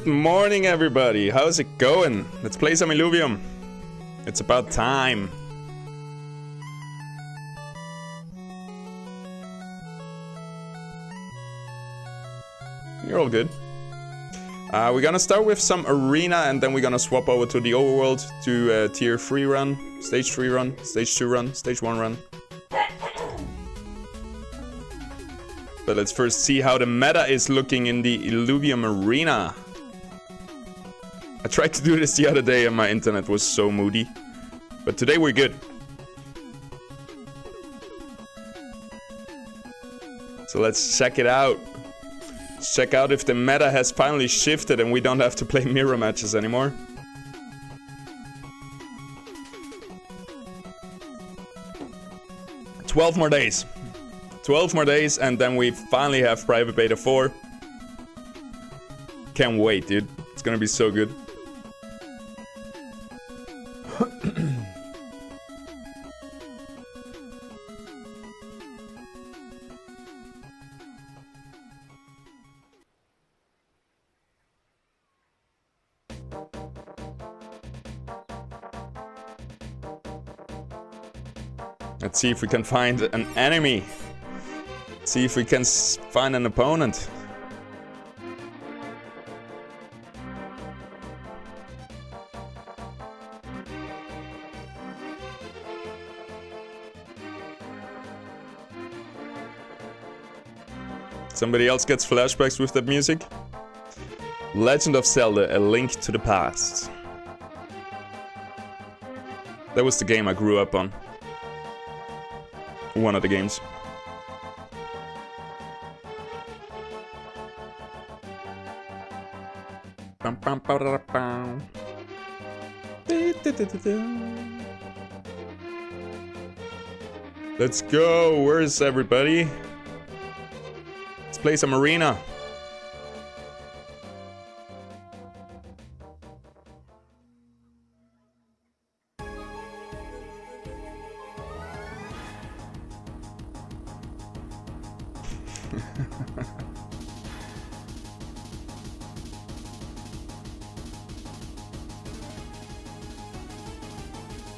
Good morning, everybody. How's it going? Let's play some Illuvium. It's about time. You're all good. We're gonna start with some arena, and then we're gonna swap over to the overworld to tier 3 run, stage 3 run, stage 2 run, stage 1 run. But let's first see how the meta is looking in the Illuvium arena. I tried to do this the other day and my internet was so moody. But today we're good. So let's check it out. Let's check out if the meta has finally shifted and we don't have to play mirror matches anymore. "12 more days. 12 more days and then we finally have Private Beta 4. Can't wait, dude. It's gonna be so good. Let's see if we can find an enemy. See if we can find an opponent. Somebody else gets flashbacks with that music. Legend of Zelda: A Link to the Past. That was the game I grew up on. One of the games. Let's go. Where's everybody? Let's play some arena.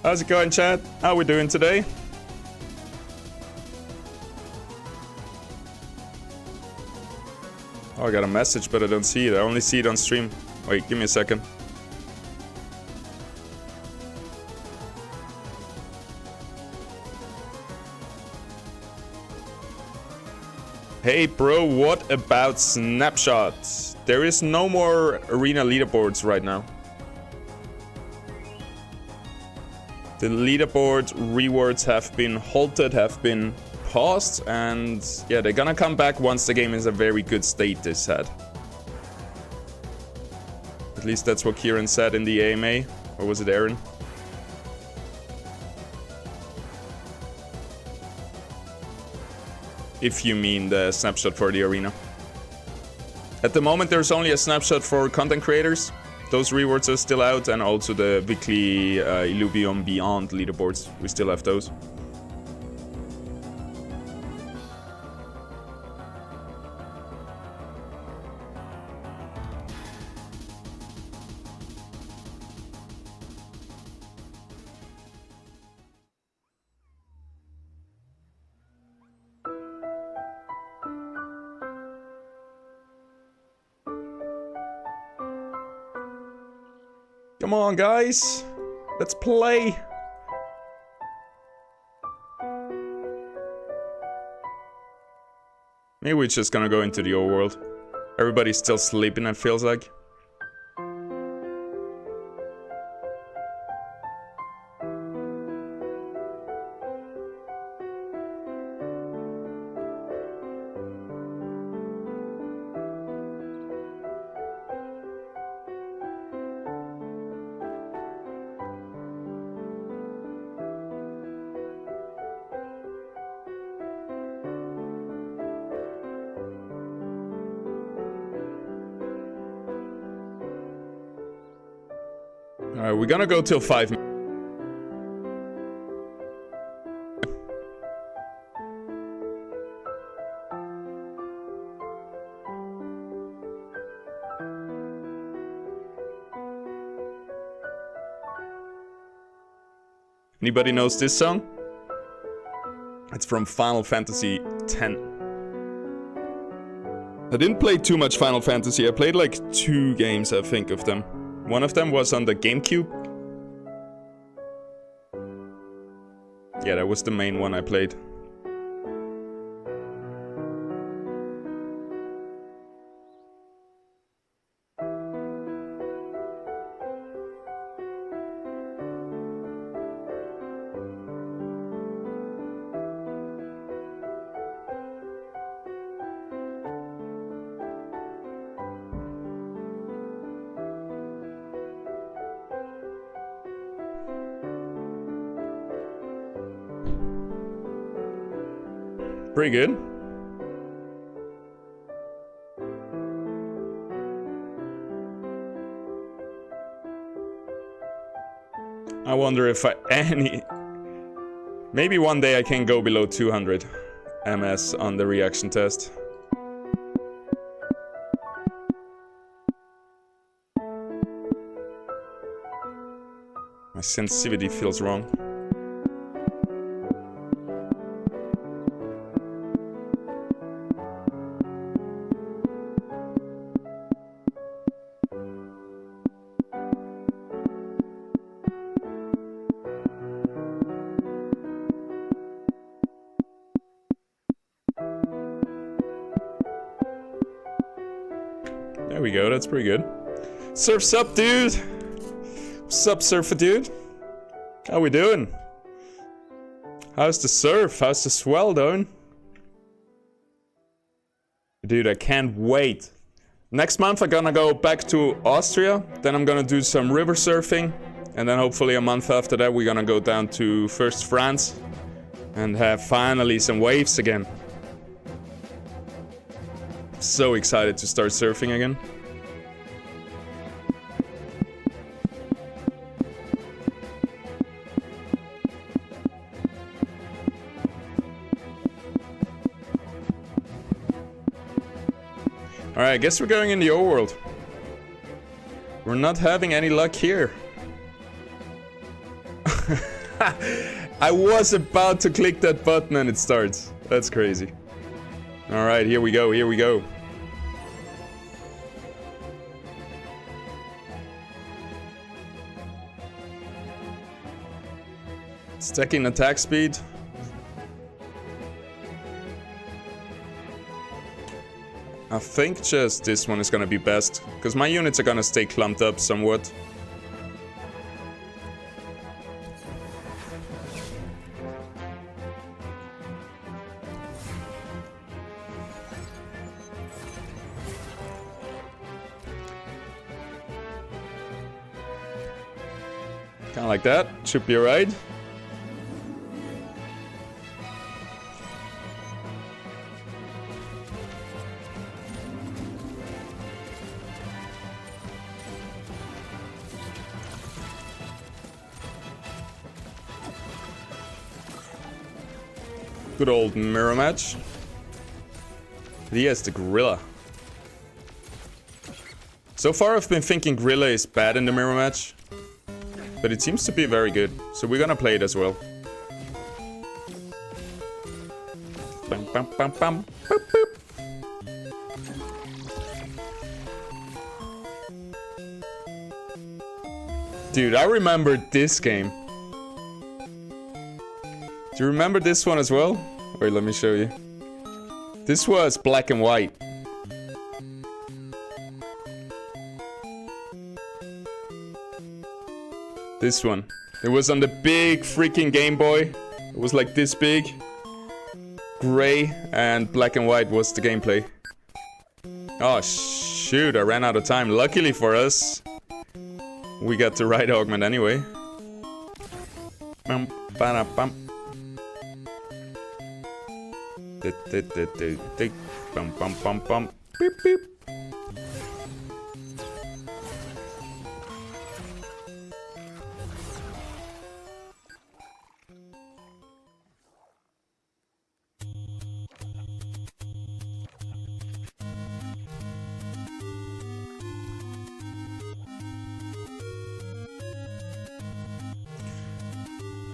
How's it going, chat? How we doing today? Oh, I got a message, but I don't see it. I only see it on stream. Wait, give me a second. Hey, bro, what about snapshots? There is no more arena leaderboards right now. The leaderboard rewards have been halted, have been paused, and yeah, they're gonna come back once the game is in a very good state, they said. At least that's what Kieran said in the AMA. Or was it Aaron? If you mean the snapshot for the arena. At the moment, there's only a snapshot for content creators. Those rewards are still out, and also the weekly Illuvium Beyond leaderboards. We still have those. Come on, guys. Let's play. Maybe we're just gonna go into the overworld. Everybody's still sleeping, it feels like. Alright, we're gonna go till 5 minutes. Anybody knows this song? It's from Final Fantasy X. I didn't play too much Final Fantasy. I played like 2 games, I think, of them. One of them was on the GameCube. Yeah, that was the main one I played. Pretty good. I wonder if maybe one day I can go below 200 MS on the reaction test. My sensitivity feels wrong. There we go, that's pretty good. Surf's up, dude! What's up, Surfer dude? How we doing? How's the surf? How's the swell doing? Dude, I can't wait. Next month I'm gonna go back to Austria, then I'm gonna do some river surfing, and then hopefully a month after that we're gonna go down to first France and have finally some waves again. So excited to start surfing again. Alright, I guess we're going in the overworld. We're not having any luck here. I was about to click that button and it starts. That's crazy. Alright, here we go, here we go. Stacking attack speed. I think just this one is gonna be best, because my units are gonna stay clumped up somewhat. Kinda like that, should be alright. Good old mirror match. He has the gorilla. So far I've been thinking gorilla is bad in the mirror match, but it seems to be very good, so we're gonna play it as well. Bam, bam, bam, bam. Boop, boop. Dude, I remember this game. Do you remember this one as well? Wait, let me show you. This was black and white. This one. It was on the big freaking Game Boy. It was like this big. Gray and black and white was the gameplay. Oh shoot, I ran out of time. Luckily for us, we got the right augment anyway. Bum, ba, bum. Bum, bum, bum, bum. Beep, beep.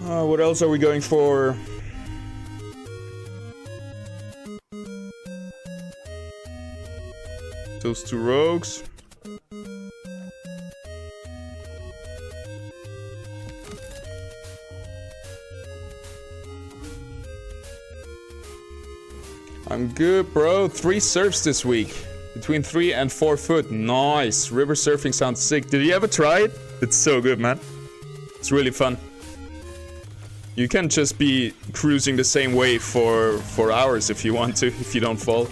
What else are we going for? Those 2 rogues. I'm good, bro. 3 surfs this week. Between 3 and 4 foot. Nice. River surfing sounds sick. Did you ever try it? It's so good, man. It's really fun. You can just be cruising the same wave for hours if you want to, if you don't fall.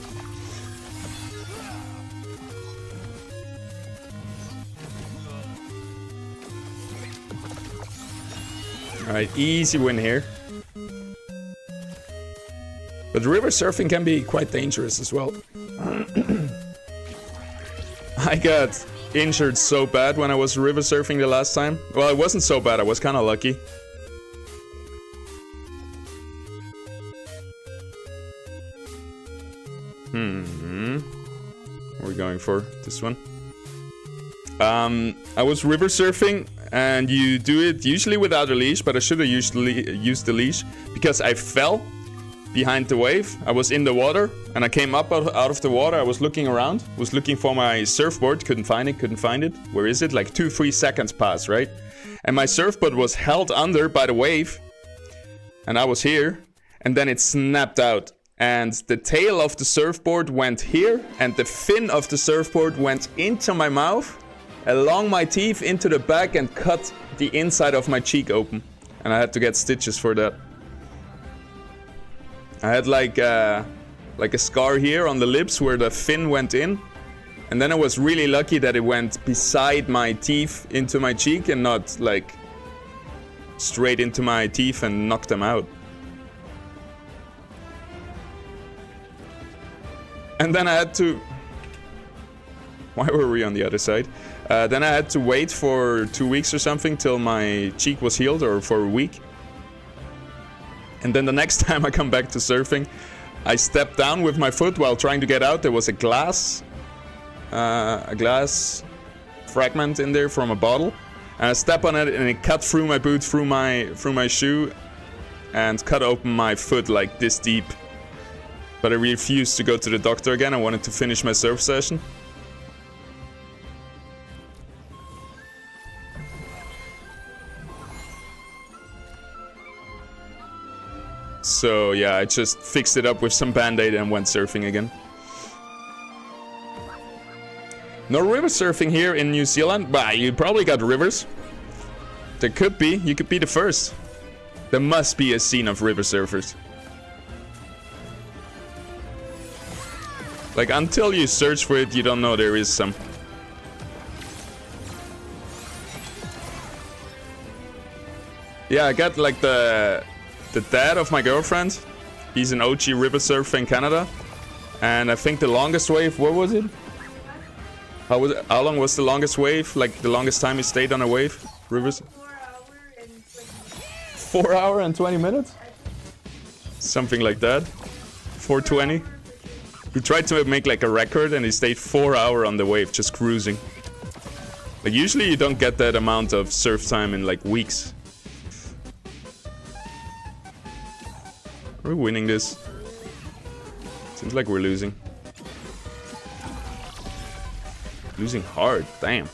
Alright, easy win here. But river surfing can be quite dangerous as well. I got injured so bad when I was river surfing the last time. Well, it wasn't so bad, I was kind of lucky. What are we going for? This one? I was river surfing, and you do it usually without a leash, but I should have used the leash because I fell behind the wave. I was in the water and I came up out of the water. I was looking around, was looking for my surfboard, couldn't find it. Where is it? Like 2-3 seconds passed, right? And my surfboard was held under by the wave, and I was here, and then it snapped out, and the tail of the surfboard went here, and the fin of the surfboard went into my mouth, along my teeth, into the back, and cut the inside of my cheek open, and I had to get stitches for that. I had like a scar here on the lips where the fin went in. And then I was really lucky that it went beside my teeth into my cheek and not like straight into my teeth and knocked them out. And then I had to... Why were we on the other side? Then I had to wait for 2 weeks or something till my cheek was healed, or for a week. And then the next time I come back to surfing, I stepped down with my foot while trying to get out. There was a glass fragment in there from a bottle, and I step on it and it cut through my boot, through my shoe, and cut open my foot like this deep. But I refused to go to the doctor again. I wanted to finish my surf session. So yeah, I just fixed it up with some band-aid and went surfing again. No river surfing here in New Zealand? Bah, you probably got rivers. There could be. You could be the first. There must be a scene of river surfers. Like, until you search for it, you don't know there is some. Yeah, I got like the dad of my girlfriend. He's an OG river surfer in Canada. And I think the longest wave, what was it? How long was the longest wave? Like the longest time he stayed on a wave? Rivers? 4 hour and 20 minutes? Something like that. 420. He tried to make like a record and he stayed 4 hours on the wave, just cruising. Like usually you don't get that amount of surf time in like weeks. Are we winning this? Seems like we're losing. Losing hard, damn.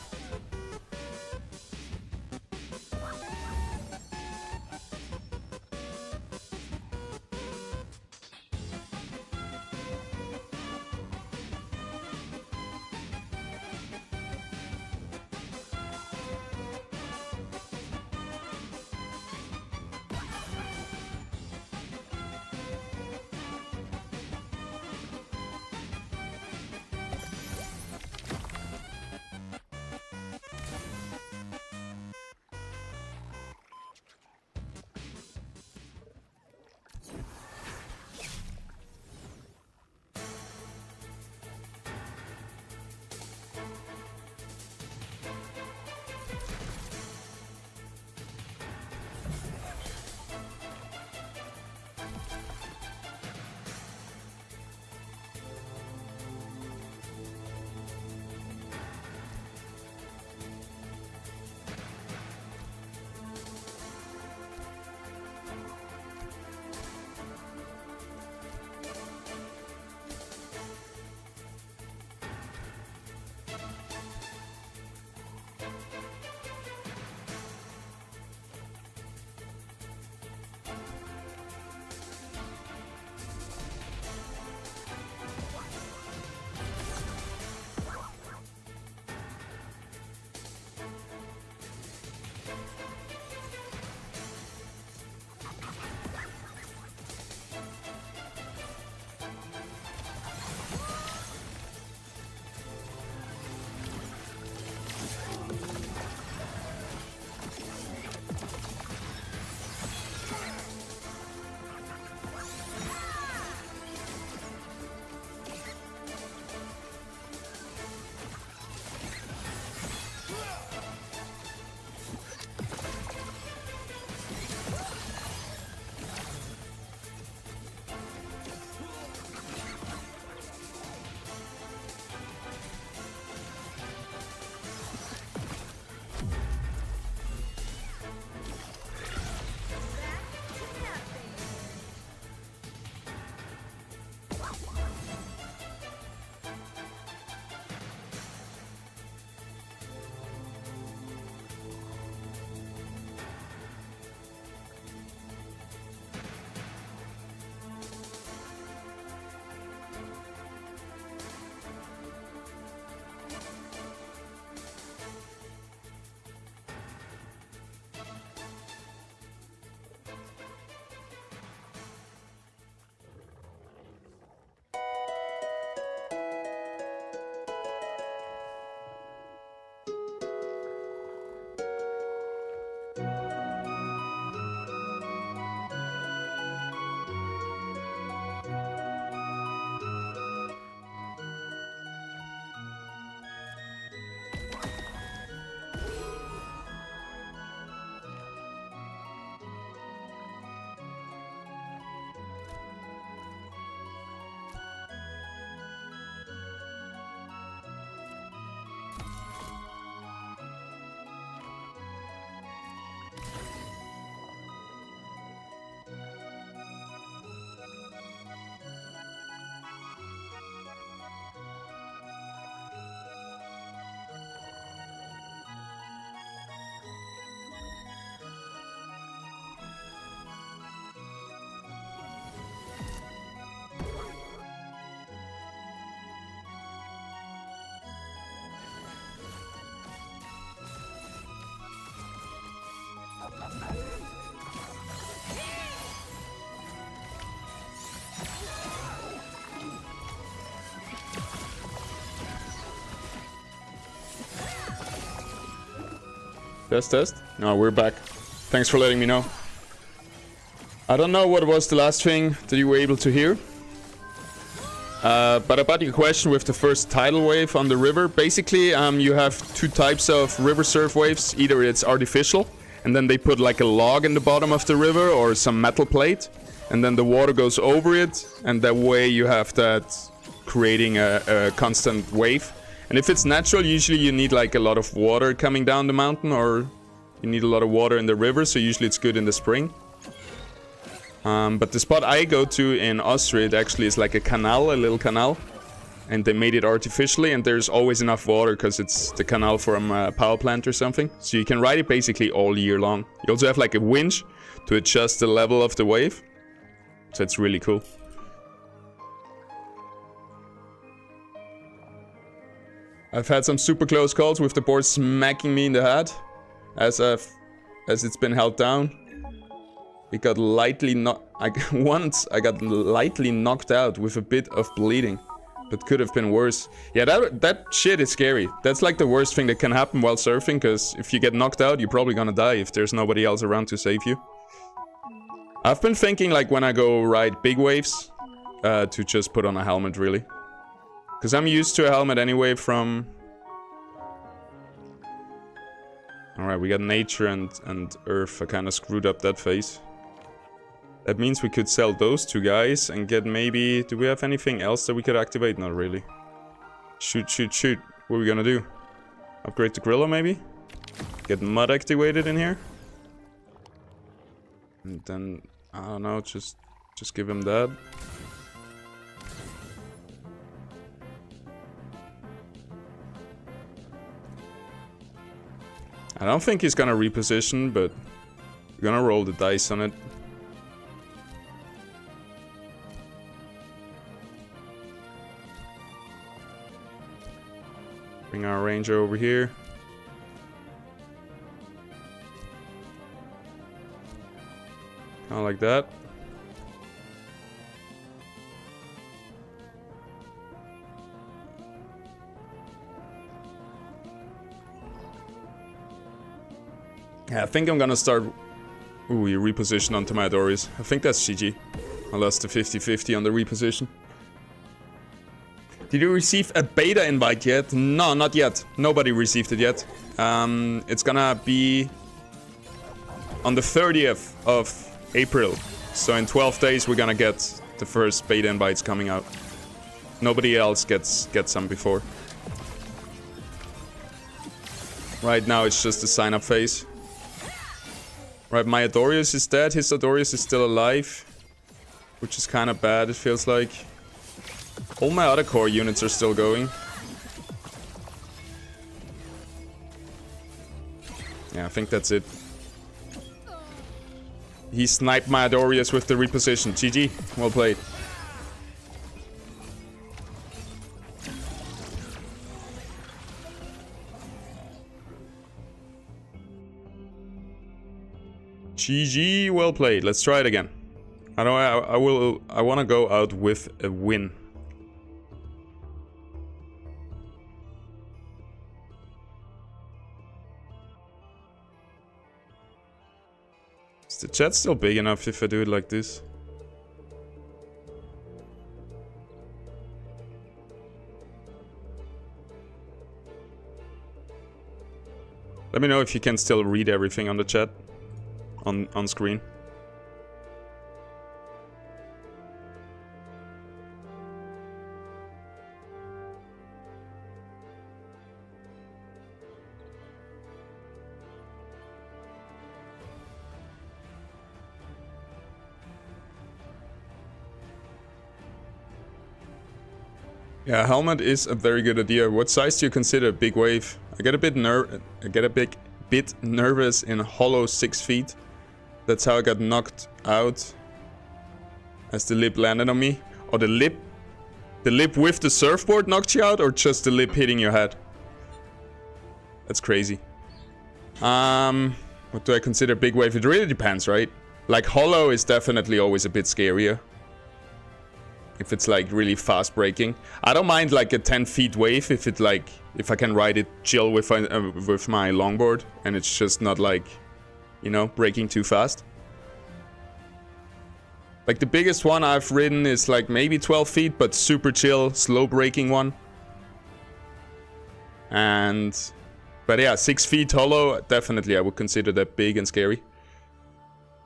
Test. No, we're back. Thanks for letting me know. I don't know what was the last thing that you were able to hear. But about your question with the first tidal wave on the river, basically you have two types of river surf waves. Either it's artificial, and then they put like a log in the bottom of the river or some metal plate, and then the water goes over it, and that way you have that creating a constant wave. And if it's natural, usually you need like a lot of water coming down the mountain, or you need a lot of water in the river, so usually it's good in the spring. But the spot I go to in Austria, it actually is like a canal, a little canal. And they made it artificially, and there's always enough water because it's the canal from a power plant or something. So you can ride it basically all year long. You also have like a winch to adjust the level of the wave. So it's really cool. I've had some super close calls with the board smacking me in the head as it's been held down. It got lightly once I got lightly knocked out with a bit of bleeding, but could have been worse. Yeah, that shit is scary. That's like the worst thing that can happen while surfing, because if you get knocked out, you're probably gonna die if there's nobody else around to save you. I've been thinking like when I go ride big waves, to just put on a helmet really. Because I'm used to a helmet anyway from... Alright, we got nature and earth. I kind of screwed up that phase. That means we could sell those two guys and get maybe... Do we have anything else that we could activate? Not really. Shoot. What are we gonna do? Upgrade the gorilla maybe? Get mud activated in here? And then... I don't know, just give him that. I don't think he's gonna reposition, but we're gonna roll the dice on it. Bring our ranger over here. I like that. Yeah, I think I'm gonna start... Ooh, he repositioned onto my Adorius. I think that's GG. I lost the 50-50 on the reposition. Did you receive a beta invite yet? No, not yet. Nobody received it yet. It's gonna be on the 30th of April. So in 12 days we're gonna get the first beta invites coming out. Nobody else gets some before. Right now it's just the sign up phase. Right, my Adorius is dead. His Adorius is still alive, which is kind of bad, it feels like. All my other core units are still going. Yeah, I think that's it. He sniped my Adorius with the reposition. GG. Well played. GG, well played. Let's try it again. I want to go out with a win. Is the chat still big enough if I do it like this? Let me know if you can still read everything on the chat. On screen. Yeah, helmet is a very good idea. What size do you consider a big wave? I get a bit nervous in hollow 6 feet. That's how I got knocked out as the lip landed on me. Or the lip with the surfboard knocked you out, or just the lip hitting your head? That's crazy. What do I consider big wave? It really depends, right? Like hollow is definitely always a bit scarier. If it's like really fast breaking. I don't mind like a 10 feet wave if I can ride it chill with my longboard and it's just not like, you know, breaking too fast. Like the biggest one I've ridden is like maybe 12 feet, but super chill, slow breaking one. But yeah, 6 feet hollow, definitely I would consider that big and scary.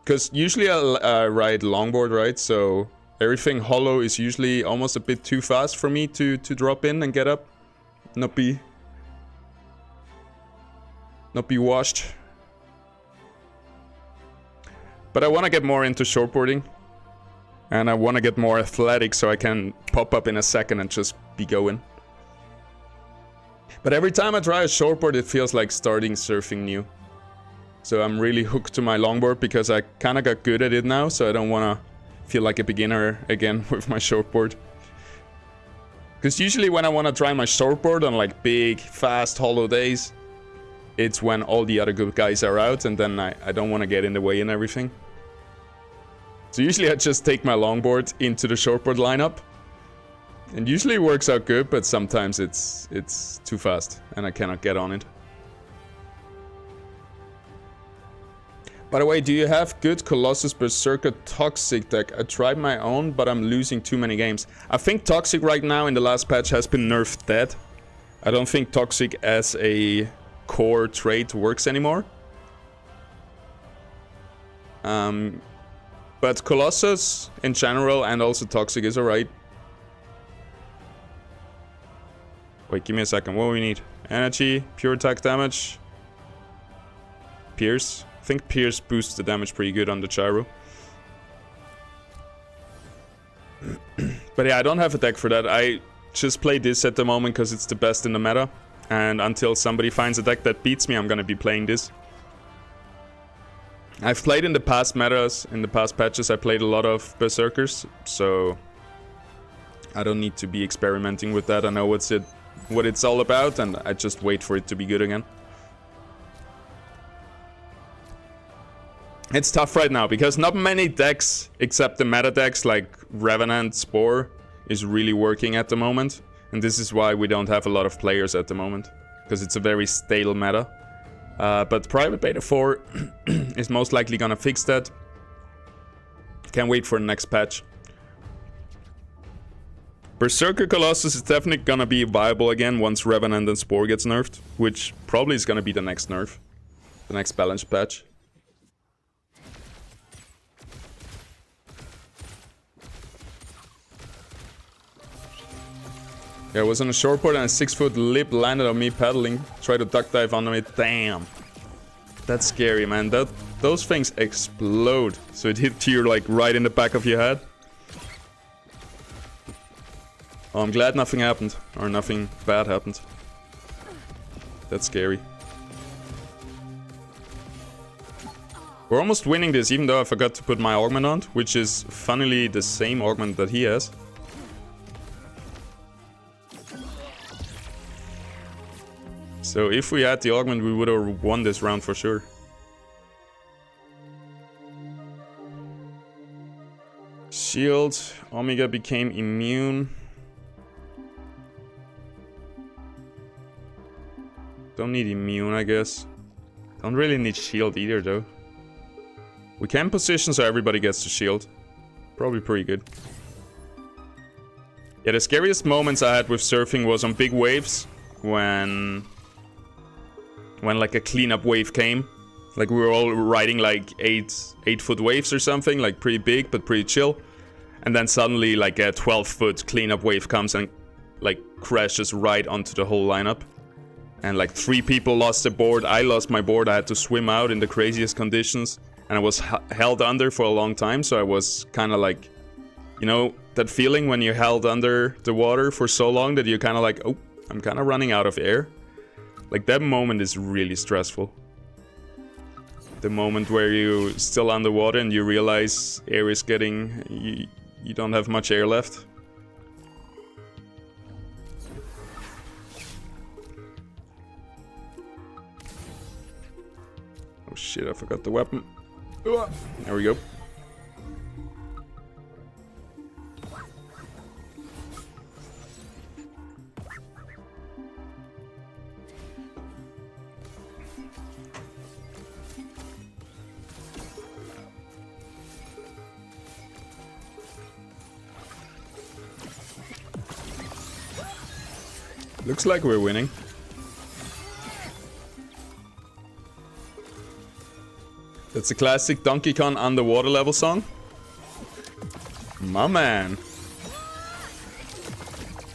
Because usually I ride longboard, right? So everything hollow is usually almost a bit too fast for me to drop in and get up. Not be washed. But I want to get more into shortboarding. And I want to get more athletic so I can pop up in a second and just be going. But every time I try a shortboard, it feels like starting surfing new. So I'm really hooked to my longboard because I kind of got good at it now. So I don't want to feel like a beginner again with my shortboard. Because usually when I want to try my shortboard on like big, fast, hollow days, it's when all the other good guys are out and then I don't want to get in the way and everything. So usually I just take my longboard into the shortboard lineup. And usually it works out good, but sometimes it's too fast and I cannot get on it. By the way, do you have good Colossus Berserker Toxic deck? I tried my own, but I'm losing too many games. I think Toxic right now in the last patch has been nerfed dead. I don't think Toxic as a core trait works anymore. But Colossus in general and also Toxic is alright. Wait, give me a second. What do we need? Energy, pure attack damage, Pierce. I think Pierce boosts the damage pretty good on the gyro. But yeah, I don't have a deck for that. I just play this at the moment because it's the best in the meta. And until somebody finds a deck that beats me, I'm gonna be playing this. I've played in the past metas, in the past patches, I played a lot of Berserkers. So I don't need to be experimenting with that. I know what it's all about and I just wait for it to be good again. It's tough right now because not many decks, except the meta decks like Revenant, Spore, is really working at the moment. And this is why we don't have a lot of players at the moment, because it's a very stale meta. But Private Beta 4 is most likely gonna fix that. Can't wait for the next patch. Berserker Colossus is definitely gonna be viable again once Revenant and Spore gets nerfed, which probably is gonna be the next nerf, the next balance patch. Yeah, I was on a shortboard and a 6-foot lip landed on me paddling. Tried to duck dive under it. Damn. That's scary, man. Those things explode. So it hit you like right in the back of your head. Oh, I'm glad nothing happened. Or nothing bad happened. That's scary. We're almost winning this, even though I forgot to put my augment on, which is funnily the same augment that he has. So if we had the augment, we would have won this round for sure. Shield. Omega became immune. Don't need immune, I guess. Don't really need shield either, though. We can position so everybody gets the shield. Probably pretty good. Yeah, the scariest moments I had with surfing was on big waves. When like a cleanup wave came. Like we were all riding like 8-foot waves or something. Like pretty big, but pretty chill. And then suddenly like a 12-foot cleanup wave comes and like crashes right onto the whole lineup. And like 3 people lost their board. I lost my board. I had to swim out in the craziest conditions. And I was held under for a long time. So I was kind of like, you know, that feeling when you're held under the water for so long that you're kind of like, oh, I'm kind of running out of air. Like that moment is really stressful. The moment where you're still underwater and you realize air is getting... You don't have much air left. Oh shit, I forgot the weapon. There we go. Looks like we're winning. That's a classic Donkey Kong underwater level song. My man.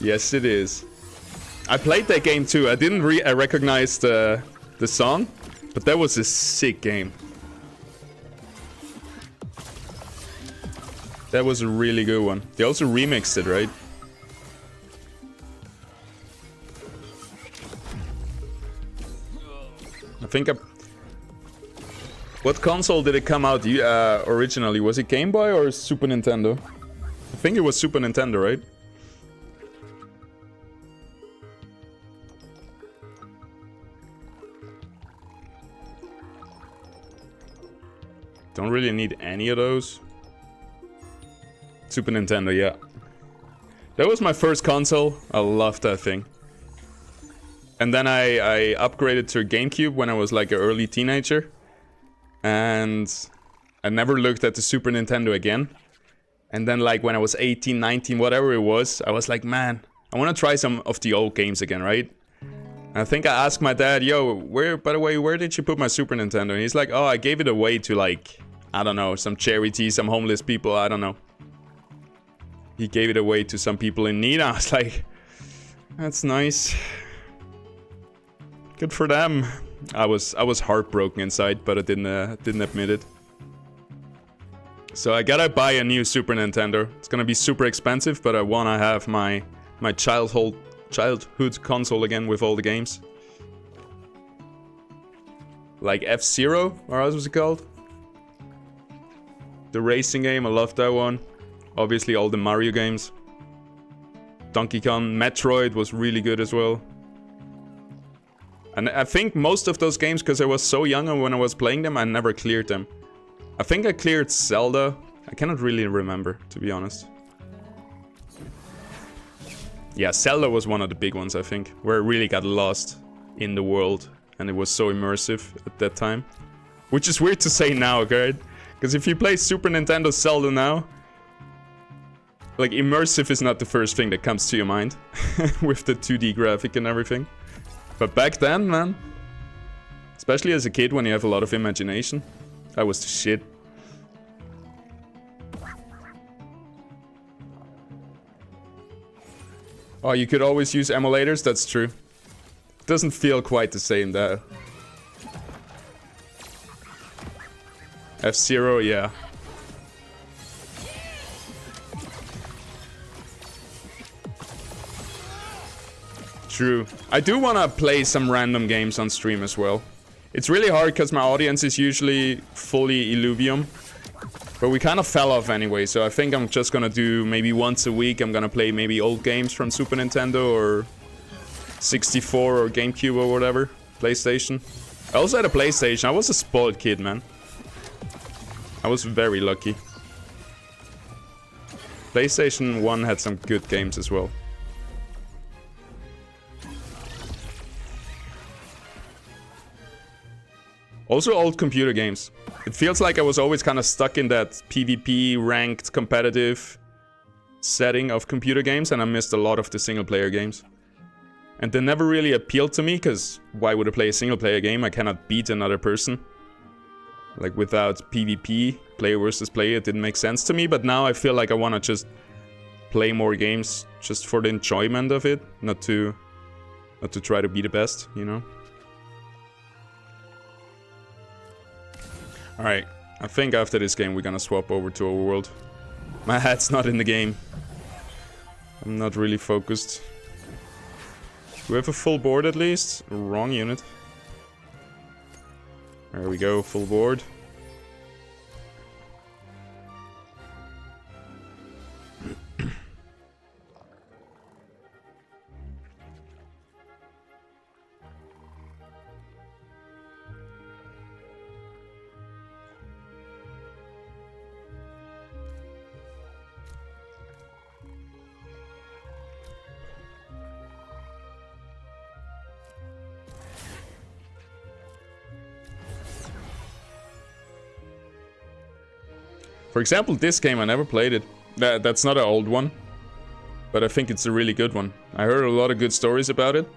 Yes, it is. I played that game too. I didn't recognize the song, but that was a sick game. That was a really good one. They also remixed it, right? I think what console did it come out originally? Was it Game Boy or Super Nintendo? I think it was Super Nintendo, right? Don't really need any of those. Super Nintendo, yeah. That was my first console. I loved that thing. And then I upgraded to a GameCube when I was like an early teenager. And I never looked at the Super Nintendo again. And then like when I was 18, 19, whatever it was, I was like, man, I want to try some of the old games again, right? And I think I asked my dad, yo, by the way, where did you put my Super Nintendo? And he's like, oh, I gave it away to like, I don't know, some charity, some homeless people, I don't know. He gave it away to some people in need. I was like, that's nice. Good for them. I was heartbroken inside, but I didn't admit it. So I gotta buy a new Super Nintendo. It's gonna be super expensive, but I wanna have my childhood console again with all the games. Like F-Zero, or what was it called? The racing game, I love that one. Obviously all the Mario games. Donkey Kong, Metroid was really good as well. And I think most of those games, because I was so young and when I was playing them, I never cleared them. I think I cleared Zelda. I cannot really remember, to be honest. Yeah, Zelda was one of the big ones, I think, where I really got lost in the world, and it was so immersive at that time. Which is weird to say now, right? Because if you play Super Nintendo Zelda now, like, immersive is not the first thing that comes to your mind, with the 2D graphic and everything. But back then, man, especially as a kid when you have a lot of imagination, that was the shit. Oh, you could always use emulators? That's true. It doesn't feel quite the same, though. F-Zero, yeah. True. I do want to play some random games on stream as well. It's really hard because my audience is usually fully Illuvium. But we kind of fell off anyway, so I think I'm just gonna do maybe once a week. I'm gonna play maybe old games from Super Nintendo or 64 or GameCube or whatever. PlayStation. I also had a PlayStation. I was a spoiled kid, man. I was very lucky. PlayStation 1 had some good games as well. Also old computer games. It feels like I was always kind of stuck in that PvP ranked competitive setting of computer games, and I missed a lot of the single player games. And they never really appealed to me, because why would I play a single player game? I cannot beat another person. Like, without PvP, player versus player, it didn't make sense to me. But now I feel like I want to just play more games just for the enjoyment of it, not to try to be the best, you know? Alright, I think after this game we're gonna swap over to Overworld. My head's not in the game. I'm not really focused. Do we have a full board at least? Wrong unit. There we go, full board. For example, this game, I never played it. That's not an old one. But I think it's a really good one. I heard a lot of good stories about it.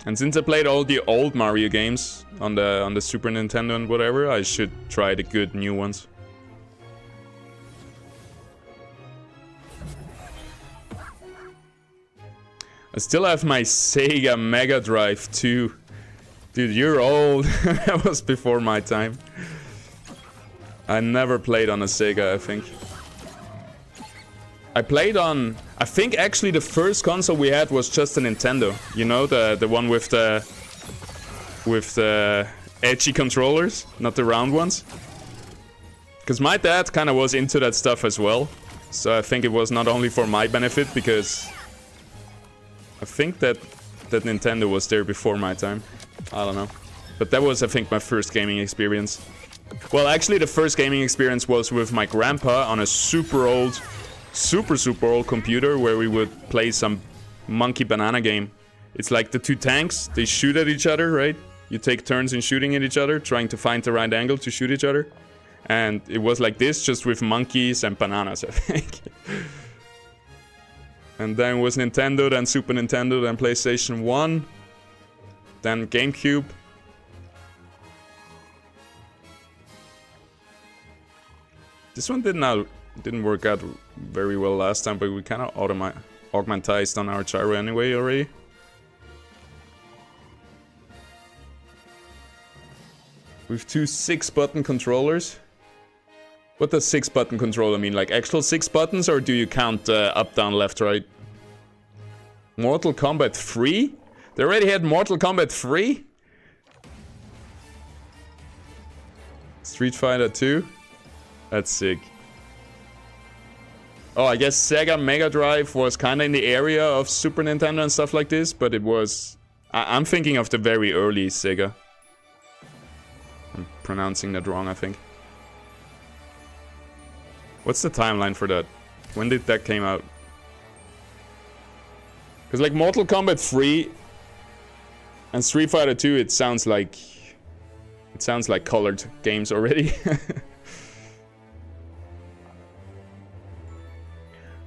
And since I played all the old Mario games on the Super Nintendo and whatever, I should try the good new ones. I still have my Sega Mega Drive 2. Dude, you're old. That was before my time. I never played on a Sega, I think. I played on... I think actually the first console we had was just a Nintendo. You know, the one with the edgy controllers, not the round ones. Because my dad kind of was into that stuff as well. So I think it was not only for my benefit, because... I think that Nintendo was there before my time. I don't know. But that was, I think, my first gaming experience. Well, actually, the first gaming experience was with my grandpa on a super old computer where we would play some monkey banana game. It's like the two tanks, they shoot at each other, right? You take turns in shooting at each other, trying to find the right angle to shoot each other. And it was like this, just with monkeys and bananas, I think. And then it was Nintendo, then Super Nintendo, then PlayStation 1, then GameCube. This one didn't work out very well last time, but we kind of augmentized on our gyro anyway already. With two 6-button controllers. What does 6-button controller mean? Like actual 6 buttons, or do you count up, down, left, right? Mortal Kombat 3? They already had Mortal Kombat 3? Street Fighter 2? That's sick. Oh, I guess Sega Mega Drive was kind of in the area of Super Nintendo and stuff like this, but it was... I'm thinking of the very early Sega. I'm pronouncing that wrong, I think. What's the timeline for that? When did that came out? Because like Mortal Kombat 3 and Street Fighter 2, it sounds like colored games already.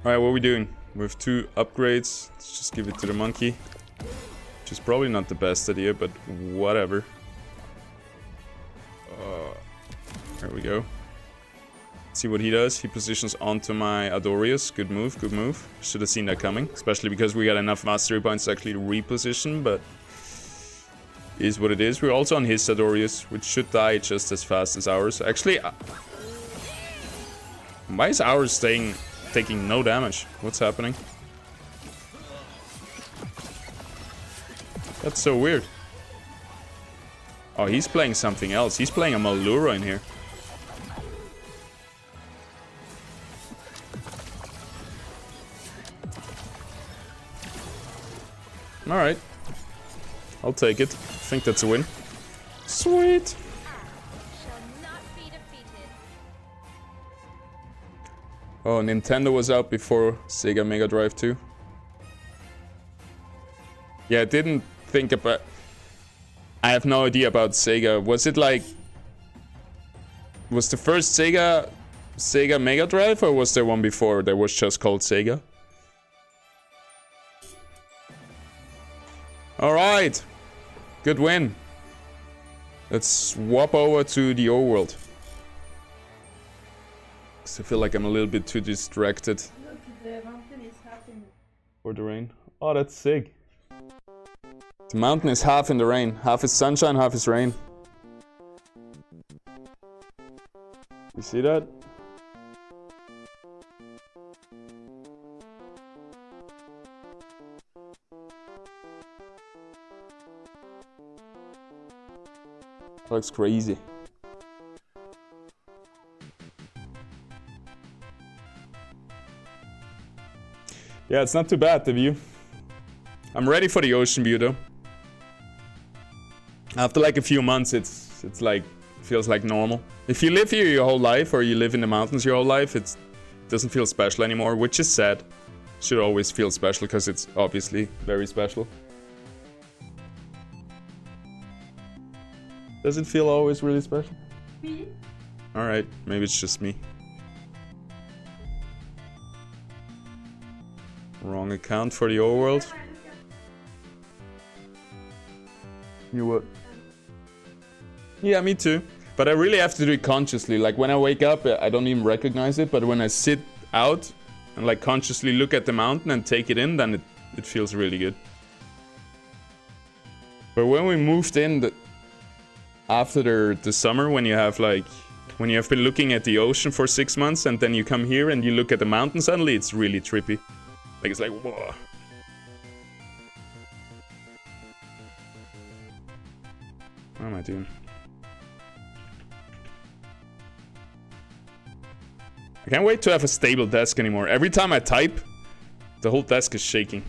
Alright, what are we doing? We have 2 upgrades. Let's just give it to the monkey. Which is probably not the best idea, but whatever. There we go. Let's see what he does. He positions onto my Adorius. Good move, good move. Should have seen that coming. Especially because we got enough mastery points actually to reposition, but... is what it is. We're also on his Adorius, which should die just as fast as ours. Actually... why is ours taking no damage? What's happening? That's so weird. Oh, he's playing something else. He's playing a Malura in here. Alright. I'll take it. I think that's a win. Sweet! Oh, Nintendo was out before Sega Mega Drive 2. Yeah, I didn't think about... I have no idea about Sega. Was it like... was the first Sega Mega Drive, or was there one before that was just called Sega? Alright! Good win. Let's swap over to the Overworld. Cause I feel like I'm a little bit too distracted. Look, the mountain is half in... for the rain. Oh, that's sick. The mountain is half in the rain. Half is sunshine, half is rain. You see that? Looks crazy. Yeah, it's not too bad, the view. I'm ready for the ocean view though. After like a few months, it's like, feels like normal. If you live here your whole life, or you live in the mountains your whole life, it doesn't feel special anymore, which is sad. Should always feel special, because it's obviously very special. Does it feel always really special? Me? Alright, maybe it's just me. Wrong account for the Overworld. You what? Yeah, me too. But I really have to do it consciously. Like when I wake up, I don't even recognize it. But when I sit out and like consciously look at the mountain and take it in, then it feels really good. But when we moved in, after the summer, when you have been looking at the ocean for 6 months and then you come here and you look at the mountain suddenly, it's really trippy. Like it's like, whoa. What am I doing? I can't wait to have a stable desk anymore. Every time I type, the whole desk is shaking.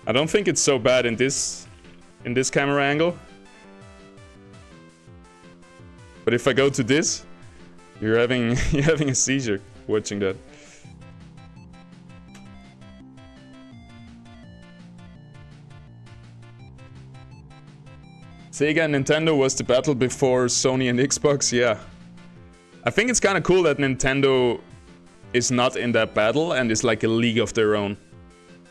I don't think it's so bad in this camera angle. But if I go to this, you're having a seizure watching that. Sega and Nintendo was the battle before Sony and Xbox, yeah. I think it's kind of cool that Nintendo is not in that battle and is like a league of their own.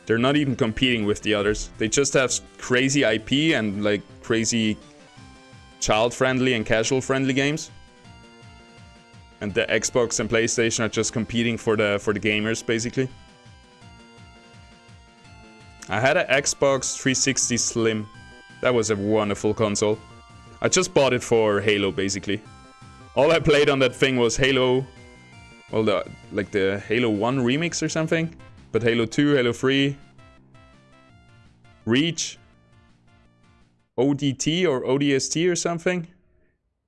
They're not even competing with the others. They just have crazy IP and like crazy child-friendly and casual-friendly games. And the Xbox and PlayStation are just competing for the gamers, basically. I had an Xbox 360 Slim. That was a wonderful console. I just bought it for Halo, basically. All I played on that thing was Halo... well, the Halo 1 remix or something. But Halo 2, Halo 3... Reach... ODT or ODST or something.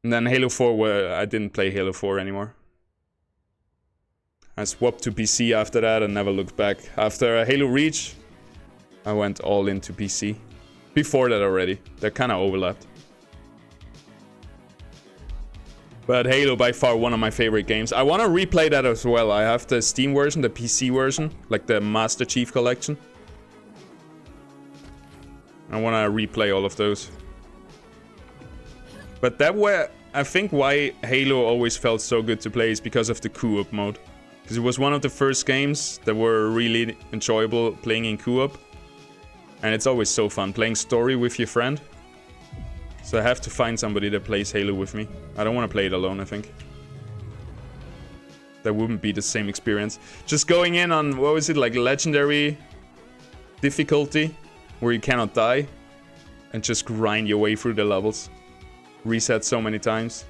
And then Halo 4, where I didn't play Halo 4 anymore. I swapped to PC after that and never looked back. After Halo Reach, I went all into PC. Before that already. That kind of overlapped. But Halo, by far, one of my favorite games. I want to replay that as well. I have the Steam version, the PC version, like the Master Chief Collection. I want to replay all of those. But that way, I think why Halo always felt so good to play is because of the co-op mode. Because it was one of the first games that were really enjoyable playing in co-op. And it's always so fun playing story with your friend. So I have to find somebody that plays Halo with me. I don't want to play it alone, I think. That wouldn't be the same experience. Just going in on, what was it, like legendary difficulty, where you cannot die, and just grind your way through the levels. Reset so many times.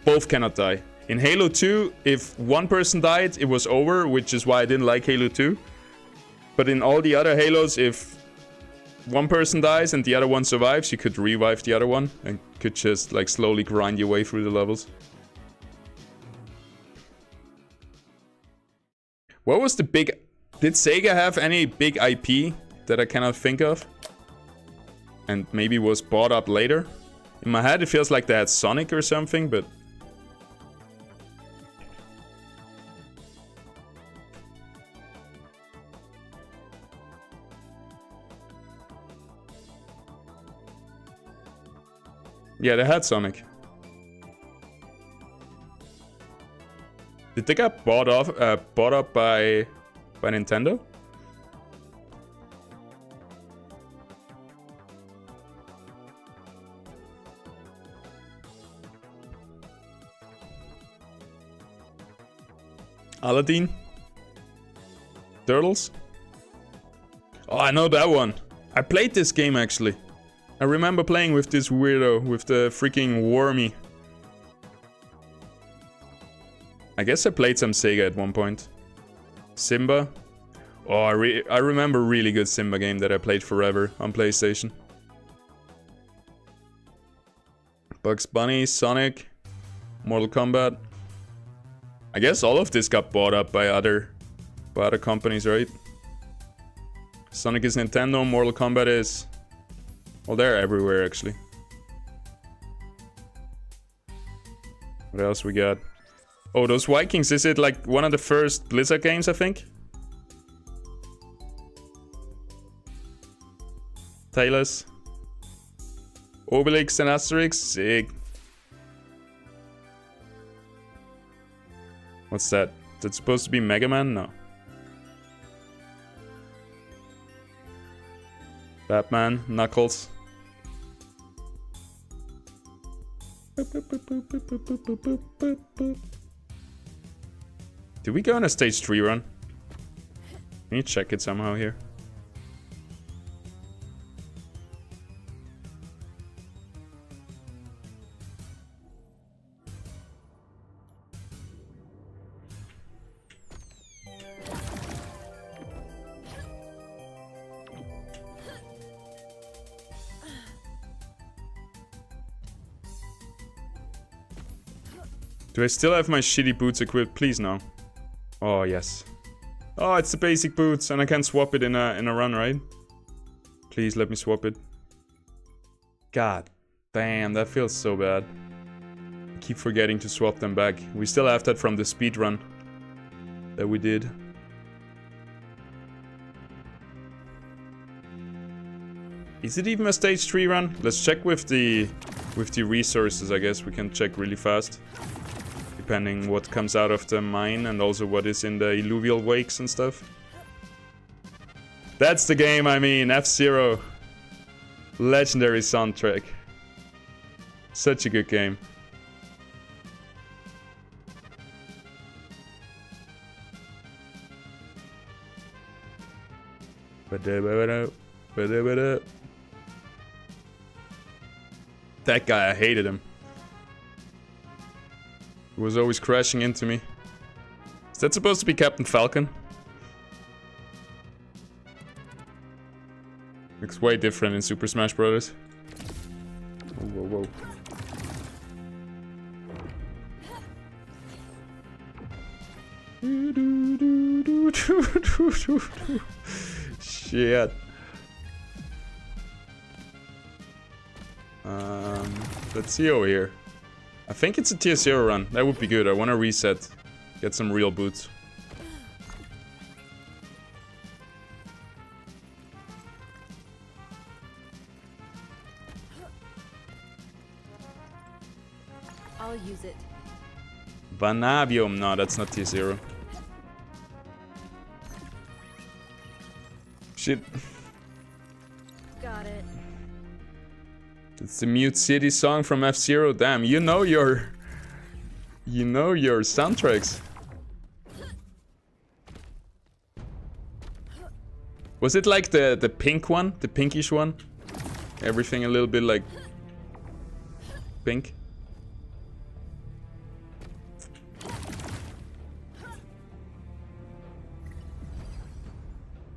Both cannot die. In Halo 2, if one person died, it was over, which is why I didn't like Halo 2. But in all the other Halos, if one person dies and the other one survives, you could revive the other one and could just like slowly grind your way through the levels. What was the big... Did Sega have any big IP that I cannot think of? And maybe was bought up later? In my head it feels like they had Sonic or something, but... Yeah, they had Sonic. Did they get bought up by Nintendo? Aladdin? Turtles? Oh, I know that one. I played this game actually. I remember playing with this weirdo, with the freaking wormy. I guess I played some Sega at one point. Simba? Oh, I remember a really good Simba game that I played forever on PlayStation. Bugs Bunny, Sonic, Mortal Kombat. I guess all of this got bought up by other companies, right? Sonic is Nintendo, Mortal Kombat is... Well, they're everywhere, actually. What else we got? Oh, those Vikings, is it like one of the first Blizzard games, I think? Talos. Obelix and Asterix, sick. What's that? That's supposed to be Mega Man? No. Batman, Knuckles. Did we go on a stage 3 run? Can you check it somehow here? Do I still have my shitty boots equipped? Please no. Oh, yes. Oh, it's the basic boots and I can swap it in a run, right? Please let me swap it. God damn, that feels so bad. I keep forgetting to swap them back. We still have that from the speed run that we did. Is it even a stage 3 run? Let's check with the resources, I guess. We can check really fast. Depending what comes out of the mine and also what is in the Illuvial wakes and stuff. That's the game I mean, F-Zero. Legendary soundtrack. Such a good game. That guy, I hated him. He was always crashing into me. Is that supposed to be Captain Falcon? Looks way different in Super Smash Bros. Whoa, whoa. Shit. Let's see over here. I think it's a tier 0 run. That would be good. I want to reset. Get some real boots. I'll use it. Vanavium. No, that's not tier 0. Shit. Got it. It's the Mute City song from F-Zero. Damn, you know your soundtracks. Was it like the pink one? The pinkish one? Everything a little bit like pink?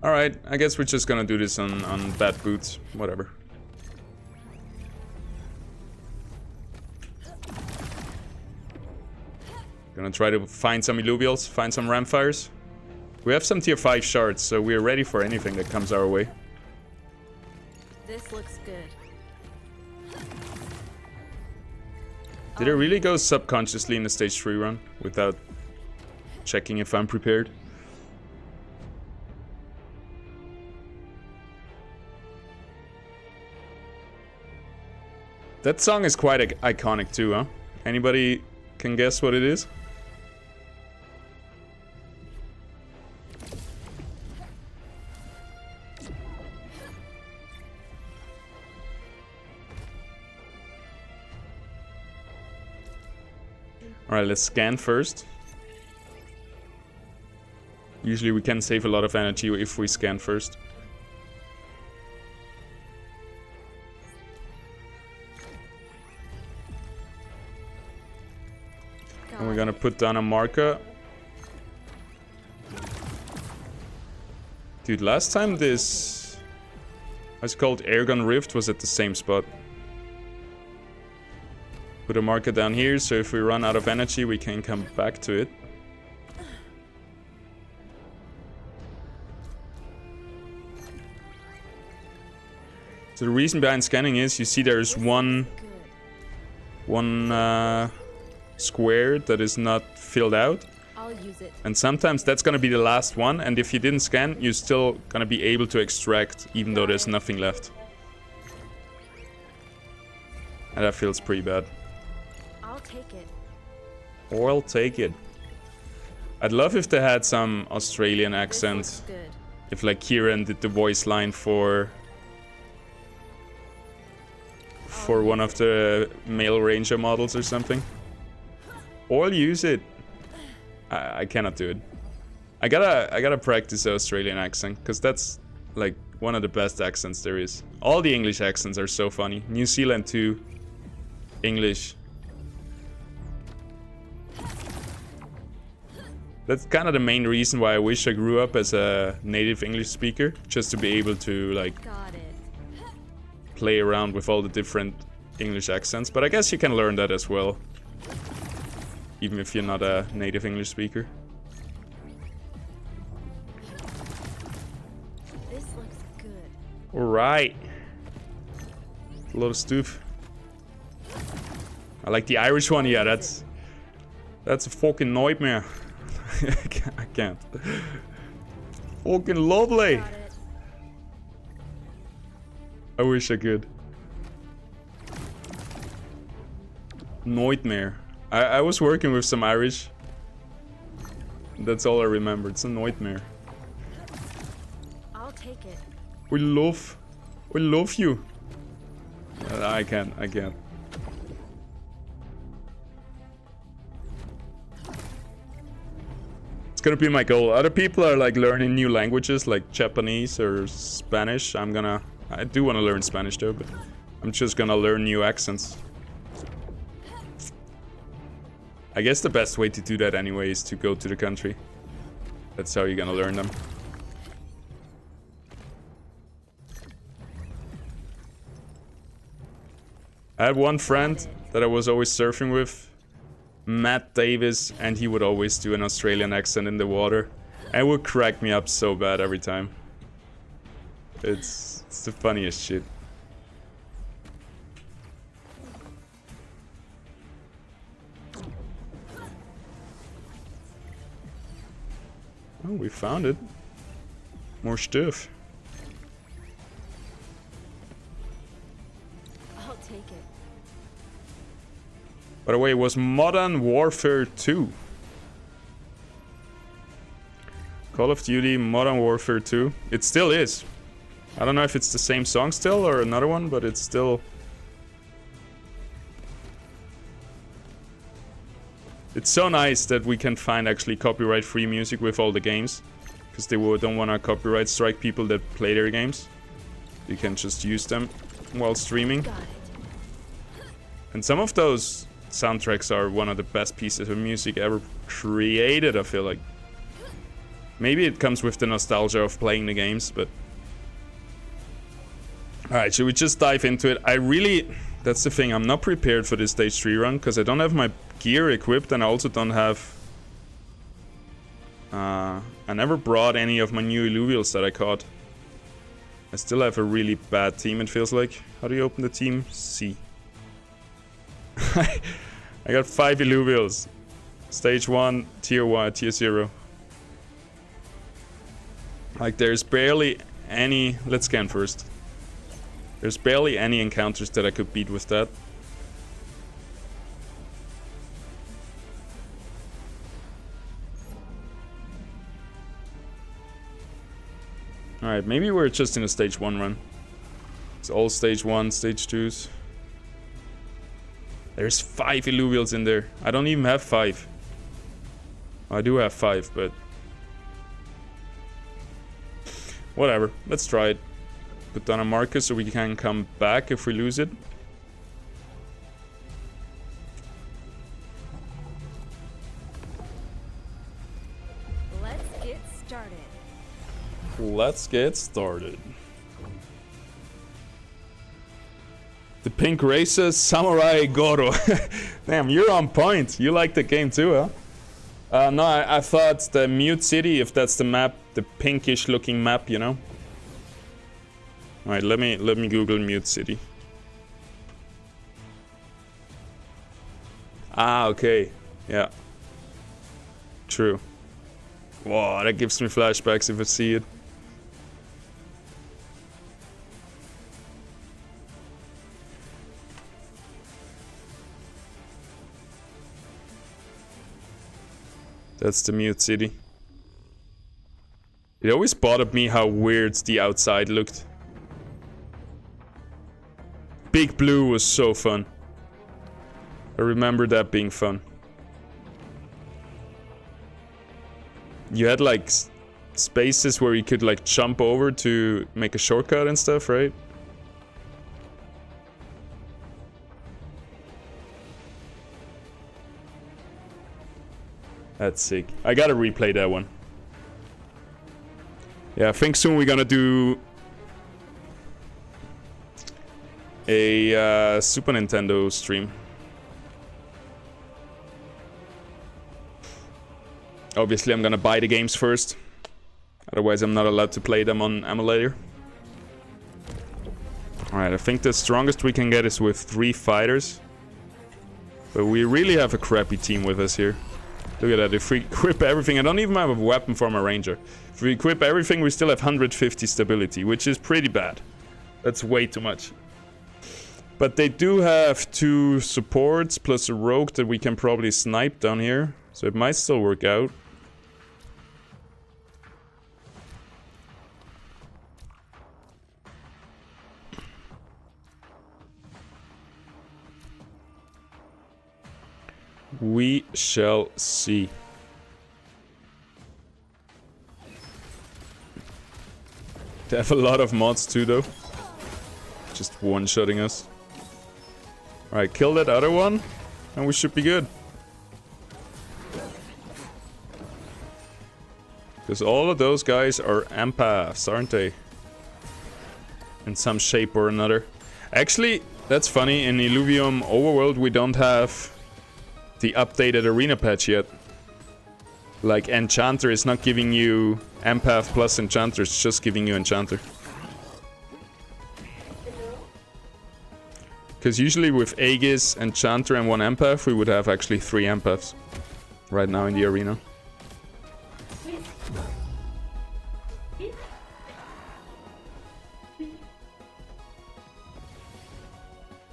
Alright, I guess we're just gonna do this on bad boots. Whatever. Gonna try to find some Illuvials, find some Ramfires. We have some tier 5 shards, so we're ready for anything that comes our way. This looks good. Did I really go subconsciously in the stage 3 run without checking if I'm prepared? That song is quite iconic too, huh? Anybody can guess what it is? Alright, let's scan first. Usually we can save a lot of energy if we scan first. And we're gonna put down a marker. Dude, last time this... what's called Airgun Rift was at the same spot. Put a marker down here, so if we run out of energy, we can come back to it. So the reason behind scanning is, you see there's one square that is not filled out. I'll use it. And sometimes that's gonna be the last one, and if you didn't scan, you're still gonna be able to extract, even though there's nothing left. And that feels pretty bad. I'll take it. Or I'll take it. I'd love if they had some Australian accent. This looks good. If like Kieran did the voice line for one of the male ranger models or something. Or I'll use it. I cannot do it. I gotta practice the Australian accent, because that's like one of the best accents there is. All the English accents are so funny. New Zealand too. English. That's kind of the main reason why I wish I grew up as a native English speaker, just to be able to like Got it. play around with all the different English accents. But I guess you can learn that as well, even if you're not a native English speaker. This looks good. Alright. A lot of stuff. I like the Irish one. Yeah, that's a fucking nightmare. I can't. Fucking lovely. Got it. I wish I could. Nightmare. I was working with some Irish. That's all I remember. It's a nightmare. I'll take it. We love you. I can't. It's gonna be my goal. Other people are like learning new languages like Japanese or Spanish. I do want to learn Spanish though, but I'm just gonna learn new accents. I guess the best way to do that anyway is to go to the country. That's how you're gonna learn them. I had one friend that I was always surfing with, Matt Davis, and he would always do an Australian accent in the water. And it would crack me up so bad every time. It's the funniest shit. Oh, we found it. More stuff. I'll take it. By the way, it was Modern Warfare 2. Call of Duty Modern Warfare 2. It still is. I don't know if it's the same song still or another one, but it's still... It's so nice that we can find actually copyright-free music with all the games. Because they don't want to copyright strike people that play their games. You can just use them while streaming. Got it. And some of those soundtracks are one of the best pieces of music ever created, I feel like. Maybe it comes with the nostalgia of playing the games, but... Alright, should we just dive into it? I really... That's the thing, I'm not prepared for this stage 3 run, because I don't have my gear equipped, and I also don't have... I never brought any of my new Illuvials that I caught. I still have a really bad team, it feels like. How do you open the team? C. I got 5 Illuvials. Stage 1, tier 1, tier 0. Like, there's barely any... Let's scan first. There's barely any encounters that I could beat with that. Alright, maybe we're just in a stage 1 run. It's all stage 1, stage 2s. There's 5 Illuvials in there. I don't even have 5. I do have 5, but... Whatever, let's try it. Put down a marker so we can come back if we lose it. Let's get started. Let's get started. The pink races, Samurai Goro. Damn, you're on point. You like the game too, huh? No, I thought the Mute City, if that's the map, the pinkish looking map, you know. Alright, let me Google Mute City. Ah, okay. Yeah. True. Wow, that gives me flashbacks if I see it. That's the Mute City. It always bothered me how weird the outside looked. Big Blue was so fun. I remember that being fun. You had like spaces where you could like jump over to make a shortcut and stuff, right? That's sick. I gotta replay that one. Yeah, I think soon we're gonna do a Super Nintendo stream. Obviously, I'm gonna buy the games first. Otherwise, I'm not allowed to play them on emulator. Alright, I think the strongest we can get is with 3 fighters. But we really have a crappy team with us here. Look at that, if we equip everything, I don't even have a weapon for my ranger. If we equip everything, we still have 150 stability, which is pretty bad. That's way too much. But they do have 2 supports plus a rogue that we can probably snipe down here. So it might still work out. We shall see. They have a lot of mods too, though. Just one-shotting us. Alright, kill that other one, and we should be good. Because all of those guys are empaths, aren't they? In some shape or another. Actually, that's funny, in Illuvium Overworld we don't have the updated arena patch yet. Like, Enchanter is not giving you Empath plus Enchanter, it's just giving you Enchanter. Because usually with Aegis, Enchanter and 1 Empath, we would have actually 3 Empaths right now in the arena.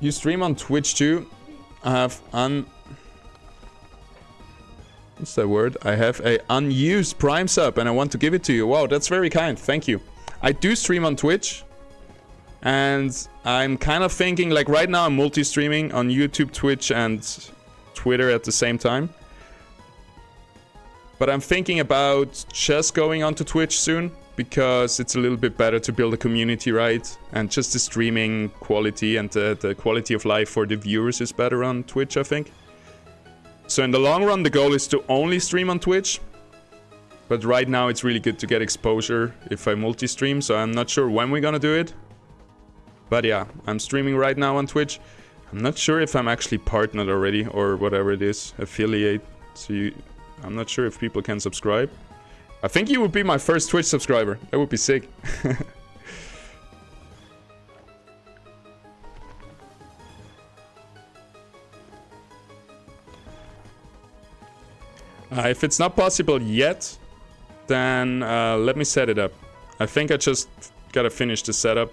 You stream on Twitch too? I have what's that word? I have a unused Prime sub and I want to give it to you. Wow, that's very kind. Thank you. I do stream on Twitch. And I'm kind of thinking, like right now I'm multi-streaming on YouTube, Twitch, and Twitter at the same time. But I'm thinking about just going onto Twitch soon, because it's a little bit better to build a community, right? And just the streaming quality and the quality of life for the viewers is better on Twitch, I think. So in the long run, the goal is to only stream on Twitch. But right now it's really good to get exposure if I multi-stream, so I'm not sure when we're gonna do it. But yeah, I'm streaming right now on Twitch. I'm not sure if I'm actually partnered already or whatever it is, affiliate. So I'm not sure if people can subscribe. I think you would be my first Twitch subscriber. That would be sick. If it's not possible yet, then let me set it up. I think I just gotta finish the setup.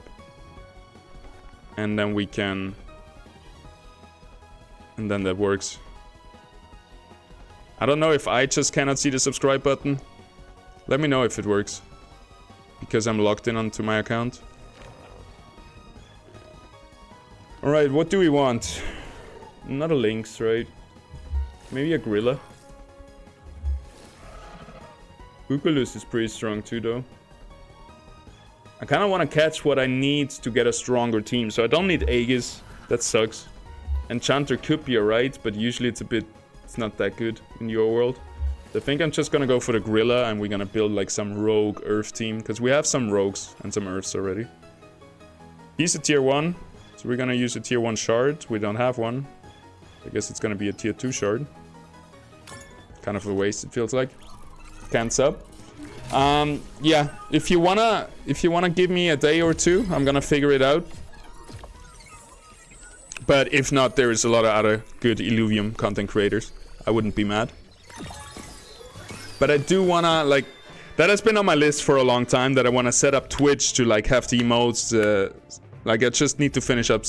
And then we can... And then that works. I don't know if I just cannot see the subscribe button. Let me know if it works. Because I'm logged in onto my account. Alright, what do we want? Not a lynx, right? Maybe a gorilla. Bukulus is pretty strong too, though. I kind of want to catch what I need to get a stronger team. So I don't need Aegis. That sucks. Enchanter could be alright, but usually it's not that good in your world. So I think I'm just going to go for the gorilla and we're going to build like some rogue earth team. Because we have some rogues and some earths already. He's a tier 1. So we're going to use a tier 1 shard. We don't have one. I guess it's going to be a tier 2 shard. Kind of a waste, it feels like. Can't sub. Yeah, if you wanna give me a day or two, I'm gonna figure it out. But if not, there is a lot of other good Illuvium content creators. I wouldn't be mad. But I do wanna, like, that has been on my list for a long time, that I wanna set up Twitch to like have the emotes. Like I just need to finish up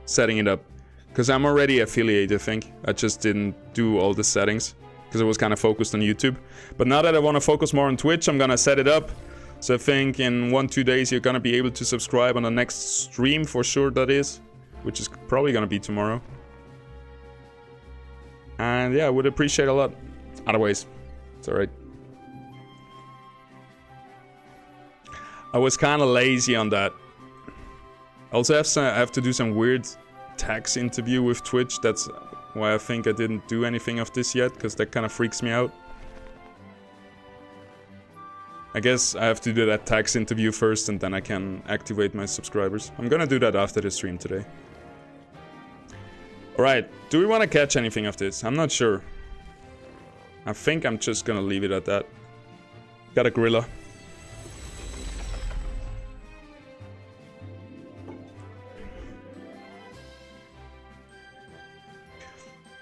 setting it up. Because I'm already affiliated, I think. I just didn't do all the settings. Because I was kind of focused on YouTube. But now that I want to focus more on Twitch, I'm gonna set it up. So I think in 1-2 days you're gonna be able to subscribe on the next stream for sure, that is. Which is probably gonna be tomorrow. And yeah, I would appreciate a lot. Otherwise, it's alright. I was kind of lazy on that. I also have to do some weird tax interview with Twitch. That's why I think I didn't do anything of this yet, because that kind of freaks me out. I guess I have to do that tax interview first and then I can activate my subscribers. I'm gonna do that after the stream today. Alright, do we want to catch anything of this? I'm not sure. I think I'm just gonna leave it at that. Got a gorilla.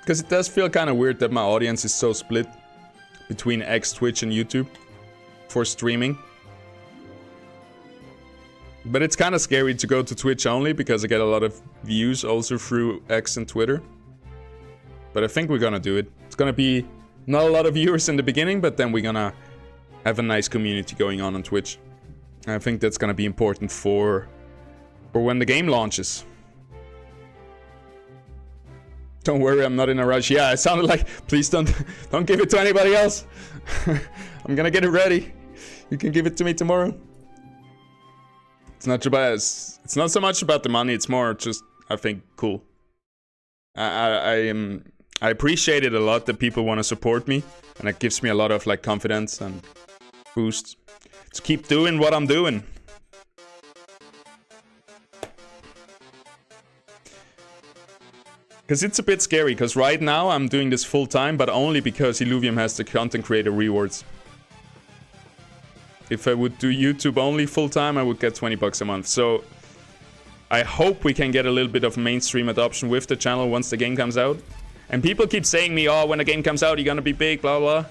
Because it does feel kind of weird that my audience is so split between X, Twitch, and YouTube for streaming. But it's kind of scary to go to Twitch only because I get a lot of views also through X and Twitter. But I think we're gonna do it. It's gonna be not a lot of viewers in the beginning, but then we're gonna have a nice community going on Twitch. And I think that's gonna be important for when the game launches. Don't worry, I'm not in a rush. Yeah, it sounded like, please don't give it to anybody else. I'm gonna get it ready. You can give it to me tomorrow. It's not so much about the money. It's more just, I think, cool. I appreciate it a lot that people want to support me, and it gives me a lot of like confidence and boost to keep doing what I'm doing. Because it's a bit scary, because right now I'm doing this full time, but only because Illuvium has the content creator rewards. If I would do YouTube only full time, I would get 20 bucks a month. So I hope we can get a little bit of mainstream adoption with the channel once the game comes out. And people keep saying me, oh, when the game comes out, you're gonna be big, blah, blah.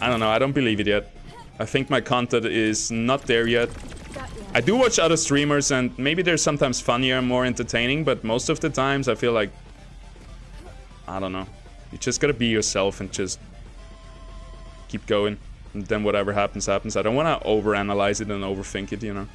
I don't know, I don't believe it yet. I think my content is not there yet. Got ya. I do watch other streamers, and maybe they're sometimes funnier and more entertaining, but most of the times I feel like, I don't know, you just gotta be yourself and just keep going, and then whatever happens, happens. I don't want to overanalyze it and overthink it, you know.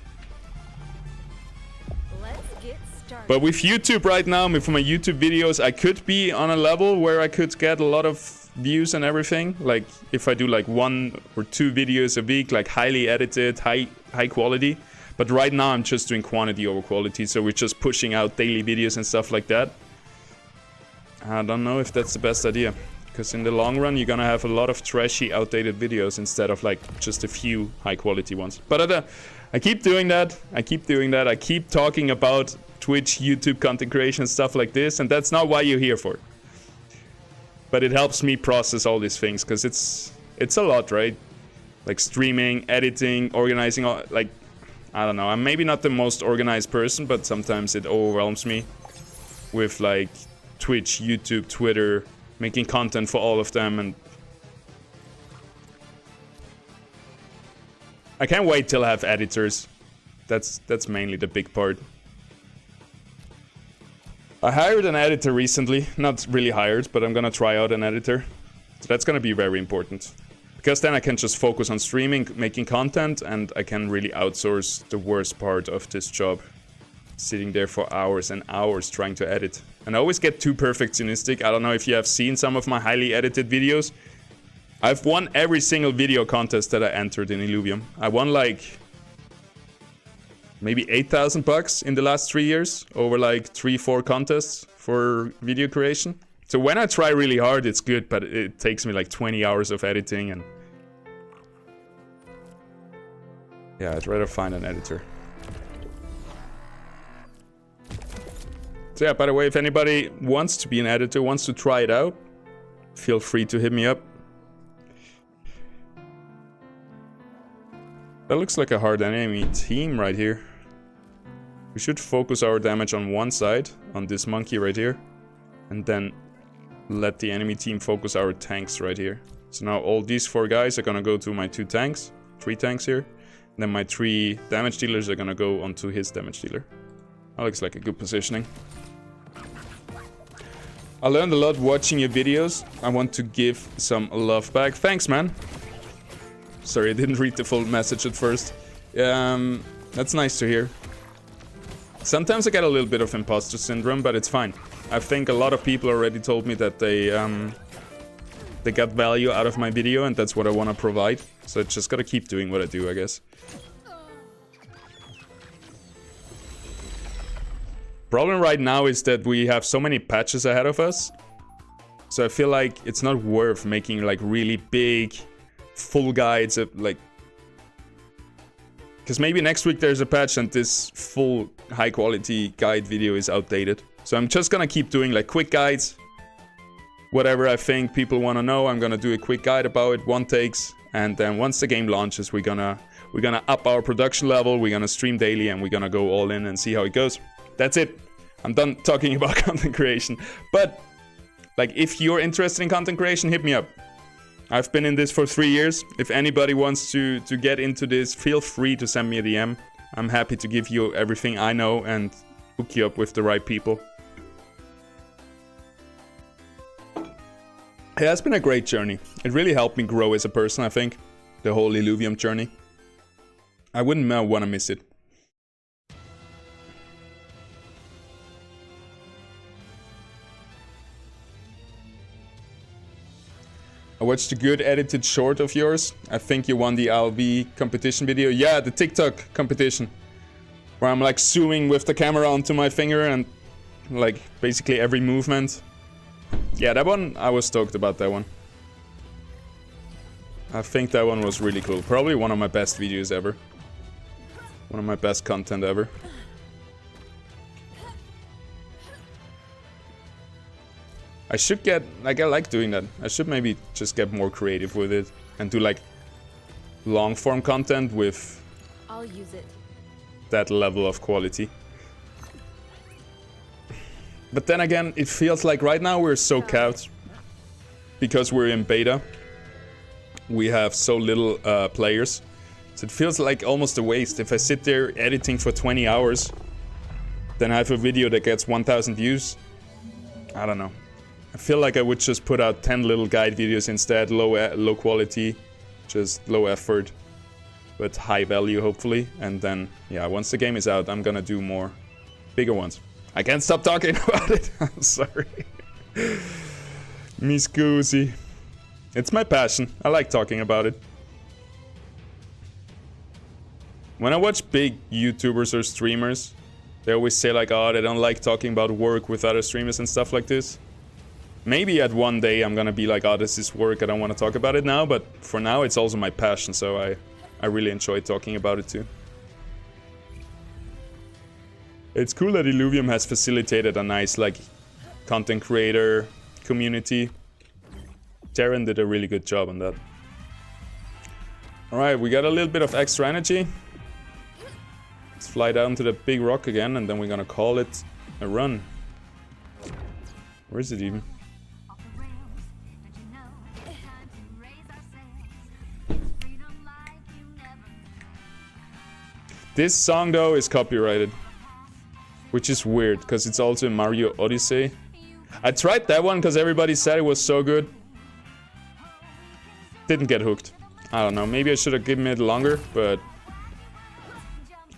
Let's get started. But with YouTube right now, for my YouTube videos, I could be on a level where I could get a lot of views and everything. Like if I do like 1 or 2 videos a week, like highly edited, high quality. But right now I'm just doing quantity over quality, so we're just pushing out daily videos and stuff like that. I don't know if that's the best idea, because in the long run you're gonna have a lot of trashy, outdated videos instead of like just a few high quality ones. But I keep doing that. I keep talking about Twitch, YouTube content creation, stuff like this, and that's not why you're here for. But it helps me process all these things, because it's a lot, right? Like streaming, editing, organizing, like, I don't know. I'm maybe not the most organized person, but sometimes it overwhelms me with like Twitch, YouTube, Twitter, making content for all of them, and I can't wait till I have editors. That's mainly the big part. I hired an editor recently. Not really hired, but I'm gonna try out an editor. So that's gonna be very important. Because then I can just focus on streaming, making content, and I can really outsource the worst part of this job. Sitting there for hours and hours trying to edit. And I always get too perfectionistic. I don't know if you have seen some of my highly edited videos. I've won every single video contest that I entered in Illuvium. I won like maybe $8,000 in the last 3 years over like 3-4 contests for video creation. So when I try really hard, it's good, but it takes me like 20 hours of editing, and yeah, I'd rather find an editor. So yeah, by the way, if anybody wants to be an editor, wants to try it out, feel free to hit me up. That looks like a hard enemy team right here. We should focus our damage on one side, on this monkey right here, and then let the enemy team focus our tanks right here. So now all these 4 guys are gonna go to my 2 tanks, 3 tanks here. And then my 3 damage dealers are gonna go onto his damage dealer. That looks like a good positioning. I learned a lot watching your videos. I want to give some love back. Thanks, man. Sorry, I didn't read the full message at first. That's nice to hear. Sometimes I get a little bit of imposter syndrome, but it's fine. I think a lot of people already told me that they got value out of my video, and that's what I want to provide. So I just gotta keep doing what I do, I guess. Problem right now is that we have so many patches ahead of us. So I feel like it's not worth making like really big, full guides of like... Because maybe next week there's a patch and this full high quality guide video is outdated. So I'm just gonna keep doing like quick guides. Whatever I think people want to know, I'm gonna do a quick guide about it, 1 takes. And then once the game launches, we're gonna up our production level, we're gonna stream daily, and we're gonna go all in and see how it goes. That's it. I'm done talking about content creation. But like, if you're interested in content creation, hit me up. I've been in this for 3 years. If anybody wants to get into this, feel free to send me a DM. I'm happy to give you everything I know and hook you up with the right people. It has been a great journey. It really helped me grow as a person, I think. The whole Illuvium journey. I wouldn't want to miss it. I watched a good edited short of yours. I think you won the LV competition video. Yeah, the TikTok competition. Where I'm like zooming with the camera onto my finger and like basically every movement. Yeah, that one, I was stoked about that one. I think that one was really cool. Probably one of my best videos ever. One of my best content ever. I should get, like, I like doing that. I should maybe just get more creative with it and do like long form content with I'll use it. That level of quality. But then again, it feels like right now we're so capped because we're in beta. We have so little players. So it feels like almost a waste. If I sit there editing for 20 hours, then I have a video that gets 1,000 views. I don't know. I feel like I would just put out 10 little guide videos instead, low quality, just low effort, but high value hopefully. And then, yeah, once the game is out, I'm gonna do more bigger ones. I can't stop talking about it. I'm sorry. Me scusi. It's my passion. I like talking about it. When I watch big YouTubers or streamers, they always say like, oh, they don't like talking about work with other streamers and stuff like this. Maybe at one day I'm gonna be like, oh, this is work, I don't want to talk about it now, but for now it's also my passion, so I really enjoy talking about it too. It's cool that Illuvium has facilitated a nice like content creator community. Darren did a really good job on that. Alright, we got a little bit of extra energy. Let's fly down to the big rock again, and then we're gonna call it a run. Where is it even? This song though is copyrighted, which is weird because it's also in Mario Odyssey. I tried that one because everybody said it was so good. Didn't get hooked. I don't know, maybe I should have given it longer, but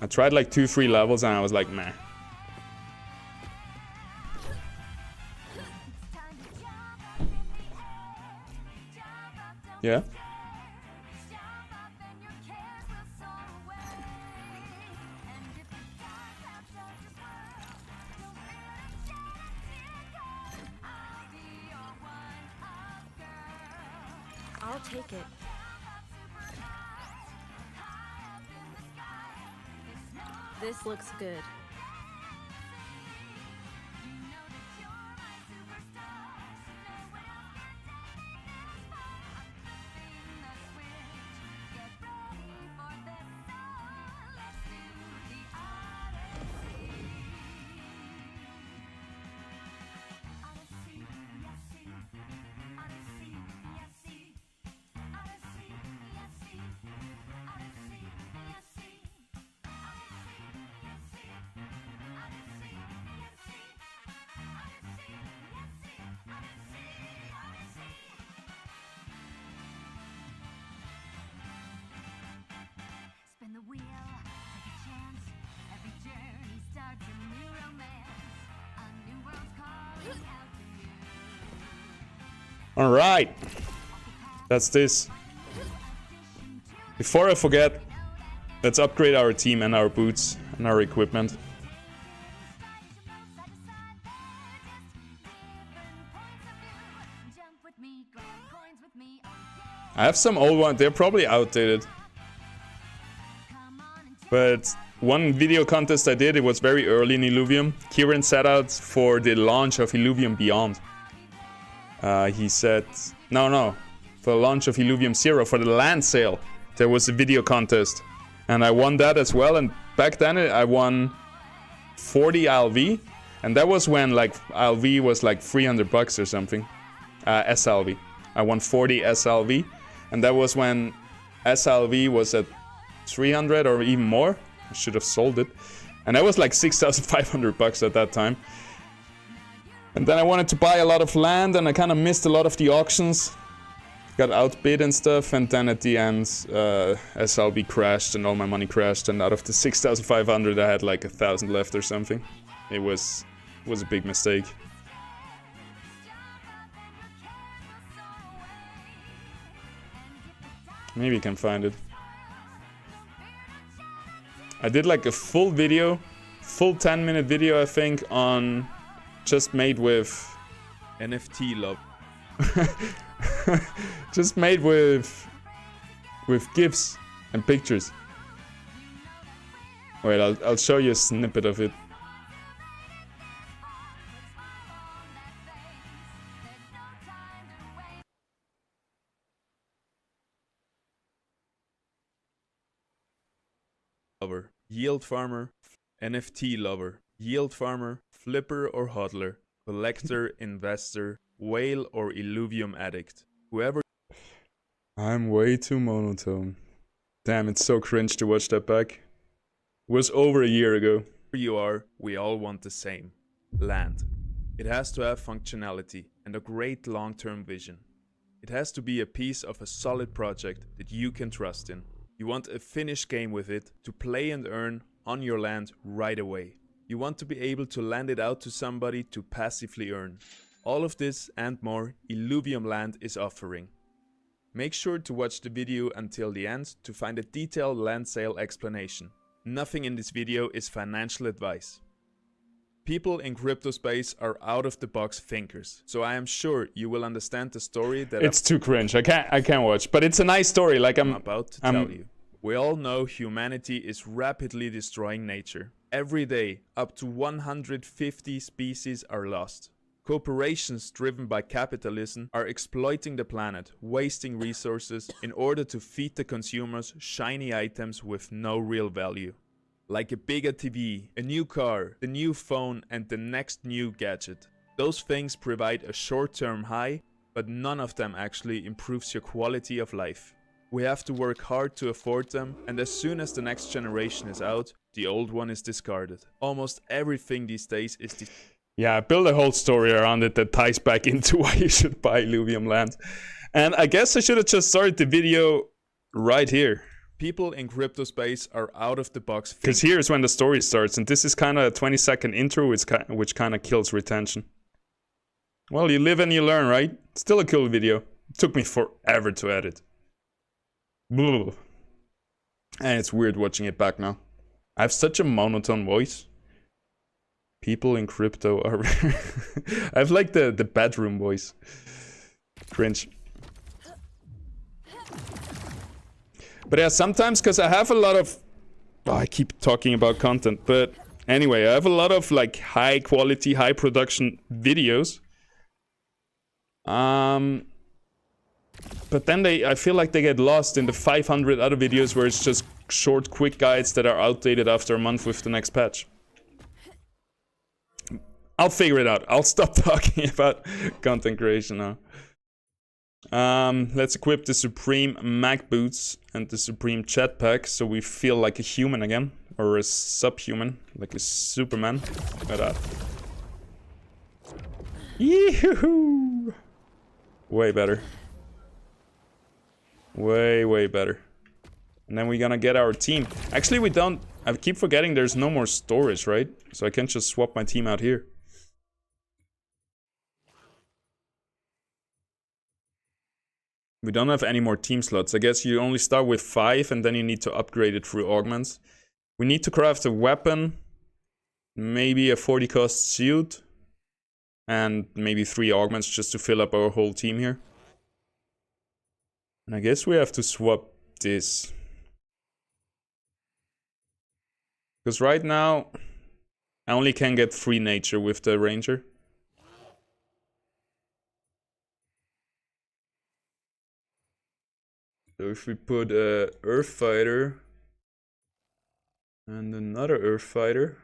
I tried like 2-3 levels and I was like, meh. Yeah? I'll take it. This looks good. Spin the wheel, take a chance. Every journey starts a new romance. A new world's calling out to you. Alright. That's this. Before I forget, let's upgrade our team and our boots and our equipment. I have some old ones, they're probably outdated. But one video contest I did, it was very early in Illuvium. Kieran set out for the launch of Illuvium Beyond. He said, no, for the launch of Illuvium Zero, for the land sale, there was a video contest. And I won that as well, and back then I won 40 LV. And that was when like LV was like 300 bucks or something. SLV. I won 40 SLV. And that was when SLV was at 300 or even more. I should have sold it. And that was like 6,500 bucks at that time. And then I wanted to buy a lot of land and I kind of missed a lot of the auctions. Got outbid and stuff, and then at the end SLV crashed and all my money crashed, and out of the 6,500 I had like 1,000 left or something. It was a big mistake. Maybe you can find it. I did like a full video, full 10-minute video I think, on just made with NFT love. Just made with GIFs and pictures. Wait, I'll show you a snippet of it. Lover, yield farmer, NFT lover, yield farmer, flipper or hodler, collector, investor, whale or Illuvium addict. Whoever. I'm way too monotone. Damn, it's so cringe to watch that back. It was over a year ago. Where you are, we all want the same. Land. It has to have functionality and a great long-term vision. It has to be a piece of a solid project that you can trust in. You want a finished game with it to play and earn on your land right away. You want to be able to lend it out to somebody to passively earn. All of this and more Illuvium Land is offering. Make sure to watch the video until the end to find a detailed land sale explanation. Nothing in this video is financial advice. People in crypto space are out-of-the-box thinkers, so I am sure you will understand the story that It's too cringe. I can't watch, but it's a nice story. Like I'm about to tell you. We all know humanity is rapidly destroying nature. Every day, up to 150 species are lost. Corporations driven by capitalism are exploiting the planet, wasting resources in order to feed the consumers shiny items with no real value. Like a bigger TV, a new car, the new phone and the next new gadget. Those things provide a short-term high, but none of them actually improves your quality of life. We have to work hard to afford them, and as soon as the next generation is out, the old one is discarded. Almost everything these days is Yeah, build a whole story around it that ties back into why you should buy Illuvium land. And I guess I should have just started the video right here. People in crypto space are out of the box. Because here's when the story starts, and this is kind of a 20-second intro, which kind of kills retention. Well, you live and you learn, right? Still a cool video. It took me forever to edit. Blah. And it's weird watching it back now. I have such a monotone voice. People in crypto are... I have like the bedroom voice. Cringe. But yeah, sometimes, because I have a lot of... Oh, I keep talking about content, but anyway, I have a lot of like high quality, high production videos. But then I feel like they get lost in the 500 other videos where it's just short, quick guides that are outdated after a month with the next patch. I'll figure it out. I'll stop talking about content creation now. Let's equip the Supreme Mag Boots and the Supreme Jetpack so we feel like a human again. Or a subhuman, like a Superman. Look at that. Yee-hoo-hoo! Way better. Way better. And then we're gonna get our team. Actually, we don't... I keep forgetting there's no more storage, right? So I can just swap my team out here. We don't have any more team slots. I guess you only start with 5 and then you need to upgrade it through augments. We need to craft a weapon, maybe a 40 cost suit, and maybe 3 augments just to fill up our whole team here. And I guess we have to swap this. Because right now, I only can get 3 nature with the ranger. So if we put a Earth Fighter and another Earth Fighter.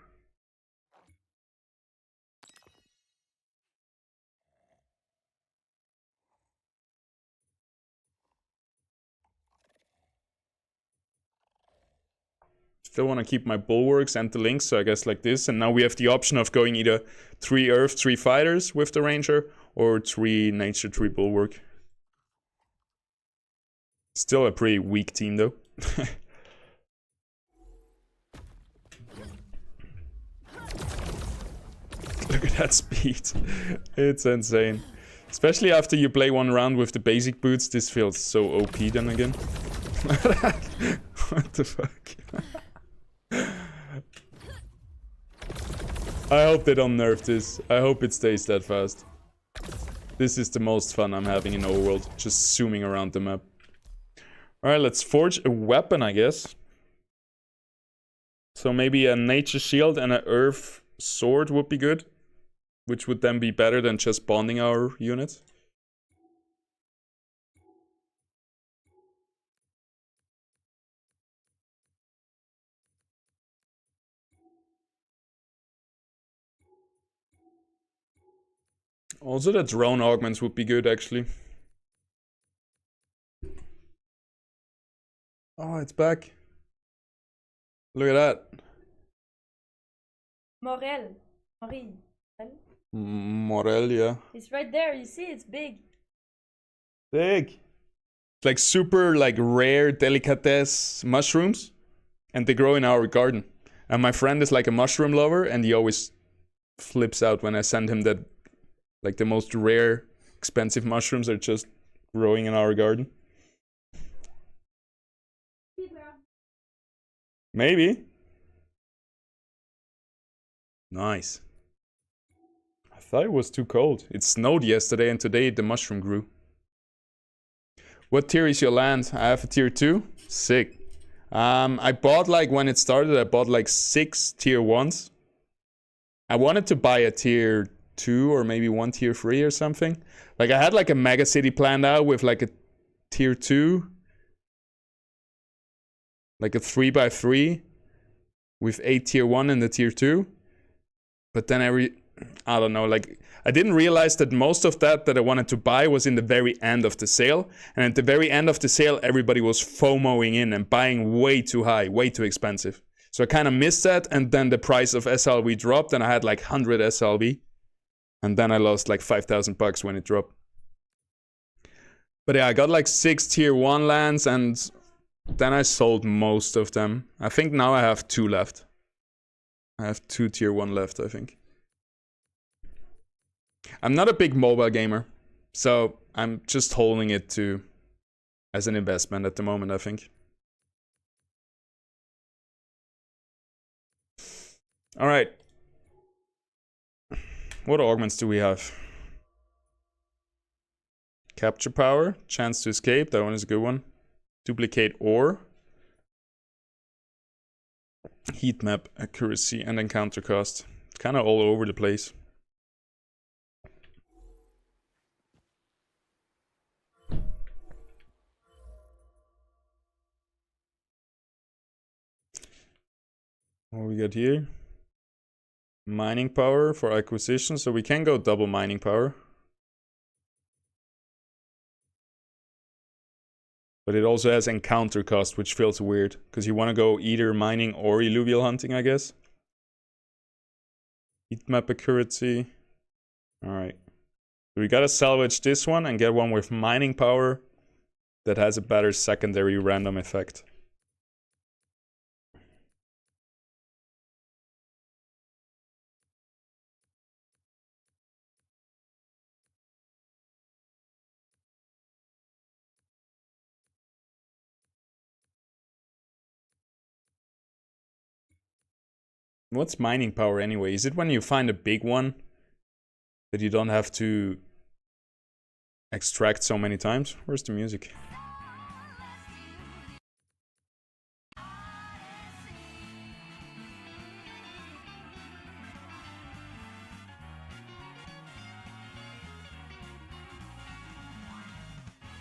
Still want to keep my bulwarks and the links, so I guess like this. And now we have the option of going either 3 Earth, 3 fighters with the ranger, or 3 nature, 3 bulwark. Still a pretty weak team though. Look at that speed. It's insane. Especially after you play one round with the basic boots, this feels so OP then again. What the fuck? I hope they don't nerf this. I hope it stays that fast. This is the most fun I'm having in Overworld, just zooming around the map. Alright, let's forge a weapon, I guess. So maybe a nature shield and an earth sword would be good. Which would then be better than just bonding our units. Also the drone augments would be good actually. Oh, Oh, it's back. Look at that. Morel. Morel. Morel, yeah. It's right there. You see, it's big. Big. It's like super like rare delicatesse mushrooms. And they grow in our garden. And my friend is like a mushroom lover, and he always flips out when I send him that, like, the most rare, expensive mushrooms are just growing in our garden. Maybe. Nice. I thought it was too cold. It snowed yesterday, and today the mushroom grew. What tier is your land? I have a tier 2. Sick. I bought, like, when it started, I bought like 6 tier 1s. I wanted to buy a tier 2 or maybe 1 tier 3 or something. Like, I had like a mega city planned out with like a tier 2. Like a 3x3 with 8 tier 1 and the tier 2. But then I don't know, like, I didn't realize that most of that I wanted to buy was in the very end of the sale. And at the very end of the sale, everybody was FOMOing in and buying way too high, way too expensive. So I kind of missed that, and then the price of SLV dropped, and I had like 100 SLV. And then I lost like 5,000 bucks when it dropped. But yeah, I got like 6 tier 1 lands, and then I sold most of them. I think now I have 2 left. I have 2 tier 1 left, I think. I'm not a big mobile gamer, so I'm just holding it as an investment at the moment, I think. All right. What augments do we have? Capture power, chance to escape, that one is a good one. Duplicate ore. Heat map accuracy and encounter cost. It's kind of all over the place. What we got here? Mining power for acquisition, so we can go double mining power. But it also has encounter cost, which feels weird, because you want to go either mining or illuvial hunting, I guess. Heat map accuracy. Alright. So we gotta salvage this one and get one with mining power that has a better secondary random effect. What's mining power anyway? Is it when you find a big one that you don't have to extract so many times? Where's the music?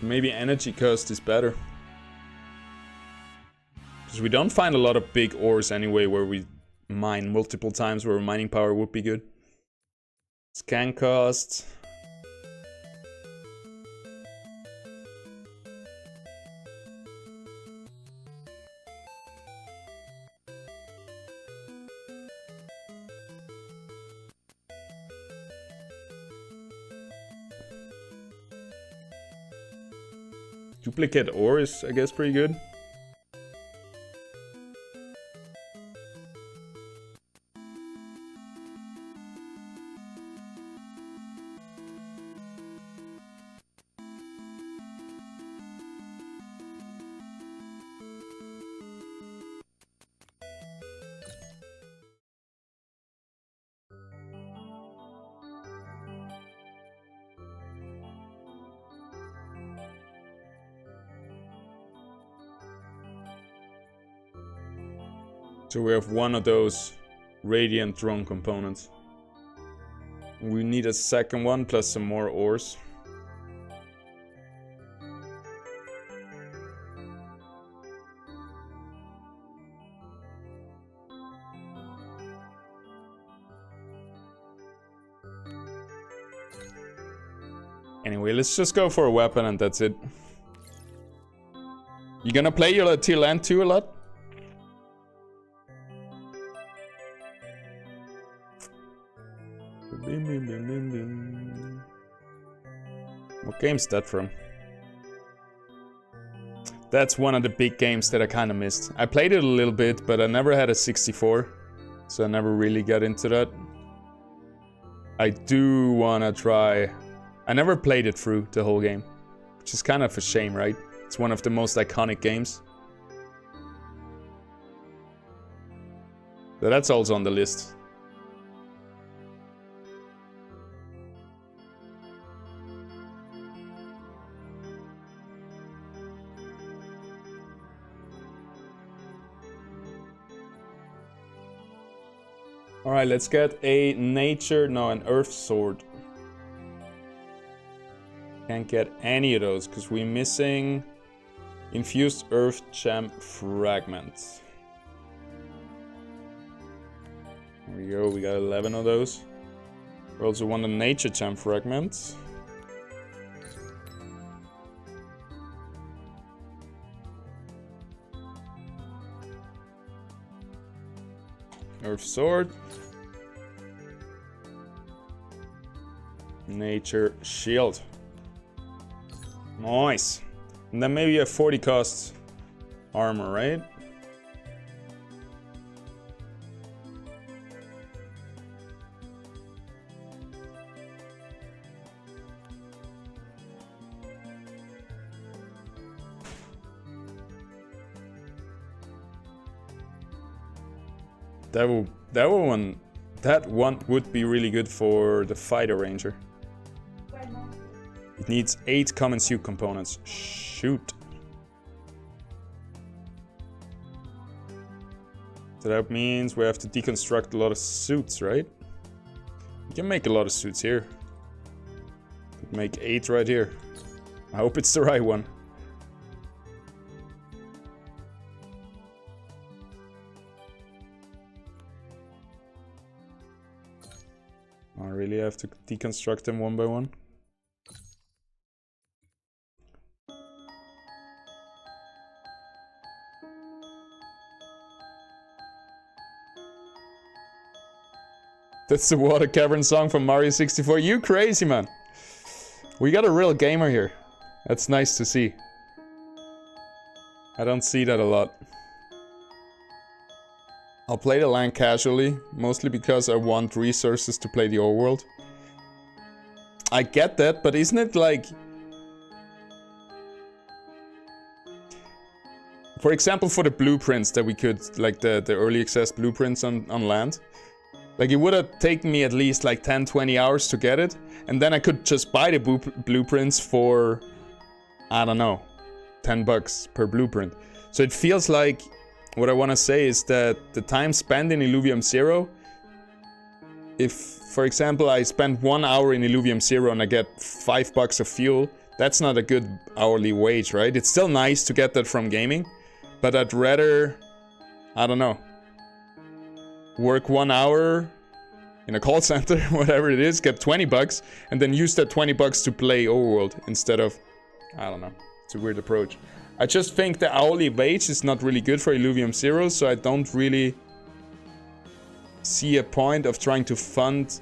Maybe energy cost is better. Because we don't find a lot of big ores anyway where we mine multiple times, where mining power would be good. Scan cost. Duplicate ore is, I guess, pretty good. So we have one of those radiant drone components. We need a second one plus some more ores. Anyway, let's just go for a weapon and that's it. You gonna play your tier land 2 a lot? What game's that from? That's one of the big games that I kind of missed. I played it a little bit, but I never had a 64. So I never really got into that. I do wanna try... I never played it through the whole game. Which is kind of a shame, right? It's one of the most iconic games. So that's also on the list. Alright, let's get a nature, no, an earth sword. Can't get any of those because we're missing infused earth gem fragments. There we go, we got 11 of those. We also want a nature gem fragment. Earth sword. Nature shield. Nice. And then maybe a 40 cost armor, right? That one would be really good for the fighter ranger. It needs 8 common suit components. Shoot. So that means we have to deconstruct a lot of suits, right? We can make a lot of suits here. Could make 8 right here. I hope it's the right one. I really have to deconstruct them one by one. That's the Water Cavern song from Mario 64. You crazy, man. We got a real gamer here. That's nice to see. I don't see that a lot. I'll play the land casually, mostly because I want resources to play the Overworld. I get that, but isn't it like... For example, for the blueprints that we could, like the early access blueprints on land. Like it would have taken me at least like 10-20 hours to get it. And then I could just buy the blueprints for, I don't know, 10 bucks per blueprint. So it feels like, what I want to say is that the time spent in Illuvium 0, if, for example, I spend 1 hour in Illuvium 0 and I get 5 bucks of fuel, that's not a good hourly wage, right? It's still nice to get that from gaming, but I'd rather, I don't know, work 1 hour in a call center, whatever it is, get 20 bucks, and then use that 20 bucks to play Overworld instead of, I don't know, it's a weird approach. I just think the hourly wage is not really good for Illuvium 0, so I don't really see a point of trying to fund,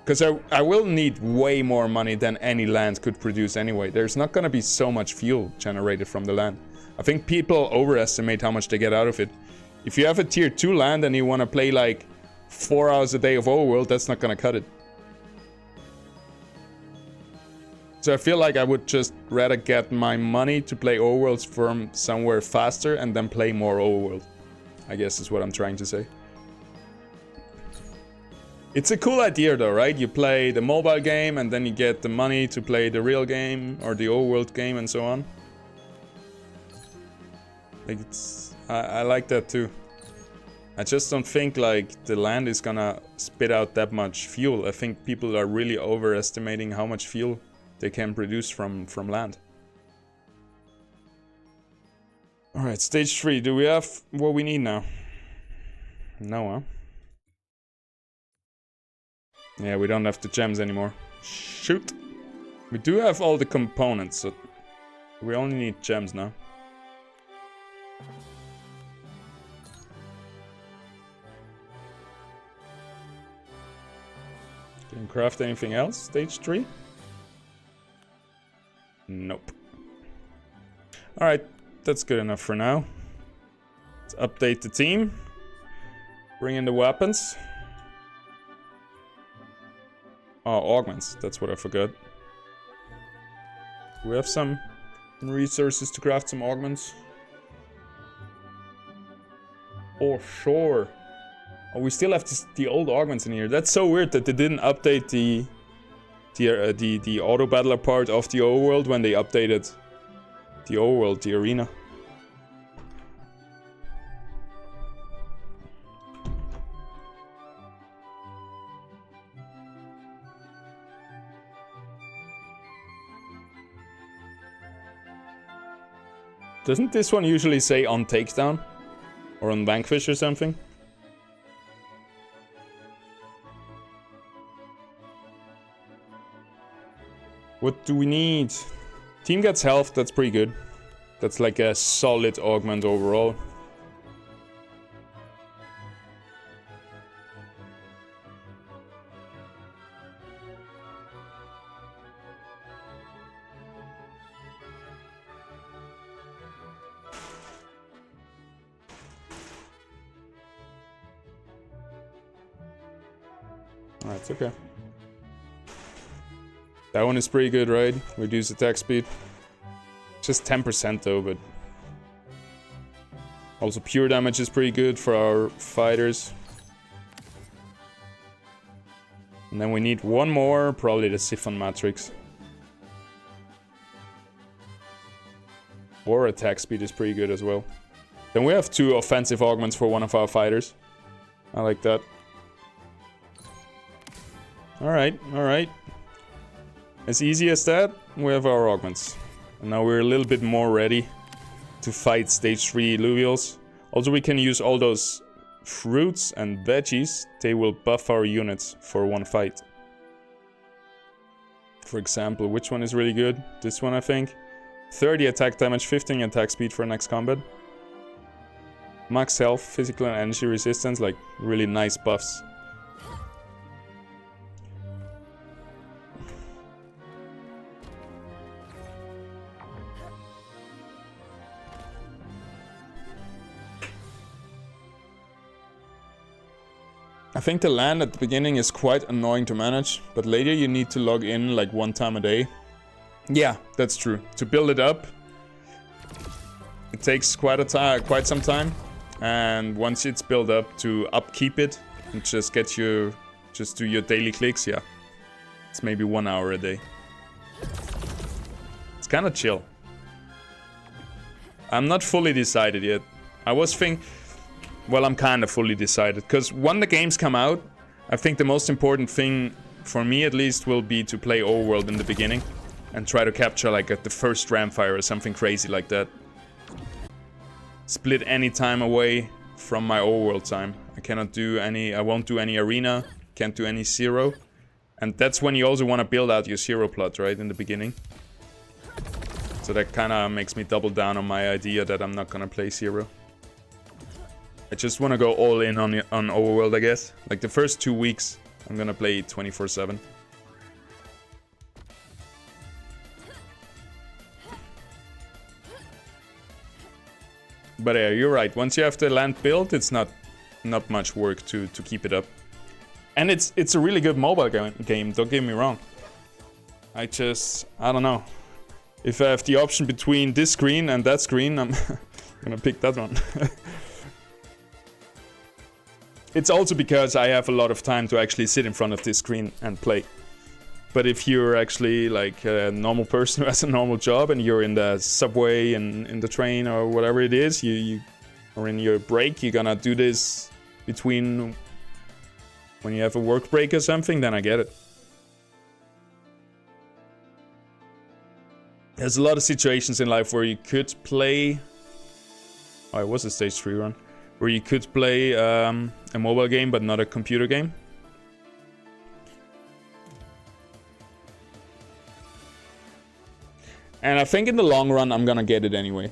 because I will need way more money than any land could produce anyway. There's not gonna be so much fuel generated from the land. I think people overestimate how much they get out of it. If you have a tier 2 land and you want to play like 4 hours a day of Overworld, that's not gonna cut it. So I feel like I would just rather get my money to play Overworlds from somewhere faster and then play more Overworld. I guess is what I'm trying to say. It's a cool idea though, right? You play the mobile game and then you get the money to play the real game or the Overworld game and so on. Like it's... I like that too. I just don't think like the land is gonna spit out that much fuel. I think people are really overestimating how much fuel they can produce from land. Alright, stage 3. Do we have what we need now? No, huh? Yeah, we don't have the gems anymore. Shoot! We do have all the components, so we only need gems now. craft anything else? Stage 3? Nope. Alright, that's good enough for now. Let's update the team. Bring in the weapons. Oh, augments. That's what I forgot. We have some resources to craft some augments. Oh, sure. Oh, we still have the old augments in here. That's so weird that they didn't update the auto battler part of the overworld when they updated the overworld, the arena. Doesn't this one usually say on takedown? Or on vanquish or something? What do we need? Team gets health, that's pretty good. That's like a solid augment overall. Alright, it's okay. That one is pretty good, right? Reduce attack speed. Just 10% though, but... Also pure damage is pretty good for our fighters. And then we need one more, probably the Siphon Matrix. Or attack speed is pretty good as well. Then we have 2 offensive augments for one of our fighters. I like that. Alright, alright. As easy as that, we have our augments. And now we're a little bit more ready to fight stage 3 Illuvials. Also, we can use all those fruits and veggies. They will buff our units for one fight. For example, which one is really good? This one, I think. 30 attack damage, 15 attack speed for next combat. Max health, physical and energy resistance, like really nice buffs. I think the land at the beginning is quite annoying to manage, but later you need to log in like 1 time a day. Yeah, that's true. To build it up, it takes quite some time, and once it's built up, to upkeep it and just do your daily clicks, yeah, it's maybe 1 hour a day. It's kind of chill. I'm not fully decided yet. I was thinking. Well, I'm kind of fully decided, because when the games come out, I think the most important thing, for me at least, will be to play Overworld in the beginning and try to capture like the first Ramfire or something crazy like that. Split any time away from my Overworld time. I won't do any arena, can't do any zero. And that's when you also want to build out your zero plot, right, in the beginning. So that kind of makes me double down on my idea that I'm not gonna play zero. I just want to go all in on Overworld, I guess. Like the first 2 weeks, I'm gonna play 24/7. But yeah, you're right. Once you have the land built, it's not much work to keep it up. And it's a really good mobile game. Don't get me wrong. I don't know. If I have the option between this screen and that screen, I'm gonna pick that one. It's also because I have a lot of time to actually sit in front of this screen and play. But if you're actually like a normal person who has a normal job and you're in the subway and in the train or whatever it is, or in your break, you're gonna do this between when you have a work break or something, then I get it. There's a lot of situations in life where you could play... Oh, it was a stage 3 run. Where you could play a mobile game, but not a computer game. And I think in the long run, I'm gonna get it anyway.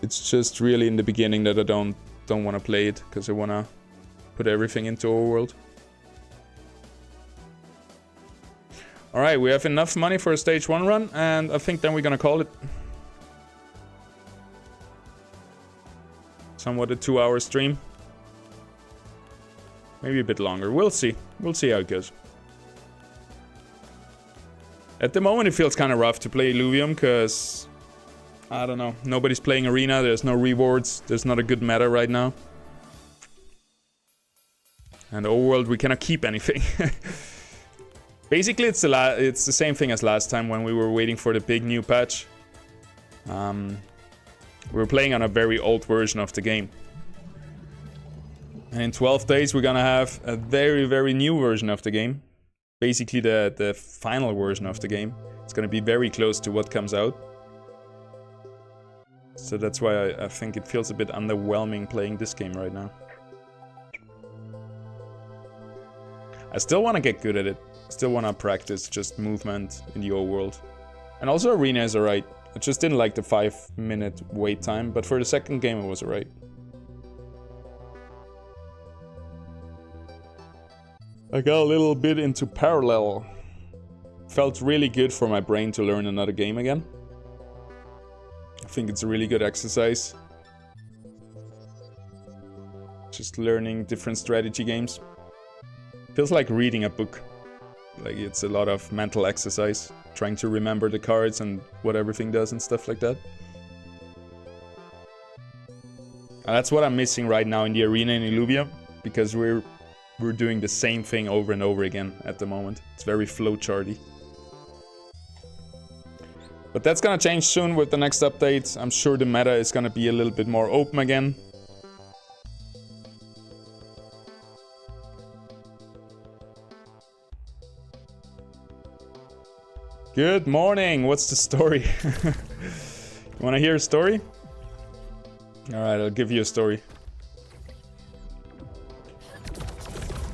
It's just really in the beginning that I don't want to play it, because I want to put everything into Overworld. Alright, we have enough money for a stage 1 run, and I think then we're gonna call it. Somewhat a 2-hour stream. Maybe a bit longer. We'll see. We'll see how it goes. At the moment, it feels kind of rough to play Illuvium, because... I don't know. Nobody's playing Arena, there's no rewards, there's not a good meta right now. And Overworld, we cannot keep anything. Basically, it's the same thing as last time when we were waiting for the big new patch. We were playing on a very old version of the game. And in 12 days, we're gonna have a very, very new version of the game. Basically, the final version of the game. It's gonna be very close to what comes out. So that's why I think it feels a bit underwhelming playing this game right now. I still want to get good at it. Still want to practice just movement in the Overworld. And also Arena is alright. I just didn't like the 5-minute wait time, but for the second game it was alright. I got a little bit into parallel. Felt really good for my brain to learn another game again. I think it's a really good exercise. Just learning different strategy games. Feels like reading a book. Like it's a lot of mental exercise. Trying to remember the cards and what everything does and stuff like that. And that's what I'm missing right now in the arena in Illuvium. Because we're doing the same thing over and over again at the moment. It's very flowcharty. But that's gonna change soon with the next update. I'm sure the meta is gonna be a little bit more open again. Good morning, what's the story? You wanna hear a story? Alright, I'll give you a story.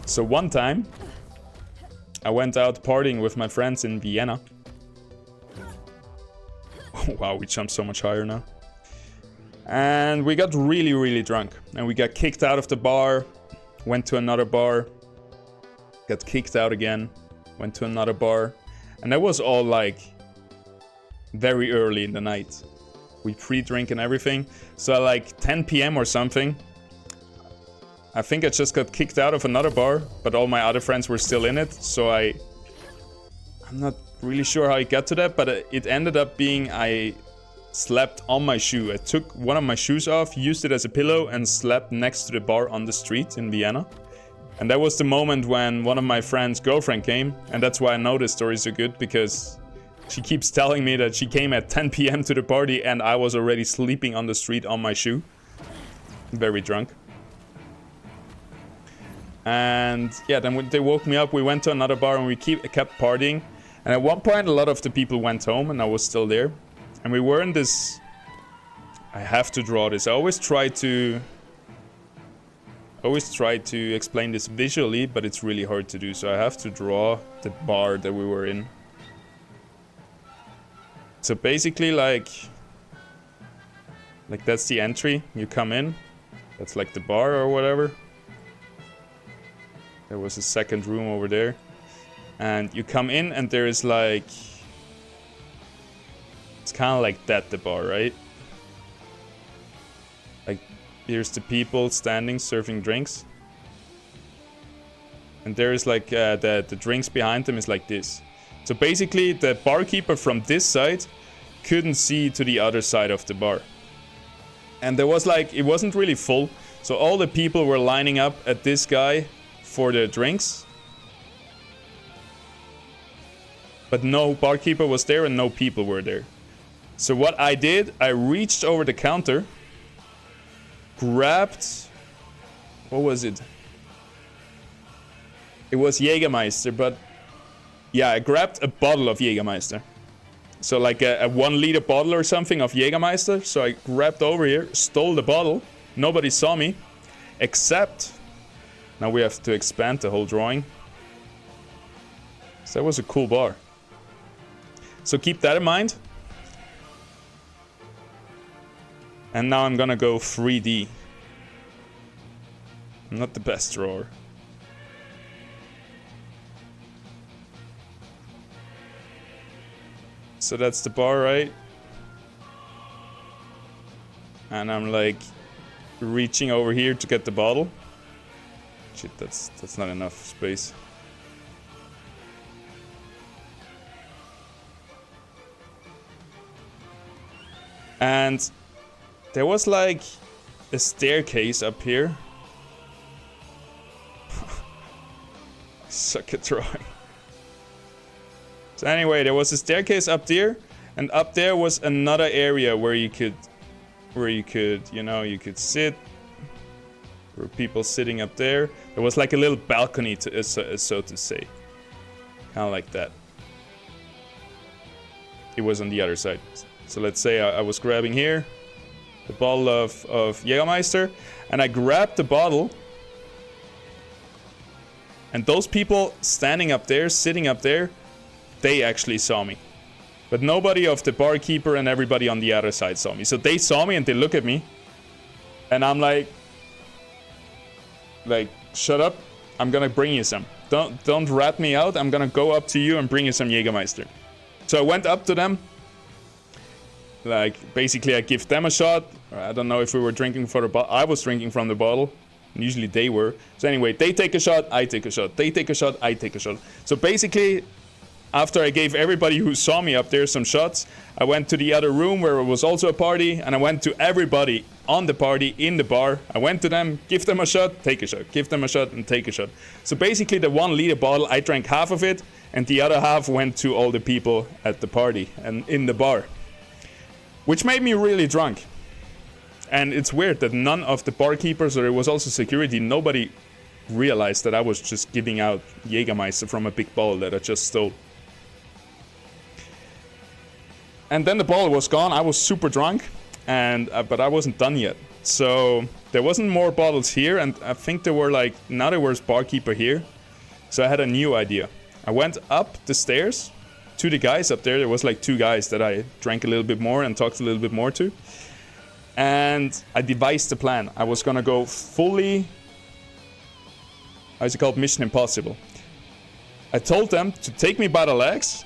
So one time, I went out partying with my friends in Vienna. Wow, we jumped so much higher now. And we got really, really drunk. And we got kicked out of the bar. Went to another bar. Got kicked out again. Went to another bar. And that was all like very early in the night. We pre-drink and everything. So at like 10 PM or something, I think I just got kicked out of another bar, but all my other friends were still in it. So I'm not really sure how I got to that, but it ended up being I slept on my shoe. I took one of my shoes off, used it as a pillow, and slept next to the bar on the street in Vienna. And that was the moment when one of my friend's girlfriend came, and that's why I know this story so good, because she keeps telling me that she came at 10 PM to the party and I was already sleeping on the street on my shoe. Very drunk. And yeah, then when they woke me up, we went to another bar and we kept partying. And at one point, a lot of the people went home and I was still there. And we were in this... I have to draw this. I always try to explain this visually, but it's really hard to do. So I have to draw the bar that we were in. So basically, like that's the entry. You come in. That's like the bar or whatever. There was a second room over there. And you come in and there is like... It's kind of like that, the bar, right? Like, here's the people standing, serving drinks. And there is like, the drinks behind them is like this. So basically, the barkeeper from this side couldn't see to the other side of the bar. And there was like, it wasn't really full. So all the people were lining up at this guy for their drinks. But no barkeeper was there and no people were there. So what I did, I reached over the counter, grabbed... What was it? It was Jägermeister, but... Yeah, I grabbed a bottle of Jägermeister. So like a 1 liter bottle or something of Jägermeister. So I grabbed over here, stole the bottle. Nobody saw me. Except... Now we have to expand the whole drawing. So that was a cool bar. So keep that in mind. And now I'm gonna go 3D. I'm not the best drawer. So that's the bar, right? And I'm like reaching over here to get the bottle. Shit, that's not enough space. And there was like a staircase up here. Suck at drawing. So anyway, there was a staircase up there, and up there was another area where you could, you know, you could sit. There were people sitting up there. There was like a little balcony, so to say. Kind of like that. It was on the other side. So let's say I was grabbing here the bottle of Jägermeister, and I grabbed the bottle, and those people standing up there, sitting up there, they actually saw me. But nobody of the barkeeper and everybody on the other side saw me. So they saw me and they look at me, and I'm like, shut up, I'm gonna bring you some. Don't rat me out, I'm gonna go up to you and bring you some Jägermeister. So I went up to them. Like, basically I give them a shot. I don't know if we were drinking for the bottle. I was drinking from the bottle. Usually they were. So anyway, they take a shot, I take a shot. They take a shot, I take a shot. So basically, after I gave everybody who saw me up there some shots, I went to the other room where it was also a party, and I went to everybody on the party in the bar. I went to them, give them a shot, take a shot, give them a shot, and take a shot. So basically the 1 liter bottle, I drank half of it, and the other half went to all the people at the party and in the bar. Which made me really drunk. And it's weird that none of the barkeepers, or it was also security, nobody realized that I was just giving out Jägermeister from a big bottle that I just stole. And then the bottle was gone. I was super drunk, and but I wasn't done yet. So there wasn't more bottles here, and I think there were like, now there was barkeeper here. So I had a new idea. I went up the stairs to the guys up there. There was like 2 guys that I drank a little bit more and talked a little bit more to. And I devised a plan. I was gonna go fully, how's it called, Mission Impossible. I told them to take me by the legs.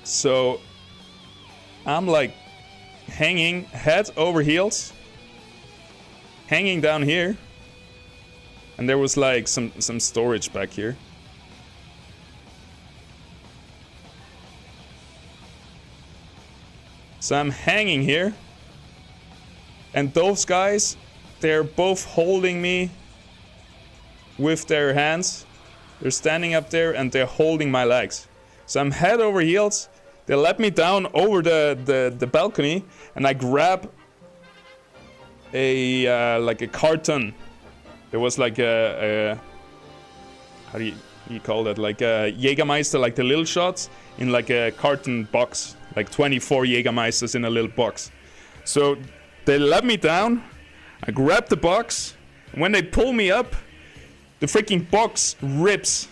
So I'm like hanging head over heels, hanging down here. And there was like some storage back here. So I'm hanging here, and those guys, they're both holding me with their hands. They're standing up there and they're holding my legs. So I'm head over heels. They let me down over the balcony, and I grab a like a carton. There was like a how do you call that? Like a Jägermeister, like the little shots in like a carton box. Like 24 Jägermeisters in a little box. So they let me down. I grab the box. And when they pull me up, the freaking box rips.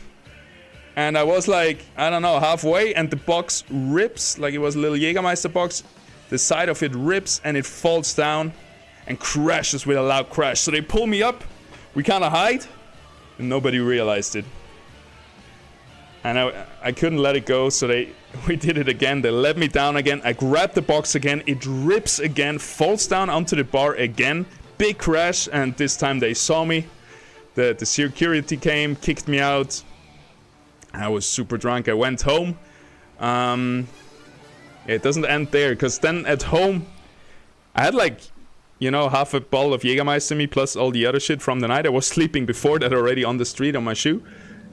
And I was like, I don't know, halfway, and the box rips. Like it was a little Jägermeister box. The side of it rips and it falls down and crashes with a loud crash. So they pull me up. We kind of hide. And nobody realized it. And I couldn't let it go, so we did it again. They let me down again. I grabbed the box again. It rips again, falls down onto the bar again. Big crash, and this time they saw me. The security came, kicked me out. I was super drunk. I went home. It doesn't end there, because then at home, I had like, you know, half a bottle of Jägermeister in me, plus all the other shit from the night. I was sleeping before that already on the street on my shoe.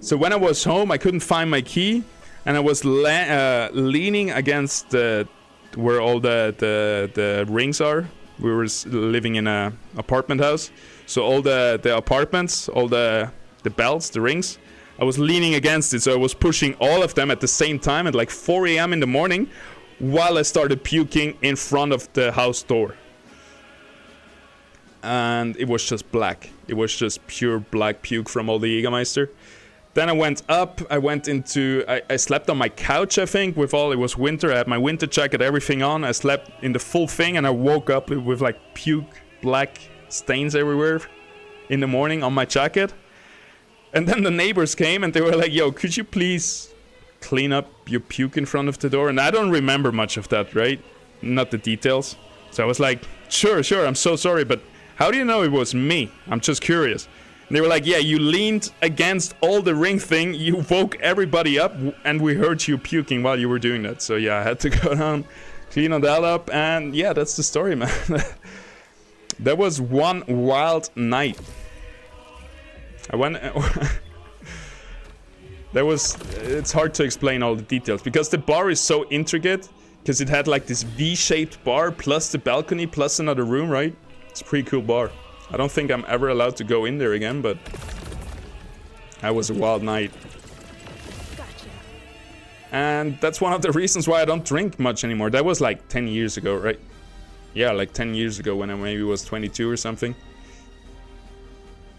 So when I was home, I couldn't find my key, and I was leaning against where all the rings are. We were living in a apartment house, so all the apartments, all the bells, the rings, I was leaning against it, so I was pushing all of them at the same time at like 4 a.m. in the morning, while I started puking in front of the house door. And it was just black. It was just pure black puke from all the Jägermeister. Then I went up, I slept on my couch, I think, it was winter, I had my winter jacket, everything on, I slept in the full thing, and I woke up with like puke, black stains everywhere in the morning on my jacket. And then the neighbors came, and they were like, yo, could you please clean up your puke in front of the door. And I don't remember much of that, right? Not the details. So I was like, sure, I'm so sorry, but how do you know it was me? I'm just curious. And they were like, yeah, you leaned against all the ring thing, you woke everybody up, and we heard you puking while you were doing that. So yeah, I had to go down, clean all that up, and yeah, that's the story, man. That was one wild night. I went... It's hard to explain all the details, because the bar is so intricate, because it had like this V-shaped bar, plus the balcony, plus another room, right? It's a pretty cool bar. I don't think I'm ever allowed to go in there again, but that was a wild night. Gotcha. And that's one of the reasons why I don't drink much anymore. That was like 10 years ago, right? Yeah, like 10 years ago when I maybe was 22 or something.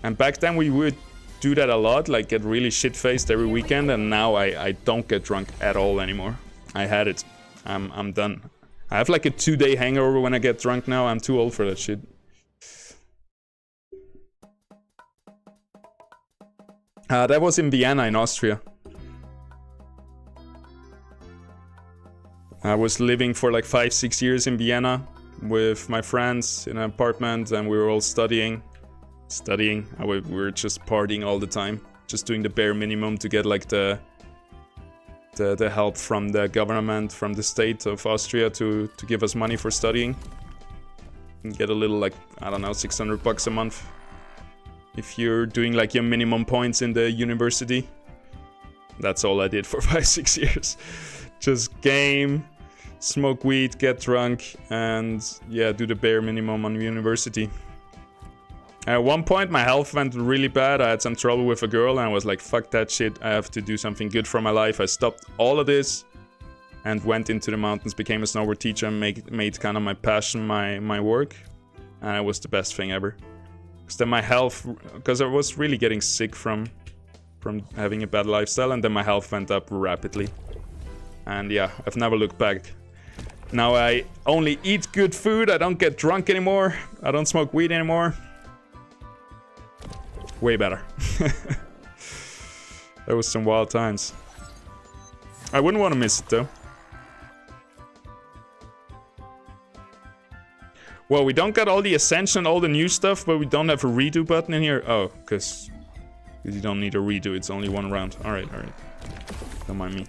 And back then we would do that a lot, like get really shit-faced every weekend, and now I don't get drunk at all anymore. I had it. I'm done. I have like a 2-day hangover when I get drunk now. I'm too old for that shit. That was in Vienna, in Austria. I was living for like 5-6 years in Vienna with my friends in an apartment, and we were all studying. We were just partying all the time, just doing the bare minimum to get like the help from the government, from the state of Austria to give us money for studying. And get a little, like, I don't know, $600 a month if you're doing like your minimum points in the university. That's all I did for 5-6 years. Just game, smoke weed, get drunk, and yeah, do the bare minimum on university. At one point my health went really bad. I had some trouble with a girl and I was like, fuck that shit, I have to do something good for my life. I stopped all of this and went into the mountains, became a snowboard teacher, and made kind of my passion my work. And it was the best thing ever. Because then my health, because I was really getting sick from having a bad lifestyle, and then my health went up rapidly. And yeah, I've never looked back. Now I only eat good food, I don't get drunk anymore, I don't smoke weed anymore. Way better. That was some wild times. I wouldn't want to miss it though. Well, we don't got all the Ascension, all the new stuff, but we don't have a redo button in here. Oh, because you don't need a redo, it's only one round. Alright. Don't mind me.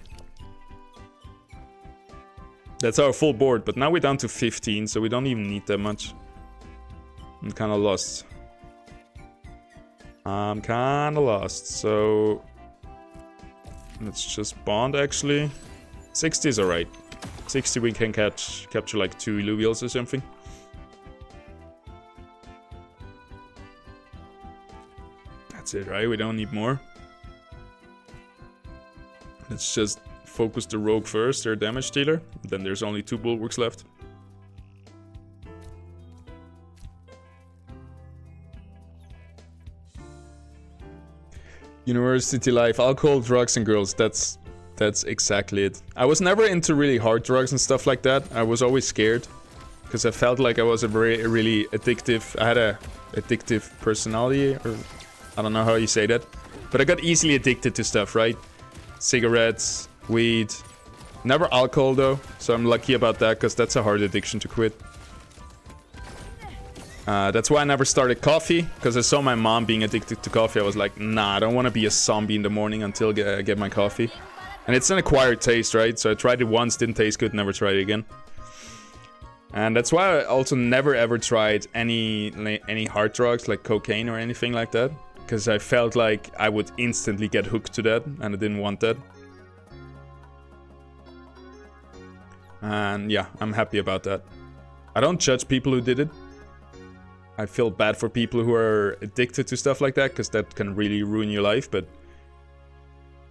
That's our full board, but now we're down to 15, so we don't even need that much. I'm kind of lost. So let's just bond actually. 60 is alright. 60 we can capture like 2 Illuvials or something. That's it, right? We don't need more. Let's just focus the rogue first, their damage dealer. Then there's only 2 bulwarks left. University life, alcohol, drugs, and girls. That's exactly it. I was never into really hard drugs and stuff like that. I was always scared because I felt like I was a really addictive. I had a addictive personality, or I don't know how you say that, but I got easily addicted to stuff, right? Cigarettes, weed, never alcohol though. So I'm lucky about that because that's a hard addiction to quit. That's why I never started coffee, because I saw my mom being addicted to coffee. I was like, nah, I don't want to be a zombie in the morning until I get my coffee. And it's an acquired taste, right? So I tried it once, didn't taste good, never tried it again. And that's why I also never ever tried any hard drugs like cocaine or anything like that, because I felt like I would instantly get hooked to that, and I didn't want that. And yeah, I'm happy about that. I don't judge people who did it. I feel bad for people who are addicted to stuff like that, because that can really ruin your life, but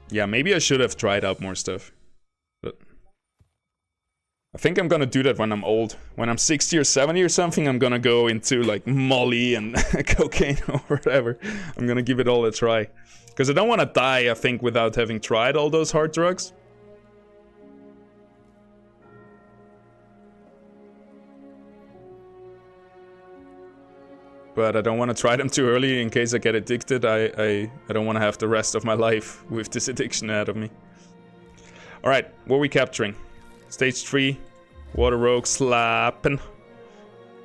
yeah, maybe I should have tried out more stuff. But I think I'm gonna do that when I'm old. When I'm 60 or 70 or something, I'm gonna go into like Molly and cocaine or whatever. I'm gonna give it all a try. Because I don't want to die, I think, without having tried all those hard drugs. But I don't want to try them too early in case I get addicted. I don't want to have the rest of my life with this addiction ahead of me. Alright, what are we capturing? Stage 3. Water Rogue slapping.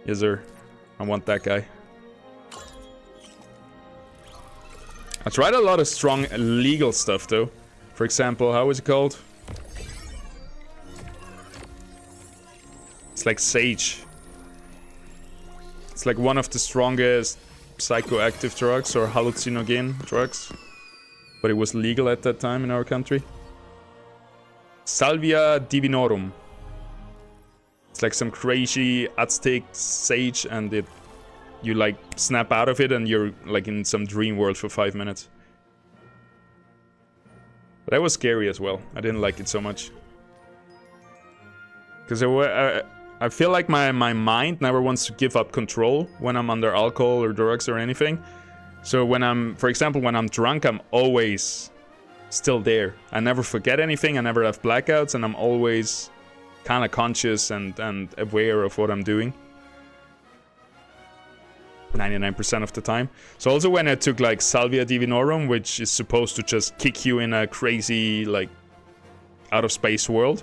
Yes, sir. I want that guy. I tried a lot of strong legal stuff, though. For example, how is it called? It's like Sage. It's like one of the strongest psychoactive drugs or hallucinogen drugs. But it was legal at that time in our country. Salvia divinorum. It's like some crazy Aztec sage, and you like snap out of it and you're like in some dream world for 5 minutes. But that was scary as well. I didn't like it so much. Because I feel like my mind never wants to give up control when I'm under alcohol or drugs or anything. So for example, when I'm drunk, I'm always still there. I never forget anything, I never have blackouts, and I'm always kind of conscious and aware of what I'm doing. 99% of the time. So also when I took like Salvia Divinorum, which is supposed to just kick you in a crazy like out of space world,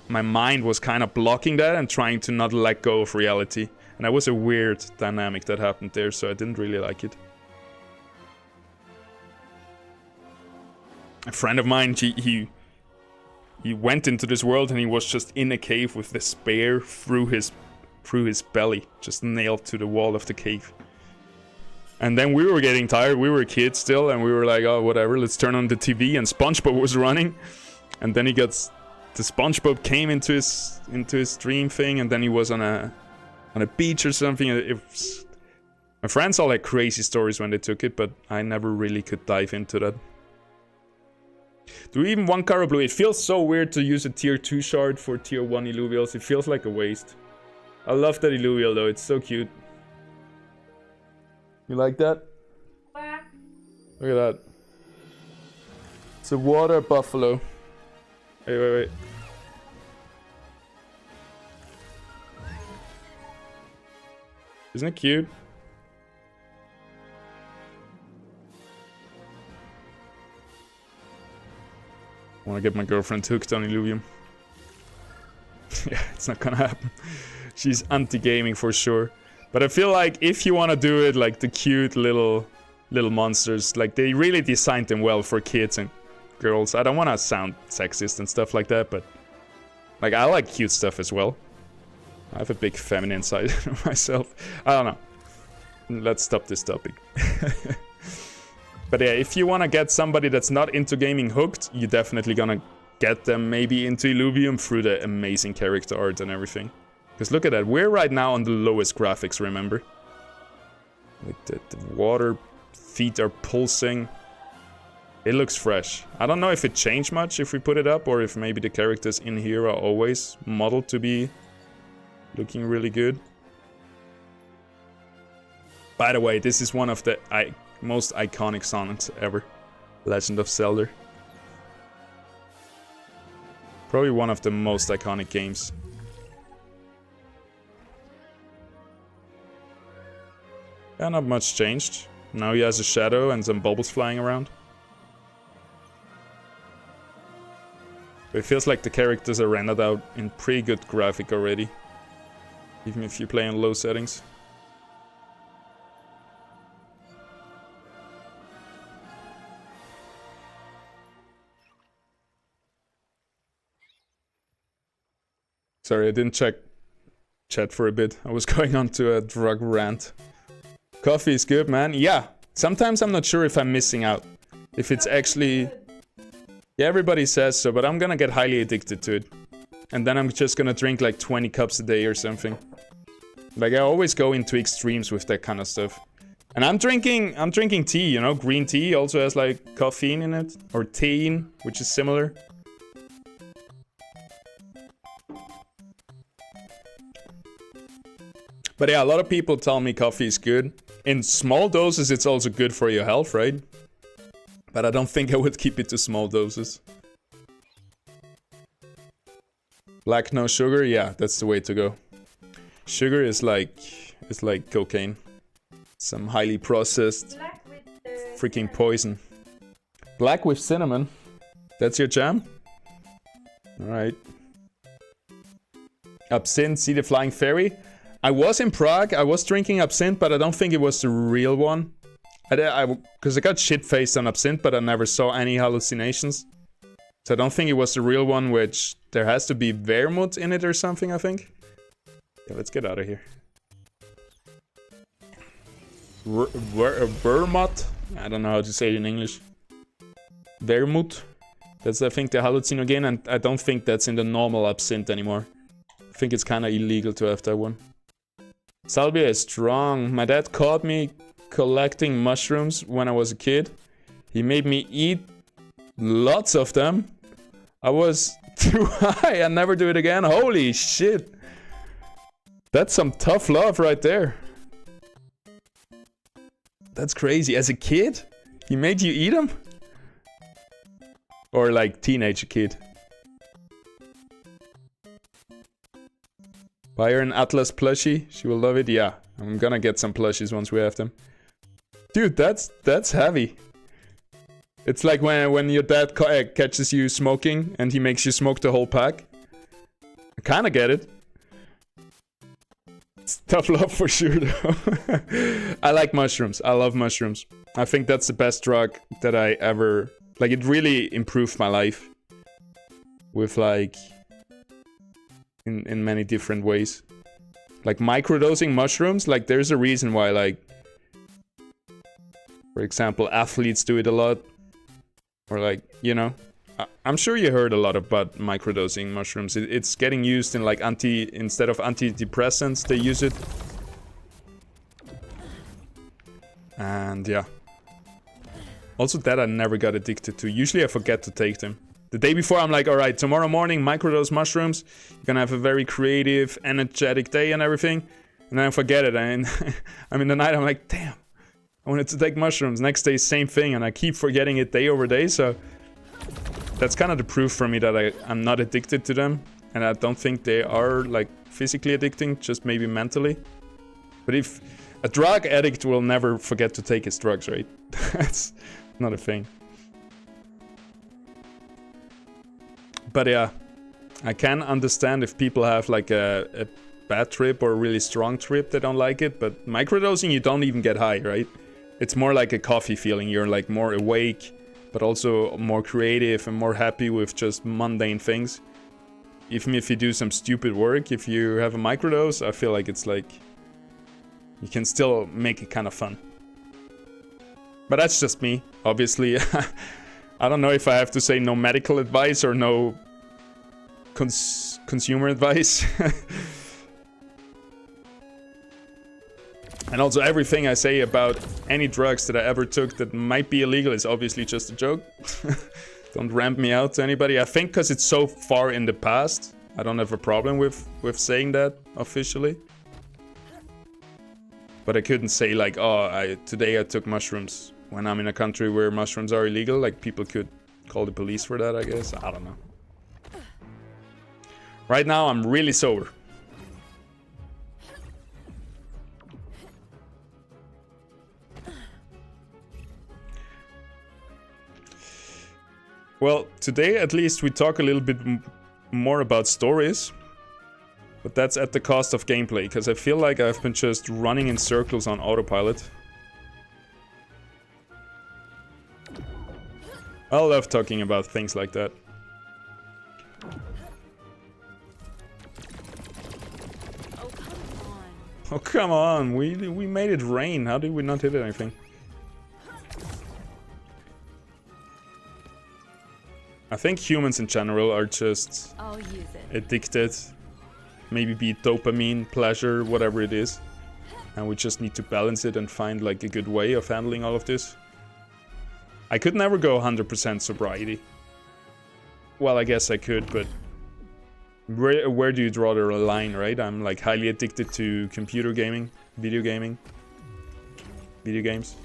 my mind was kind of blocking that and trying to not let go of reality. And that was a weird dynamic that happened there, so I didn't really like it. A friend of mine, he went into this world and he was just in a cave with the spear through his belly, just nailed to the wall of the cave. And then we were getting tired, we were kids still, and we were like, oh, whatever, let's turn on the TV, and SpongeBob was running. And then the SpongeBob came into his dream thing, and then he was on a beach or something. My friends all had crazy stories when they took it, but I never really could dive into that. Do we even want Caro Blue? It feels so weird to use a tier 2 shard for tier 1 Illuvials. It feels like a waste. I love that Illuvial though, it's so cute. You like that? Look at that. It's a water buffalo. Wait. Isn't it cute? I want to get my girlfriend hooked on Illuvium. Yeah, it's not gonna happen. She's anti-gaming for sure. But I feel like if you want to do it, like the cute little monsters, like they really designed them well for kids and girls. I don't want to sound sexist and stuff like that, but like I like cute stuff as well. I have a big feminine side myself. I don't know. Let's stop this topic. But yeah, if you want to get somebody that's not into gaming hooked, you're definitely gonna get them maybe into Illuvium through the amazing character art and everything. Because look at that, we're right now on the lowest graphics, remember? Like the water feet are pulsing. It looks fresh. I don't know if it changed much if we put it up, or if maybe the characters in here are always modeled to be looking really good. By the way, this is one of the most iconic songs ever. Legend of Zelda. Probably one of the most iconic games. Yeah, not much changed. Now he has a shadow and some bubbles flying around. But it feels like the characters are rendered out in pretty good graphic already. Even if you play on low settings. Sorry, I didn't check chat for a bit. I was going on to a drug rant. Coffee is good, man. Yeah, sometimes I'm not sure if I'm missing out. If it's actually... Yeah, everybody says so, but I'm gonna get highly addicted to it. And then I'm just gonna drink like 20 cups a day or something. Like, I always go into extremes with that kind of stuff. And I'm drinking tea, you know? Green tea also has like caffeine in it. Or theine, which is similar. But yeah, a lot of people tell me coffee is good. In small doses, it's also good for your health, right? But I don't think I would keep it to small doses. Black, no sugar? Yeah, that's the way to go. Sugar is like... it's like cocaine. Some highly processed freaking poison. Black with cinnamon? That's your jam? Alright. Absinthe, see the flying fairy? I was in Prague, I was drinking absinthe, but I don't think it was the real one. Because I got shit-faced on absinthe, but I never saw any hallucinations. So I don't think it was the real one, which there has to be vermouth in it or something, I think. Yeah, let's get out of here. Vermouth? I don't know how to say it in English. Vermouth? That's, I think, the hallucinogen, and I don't think that's in the normal absinthe anymore. I think it's kind of illegal to have that one. Salvia is strong. My dad caught me collecting mushrooms when I was a kid. He made me eat lots of them. I was too high. I never do it again. Holy shit. That's some tough love right there. That's crazy. As a kid? He made you eat them? Or like teenage kid? Buy her an Atlas plushie. She will love it. Yeah, I'm gonna get some plushies once we have them. Dude, that's heavy. It's like when your dad catches you smoking and he makes you smoke the whole pack. I kinda get it. It's tough love for sure though. I like mushrooms. I love mushrooms. I think that's the best drug that I ever... Like, it really improved my life. With like... In many different ways. Like microdosing mushrooms, like there's a reason why, like, for example, athletes do it a lot. Or like, you know, I'm sure you heard a lot about microdosing mushrooms. It's getting used in like instead of antidepressants, they use it. And yeah. Also that I never got addicted to. Usually I forget to take them. The day before, I'm like, alright, tomorrow morning, microdose mushrooms. You're gonna have a very creative, energetic day and everything. And then I forget it. And I'm in the night, I'm like, damn, I wanted to take mushrooms. Next day, same thing. And I keep forgetting it day over day. So that's kind of the proof for me that I'm not addicted to them. And I don't think they are, like, physically addicting, just maybe mentally. But if a drug addict will never forget to take his drugs, right? That's not a thing. But yeah, I can understand if people have like a bad trip or a really strong trip, they don't like it. But microdosing, you don't even get high, right? It's more like a coffee feeling. You're like more awake, but also more creative and more happy with just mundane things. Even if you do some stupid work, if you have a microdose, I feel like it's like... You can still make it kind of fun. But that's just me, obviously. I don't know if I have to say no medical advice or no consumer advice. And also everything I say about any drugs that I ever took that might be illegal is obviously just a joke. Don't ramp me out to anybody. I think because it's so far in the past, I don't have a problem with saying that officially. But I couldn't say like, oh, today I took mushrooms when I'm in a country where mushrooms are illegal. Like, people could call the police for that, I guess. I don't know. Right now, I'm really sober. Well, today at least we talk a little bit more about stories. But that's at the cost of gameplay, because I feel like I've been just running in circles on autopilot. I love talking about things like that. Oh, come on. We made it rain. How did we not hit anything? I think humans in general are just addicted. Maybe be it dopamine, pleasure, whatever it is. And we just need to balance it and find like a good way of handling all of this. I could never go 100% sobriety. Well, I guess I could, but where do you draw the line, right? I'm like highly addicted to computer gaming, video games.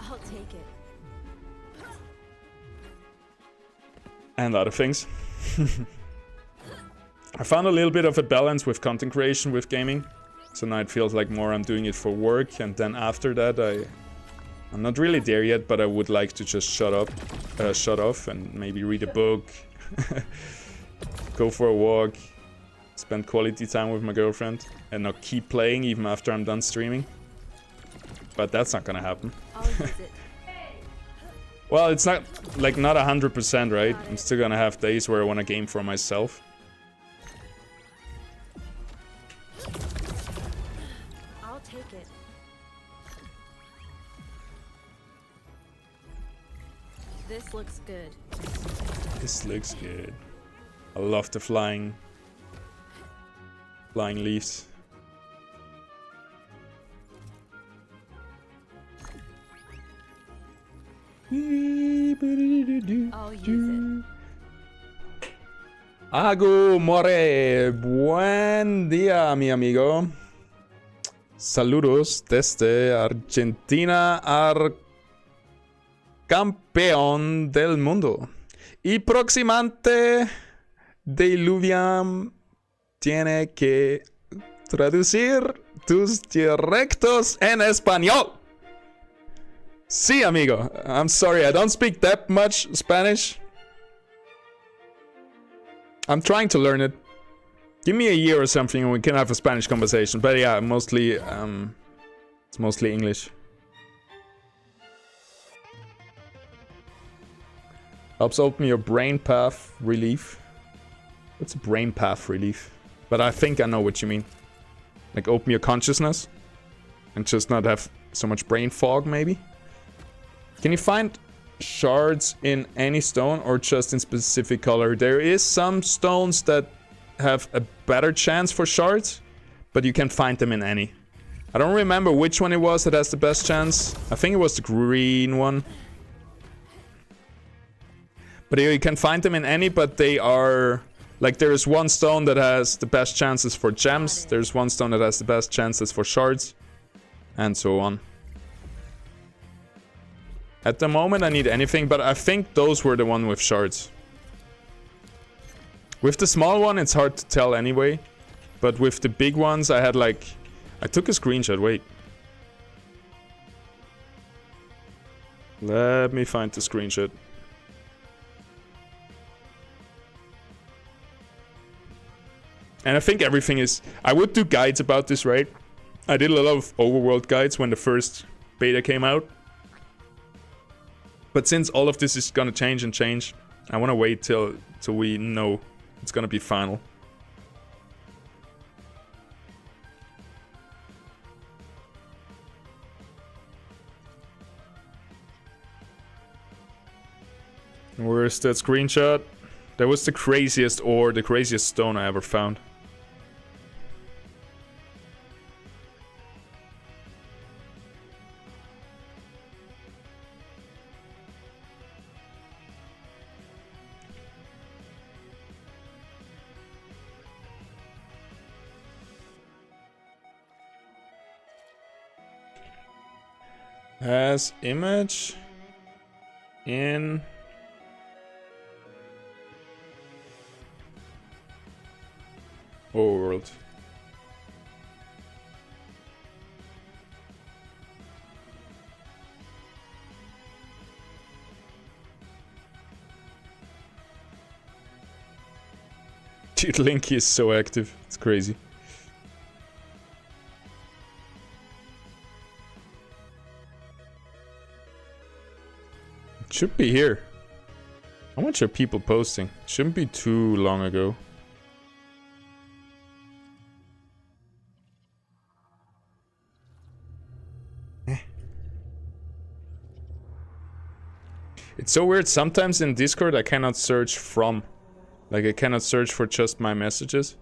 I'll take it. And other things. I found a little bit of a balance with content creation with gaming. So now it feels like more I'm doing it for work, and then after that I'm not really there yet, but I would like to just shut off and maybe read a book. go for a walk, spend quality time with my girlfriend, and not keep playing even after I'm done streaming. But that's not gonna happen. I'll use it. Well, it's not like not 100%, right? I'm still gonna have days where I wanna game for myself. I'll take it. This looks good. This looks good. I love the flying leaves. I'll use it. Agu More, buen día, mi amigo. Saludos desde Argentina, campeón del mundo. Y próximamente de Illuvium tiene que traducir tus directos en español. Sí, amigo. I'm sorry, I don't speak that much Spanish. I'm trying to learn it. Give me a year or something and we can have a Spanish conversation. But yeah, mostly, it's mostly English. Helps open your brain path relief. What's brain path relief? But I think I know what you mean. Like open your consciousness and just not have so much brain fog, maybe? Can you find shards in any stone or just in specific color? There is some stones that have a better chance for shards, but you can find them in any. I don't remember which one it was that has the best chance. I think it was the green one. But you can find them in any, but they are... Like, there's one stone that has the best chances for gems. There's one stone that has the best chances for shards. And so on. At the moment, I need anything, but I think those were the one with shards. With the small one, it's hard to tell anyway. But with the big ones, I had like... I took a screenshot, wait. Let me find the screenshot. And I think everything is... I would do guides about this, right? I did a lot of Overworld guides when the first beta came out. But since all of this is gonna change and change, I wanna wait till we know it's gonna be final. Where's that screenshot? That was the craziest ore, the craziest stone I ever found. Has image in Overworld. Dude, Linky is so active. It's crazy. It should be here. How much are people posting? Shouldn't be too long ago. It's so weird. Sometimes in Discord I cannot search from. Like I cannot search for just my messages.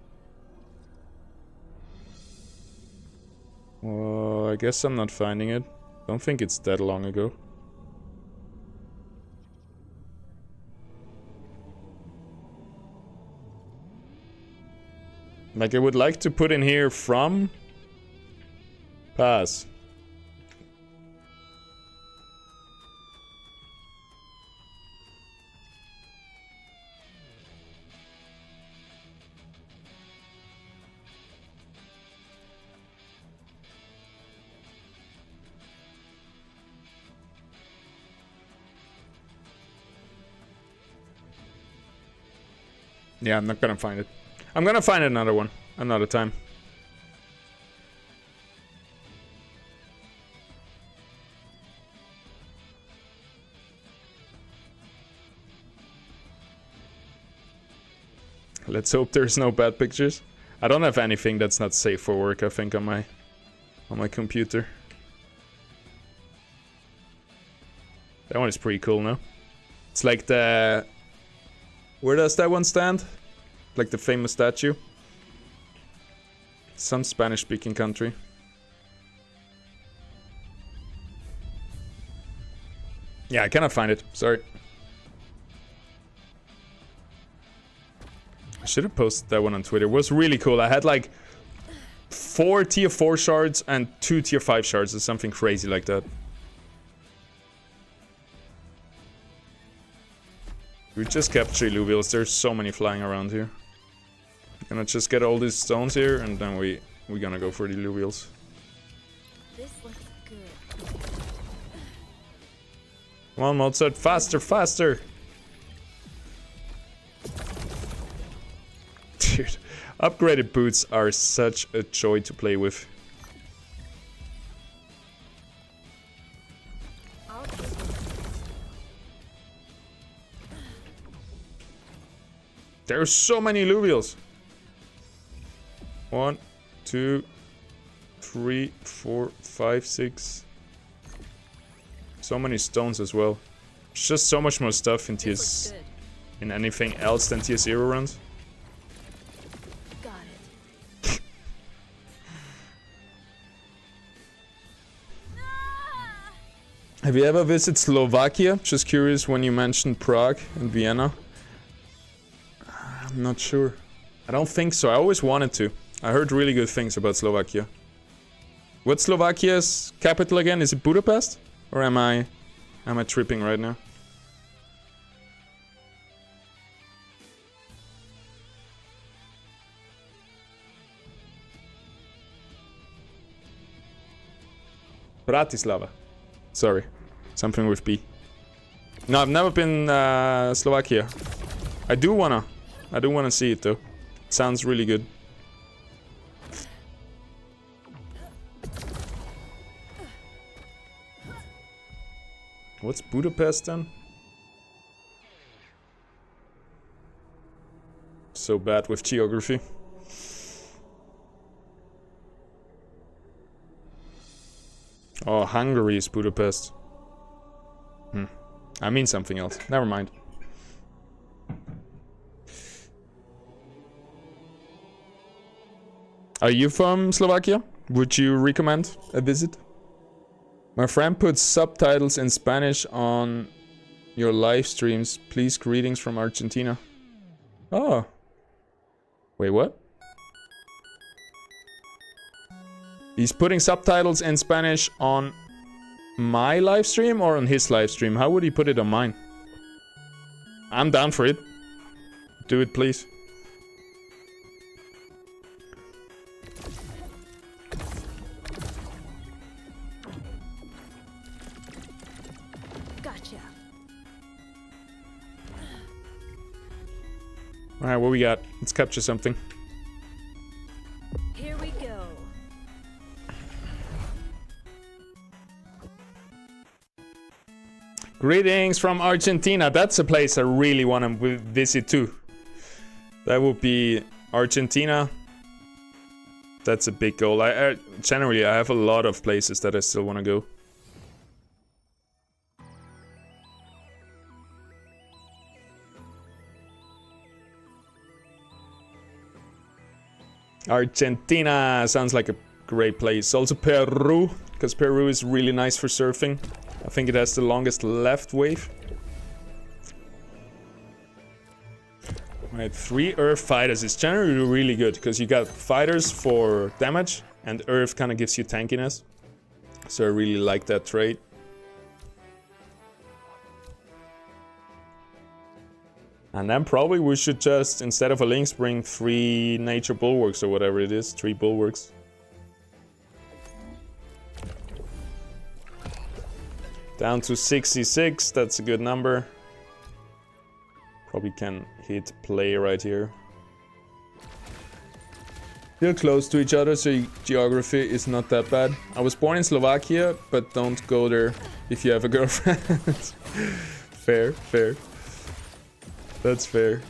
Well, I guess I'm not finding it. Don't think it's that long ago. Like I would like to put in here from pass. Yeah, I'm not gonna find it. I'm gonna find another one another time. Let's hope there's no bad pictures. I don't have anything that's not safe for work, I think, on my computer. That one is pretty cool, no? It's like the... Where does that one stand? Like the famous statue? Some Spanish-speaking country. Yeah, I cannot find it. Sorry. I should have posted that one on Twitter. It was really cool. I had like 4 tier 4 shards and 2 tier 5 shards or something crazy like that. We just capture Illuvials. There's so many flying around here. Gonna just get all these stones here and then we're gonna go for the Illuvials. This looks good. Come on, Mozart. Faster, faster! Dude, upgraded boots are such a joy to play with. I'll take it. There's so many Illuvials. 1, 2, 3, 4, 5, 6. So many stones as well. There's just so much more stuff in This looks good. in anything else than tier 0 runs. Got it. Have you ever visited Slovakia? Just curious when you mentioned Prague and Vienna. I'm not sure. I don't think so. I always wanted to. I heard really good things about Slovakia. What's Slovakia's capital again? Is it Budapest? Or am I tripping right now? Bratislava. Sorry. Something with B. No, I've never been Slovakia. I do wanna see it though. It sounds really good. What's Budapest then? So bad with geography. Oh, Hungary is Budapest. I mean something else. Never mind. Are you from Slovakia? Would you recommend a visit? My friend puts subtitles in Spanish on your live streams. Please, greetings from Argentina. Oh. Wait, what? He's putting subtitles in Spanish on my live stream or on his live stream? How would he put it on mine? I'm down for it. Do it, please. Gotcha. Alright, what we got? Let's capture something. Here we go. Greetings from Argentina. That's a place I really want to visit too. That would be Argentina. That's a big goal. Generally, I have a lot of places that I still want to go. Argentina sounds like a great place. Also Peru, because Peru is really nice for surfing. I think it has the longest left wave. Right, 3 Earth fighters is generally really good, because you got fighters for damage, and Earth kind of gives you tankiness. So I really like that trait. And then probably we should just, instead of a Lynx, bring 3 nature bulwarks or whatever it is, 3 bulwarks. Down to 66, that's a good number. Probably can hit play right here. They're close to each other, so geography is not that bad. I was born in Slovakia, but don't go there if you have a girlfriend. Fair, fair. That's fair.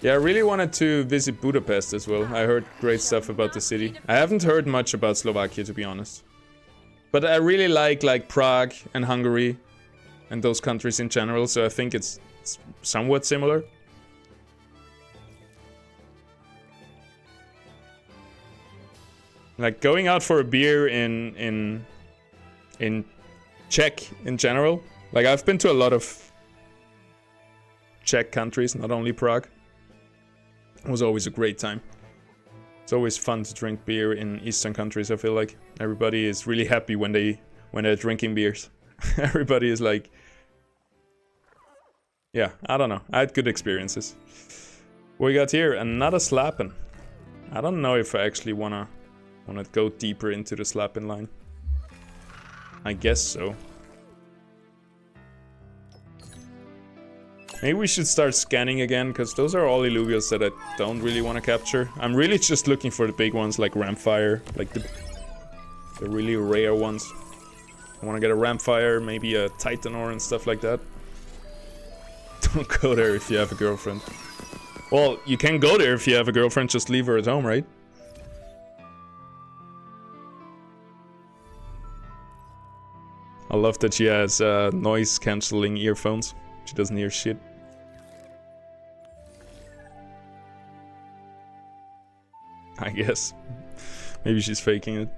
Yeah, I really wanted to visit Budapest as well. I heard great stuff about the city. I haven't heard much about Slovakia, to be honest. But I really like Prague and Hungary and those countries in general, so I think it's somewhat similar. Like going out for a beer in Czech in general. Like I've been to a lot of Czech countries, not only Prague. It was always a great time. It's always fun to drink beer in Eastern countries. I feel like everybody is really happy when they're drinking beers. Everybody is like, yeah, I don't know. I had good experiences. What we got here? Another slapping. I don't know if I actually wanna go deeper into the slapping line. I guess so. Maybe we should start scanning again, because those are all Illuviums that I don't really want to capture. I'm really just looking for the big ones like Rampfire, like the really rare ones. I want to get a Rampfire, maybe a Titanor and stuff like that. Don't go there if you have a girlfriend. Well, you can go there if you have a girlfriend, just leave her at home, right? I love that she has noise cancelling earphones. She doesn't hear shit. I guess. Maybe she's faking it.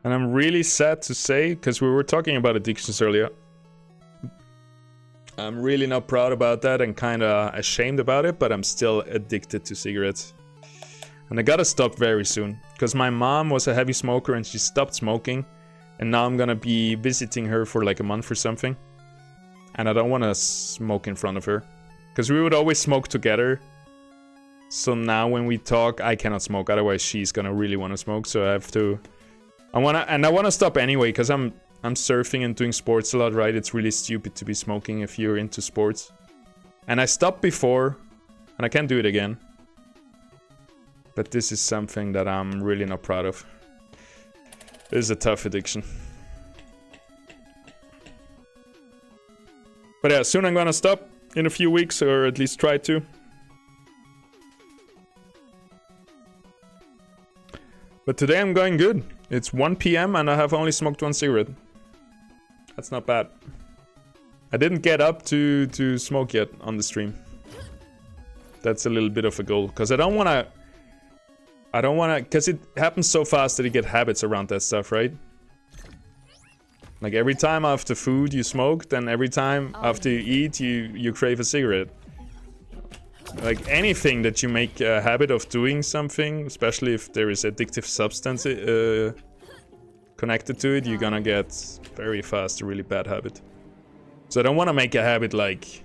And I'm really sad to say, because we were talking about addictions earlier. I'm really not proud about that and kind of ashamed about it, but I'm still addicted to cigarettes. And I gotta stop very soon, because my mom was a heavy smoker and she stopped smoking. And now I'm gonna be visiting her for like a month or something. And I don't want to smoke in front of her, because we would always smoke together. So now when we talk, I cannot smoke, otherwise she's gonna really want to smoke, so I have to... I wanna stop anyway, because I'm surfing and doing sports a lot, right? It's really stupid to be smoking if you're into sports. And I stopped before, and I can't do it again. But this is something that I'm really not proud of. This is a tough addiction. But yeah, soon I'm gonna stop in a few weeks, or at least try to. But today I'm going good. It's 1 PM and I have only smoked 1 cigarette. That's not bad. I didn't get up to smoke yet on the stream. That's a little bit of a goal, because I don't wanna, because it happens so fast that you get habits around that stuff, right? Like every time after food you smoke, then every time after you eat you crave a cigarette. Like anything that you make a habit of doing something, especially if there is addictive substance connected to it, you're gonna get very fast a really bad habit. So I don't want to make a habit like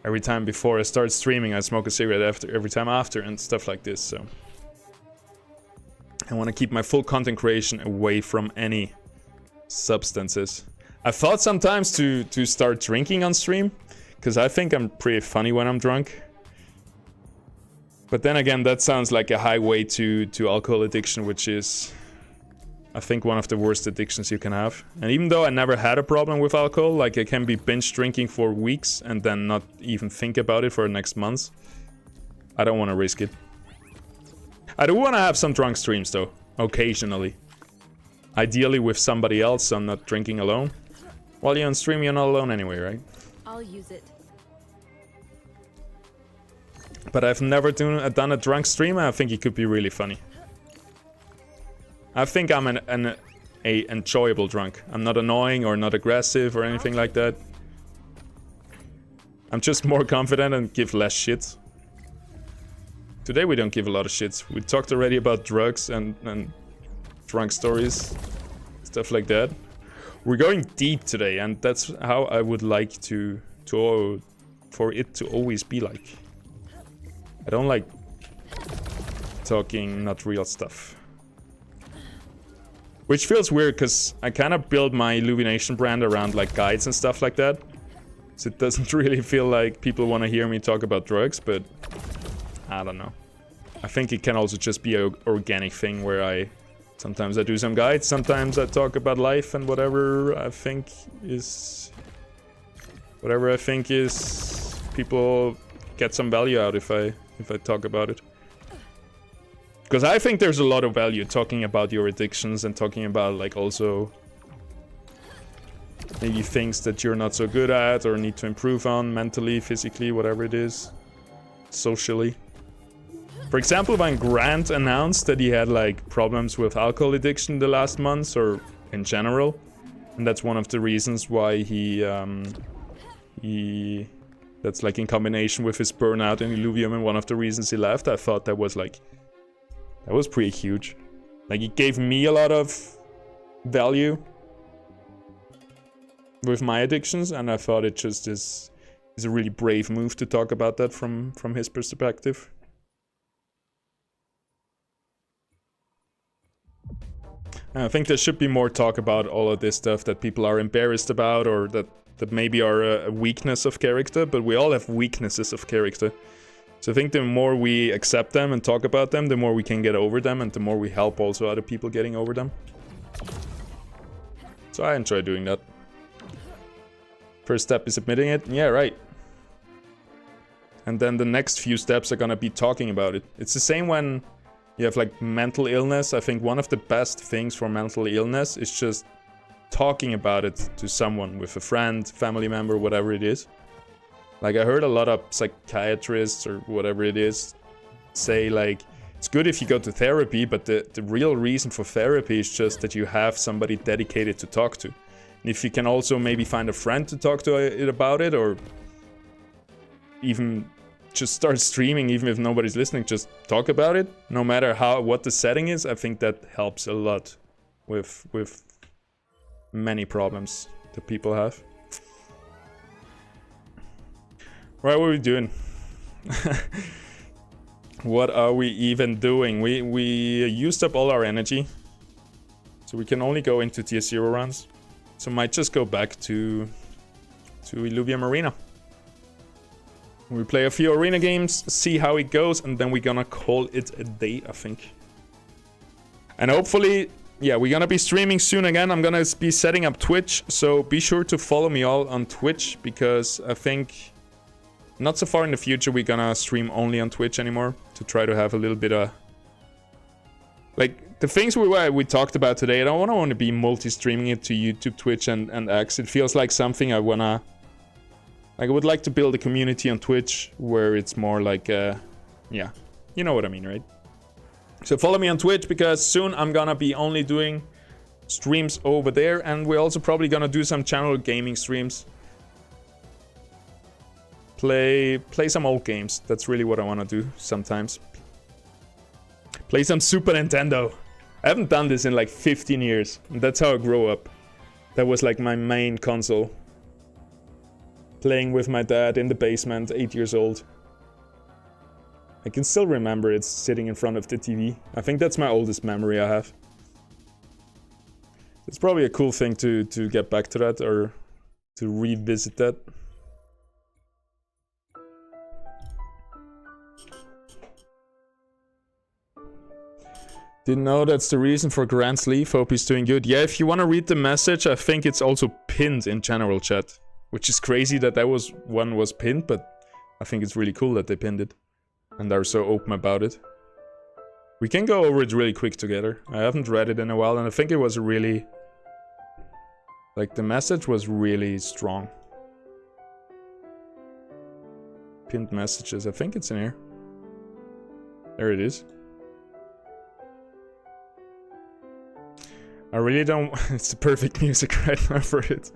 every time before I start streaming I smoke a cigarette every time after and stuff like this. So I want to keep my full content creation away from any substances. I thought sometimes to start drinking on stream, because I think I'm pretty funny when I'm drunk. But then again, that sounds like a highway to alcohol addiction, which is, I think, one of the worst addictions you can have. And even though I never had a problem with alcohol, like I can be binge drinking for weeks and then not even think about it for the next months, I don't want to risk it. I do want to have some drunk streams though, occasionally. Ideally with somebody else, so I'm not drinking alone. While you're on stream, you're not alone anyway, right? I'll use it. But I've never done a drunk stream, and I think it could be really funny. I think I'm an enjoyable drunk. I'm not annoying or not aggressive or anything like that. I'm just more confident and give less shits. Today we don't give a lot of shits. We talked already about drugs and drunk stories. stuff like that. We're going deep today, and that's how I would like for it to always be like. I don't like talking not real stuff. Which feels weird, because I kind of build my Illumination brand around like guides and stuff like that. So it doesn't really feel like people want to hear me talk about drugs, but I don't know. I think it can also just be an organic thing where sometimes I do some guides, sometimes I talk about life and whatever I think is people get some value out if I talk about it. Because I think there's a lot of value talking about your addictions and talking about like also maybe things that you're not so good at or need to improve on mentally, physically, whatever it is, socially. For example, when Grant announced that he had like problems with alcohol addiction the last months or in general, and that's one of the reasons why that's like in combination with his burnout in Illuvium and one of the reasons he left, I thought that was pretty huge. Like, it gave me a lot of value with my addictions, and I thought it just is a really brave move to talk about that from his perspective. And I think there should be more talk about all of this stuff that people are embarrassed about, or that maybe are a weakness of character, but we all have weaknesses of character. So I think the more we accept them and talk about them, the more we can get over them, and the more we help also other people getting over them. So I enjoy doing that. First step is admitting it. Yeah, right. And then the next few steps are gonna be talking about it. It's the same when you have like mental illness. I think one of the best things for mental illness is just talking about it to someone, with a friend, family member, whatever it is. Like, I heard a lot of psychiatrists or whatever it is say like, it's good if you go to therapy, but the real reason for therapy is just that you have somebody dedicated to talk to. And if you can also maybe find a friend to talk to it about it, or even just start streaming, even if nobody's listening, just talk about it, no matter what the setting is. I think that helps a lot with many problems that people have. Right, what are we doing? What are we even doing? We used up all our energy, so we can only go into tier 0 runs. So might just go back to Illuvium Arena. We play a few arena games, see how it goes, and then we're gonna call it a day, I think. And hopefully, yeah, we're gonna be streaming soon again. I'm gonna be setting up Twitch, so be sure to follow me all on Twitch, because I think not so far in the future we're gonna stream only on Twitch anymore, to try to have a little bit of like the things we talked about today. I don't want to be multi-streaming it to YouTube, Twitch, and X. It feels like something I wanna, like, I would like to build a community on Twitch where it's more like yeah, you know what I mean, right? So follow me on Twitch, because soon I'm gonna be only doing streams over there, and we're also probably gonna do some channel gaming streams. Play some old games. That's really what I want to do sometimes. Play some Super Nintendo. I haven't done this in like 15 years. That's how I grew up. That was like my main console. Playing with my dad in the basement, 8 years old. I can still remember it sitting in front of the TV. I think that's my oldest memory I have. It's probably a cool thing to get back to that, or to revisit that. Didn't know that's the reason for Grant's leave. Hope he's doing good. Yeah, if you want to read the message, I think it's also pinned in general chat. Which is crazy that one was pinned, but I think it's really cool that they pinned it. And are so open about it. We can go over it really quick together. I haven't read it in a while, and I think it was really... like, the message was really strong. Pinned messages. I think it's in here. There it is. I really don't... it's the perfect music right now for it.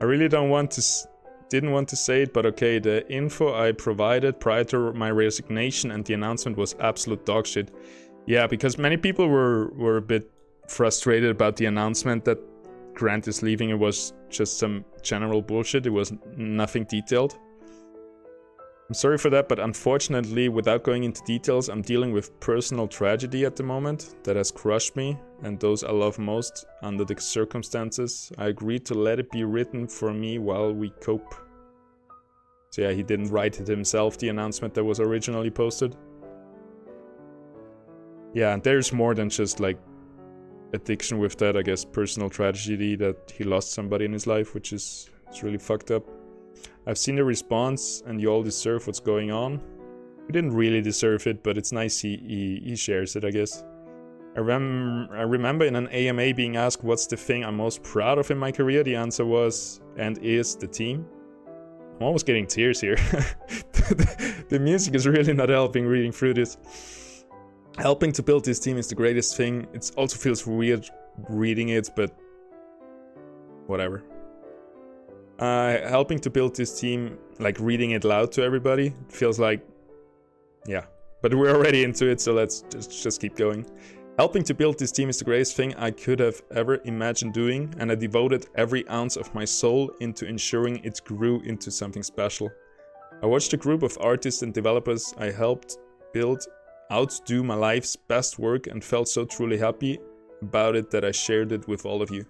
I really didn't want to say it, but okay, the info I provided prior to my resignation and the announcement was absolute dog shit. Yeah, because many people were a bit frustrated about the announcement that Grant is leaving. It was just some general bullshit. It was nothing detailed. I'm sorry for that, but unfortunately, without going into details, I'm dealing with personal tragedy at the moment that has crushed me and those I love most under the circumstances. I agreed to let it be written for me while we cope. So yeah, he didn't write it himself, the announcement that was originally posted. Yeah, and there's more than just like addiction with that, I guess, personal tragedy that he lost somebody in his life, which is it's really fucked up. I've seen the response and you all deserve what's going on. We didn't really deserve it, but it's nice he shares it, I guess. I remember in an AMA being asked what's the thing I'm most proud of in my career. The answer was and is the team. I'm almost getting tears here. The music is really not helping reading through this. Helping to build this team is the greatest thing. It also feels weird reading it, but whatever. Helping to build this team, like reading it loud to everybody, feels like, yeah. But we're already into it, so let's just keep going. Helping to build this team is the greatest thing I could have ever imagined doing, and I devoted every ounce of my soul into ensuring it grew into something special. I watched a group of artists and developers I helped build outdo my life's best work and felt so truly happy about it that I shared it with all of you.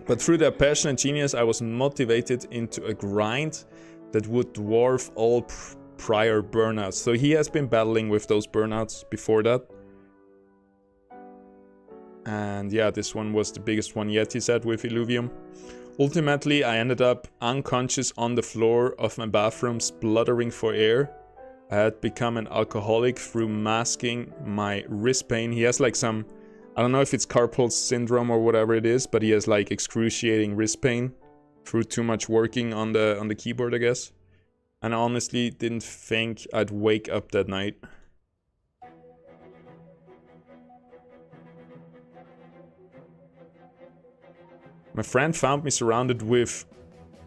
But through their passion and genius, I was motivated into a grind that would dwarf all prior burnouts. So he has been battling with those burnouts before that. And yeah, this one was the biggest one yet, he said, with Illuvium. Ultimately, I ended up unconscious on the floor of my bathroom, spluttering for air. I had become an alcoholic through masking my wrist pain. He has like some, I don't know if it's carpal syndrome or whatever it is, but he has like excruciating wrist pain through too much working on the keyboard, I guess. And I honestly didn't think I'd wake up that night. My friend found me surrounded with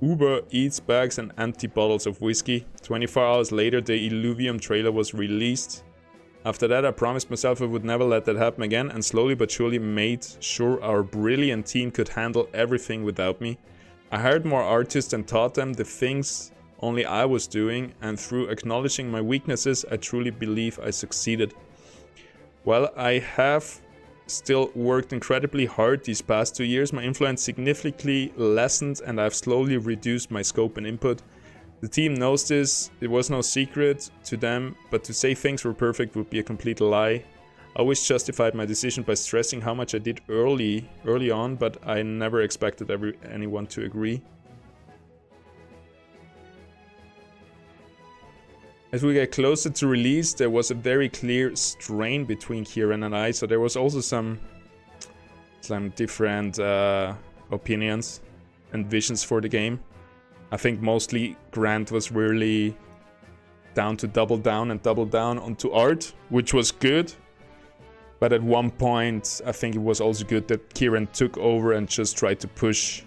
Uber Eats bags and empty bottles of whiskey. 24 hours later, the Illuvium trailer was released. After that, I promised myself I would never let that happen again, and slowly but surely made sure our brilliant team could handle everything without me. I hired more artists and taught them the things only I was doing, and through acknowledging my weaknesses, I truly believe I succeeded. While I have still worked incredibly hard these past 2 years, my influence significantly lessened and I've slowly reduced my scope and input. The team knows this, it was no secret to them, but to say things were perfect would be a complete lie. I always justified my decision by stressing how much I did early on, but I never expected anyone to agree. As we get closer to release, there was a very clear strain between Kieran and I, so there was also some different opinions and visions for the game. I think mostly Grant was really down to double down onto art, which was good. But at one point, I think it was also good that Kieran took over and just tried to push.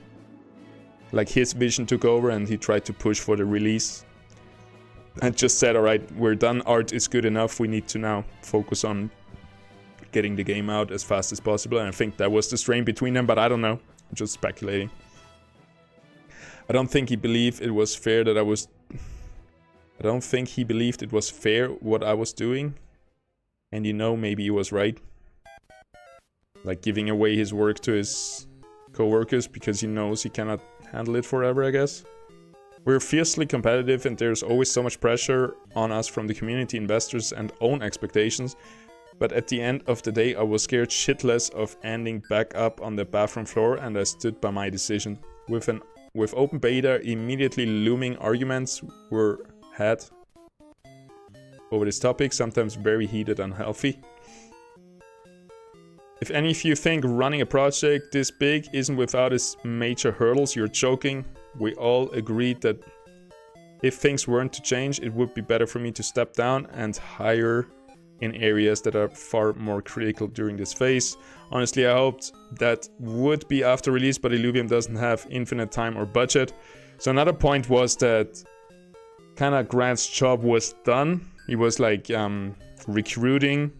Like his vision took over and he tried to push for the release. And just said, alright, we're done, art is good enough, we need to now focus on getting the game out as fast as possible. And I think that was the strain between them, but I don't know, I'm just speculating. I don't think he believed it was fair that I don't think he believed it was fair what I was doing. And you know, maybe he was right. Like giving away his work to his co-workers because he knows he cannot handle it forever, I guess. We're fiercely competitive and there's always so much pressure on us from the community, investors and own expectations. But at the end of the day, I was scared shitless of ending back up on the bathroom floor and I stood by my decision. With open beta immediately looming, arguments were had over this topic, sometimes very heated and unhealthy. If any of you think running a project this big isn't without its major hurdles, you're joking. We all agreed that if things weren't to change, it would be better for me to step down and hire in areas that are far more critical during this phase. Honestly, I hoped that would be after release, but Illuvium doesn't have infinite time or budget. So another point was that kind of Grant's job was done. He was like recruiting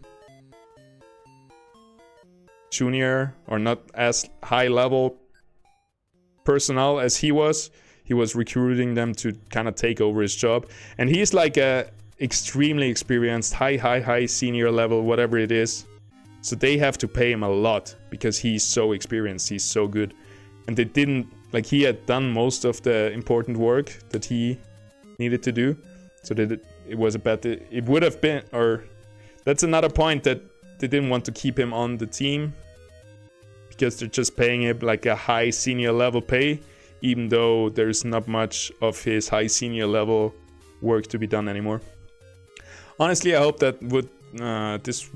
junior or not as high level personnel as he was recruiting them to kind of take over his job. And he's like a extremely experienced, high senior level, whatever it is. So they have to pay him a lot because he's so experienced, he's so good. And they didn't, like, he had done most of the important work that he needed to do. So that it was a bet. It would have been, or that's another point, that they didn't want to keep him on the team because they're just paying him like a high senior level pay, even though there's not much of his high senior level work to be done anymore. Honestly, I hope that this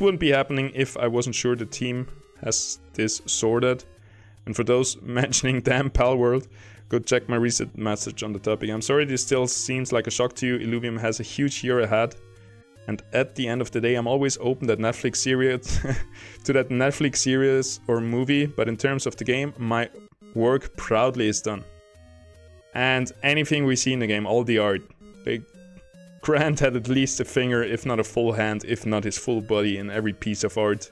wouldn't be happening if I wasn't sure the team has this sorted. And for those mentioning damn Palworld, go check my recent message on the topic. I'm sorry this still seems like a shock to you. Illuvium has a huge year ahead. And at the end of the day, I'm always open that Netflix series to that Netflix series or movie. But in terms of the game, my work proudly is done. And anything we see in the game, all the art, Grant had at least a finger, if not a full hand, if not his full body in every piece of art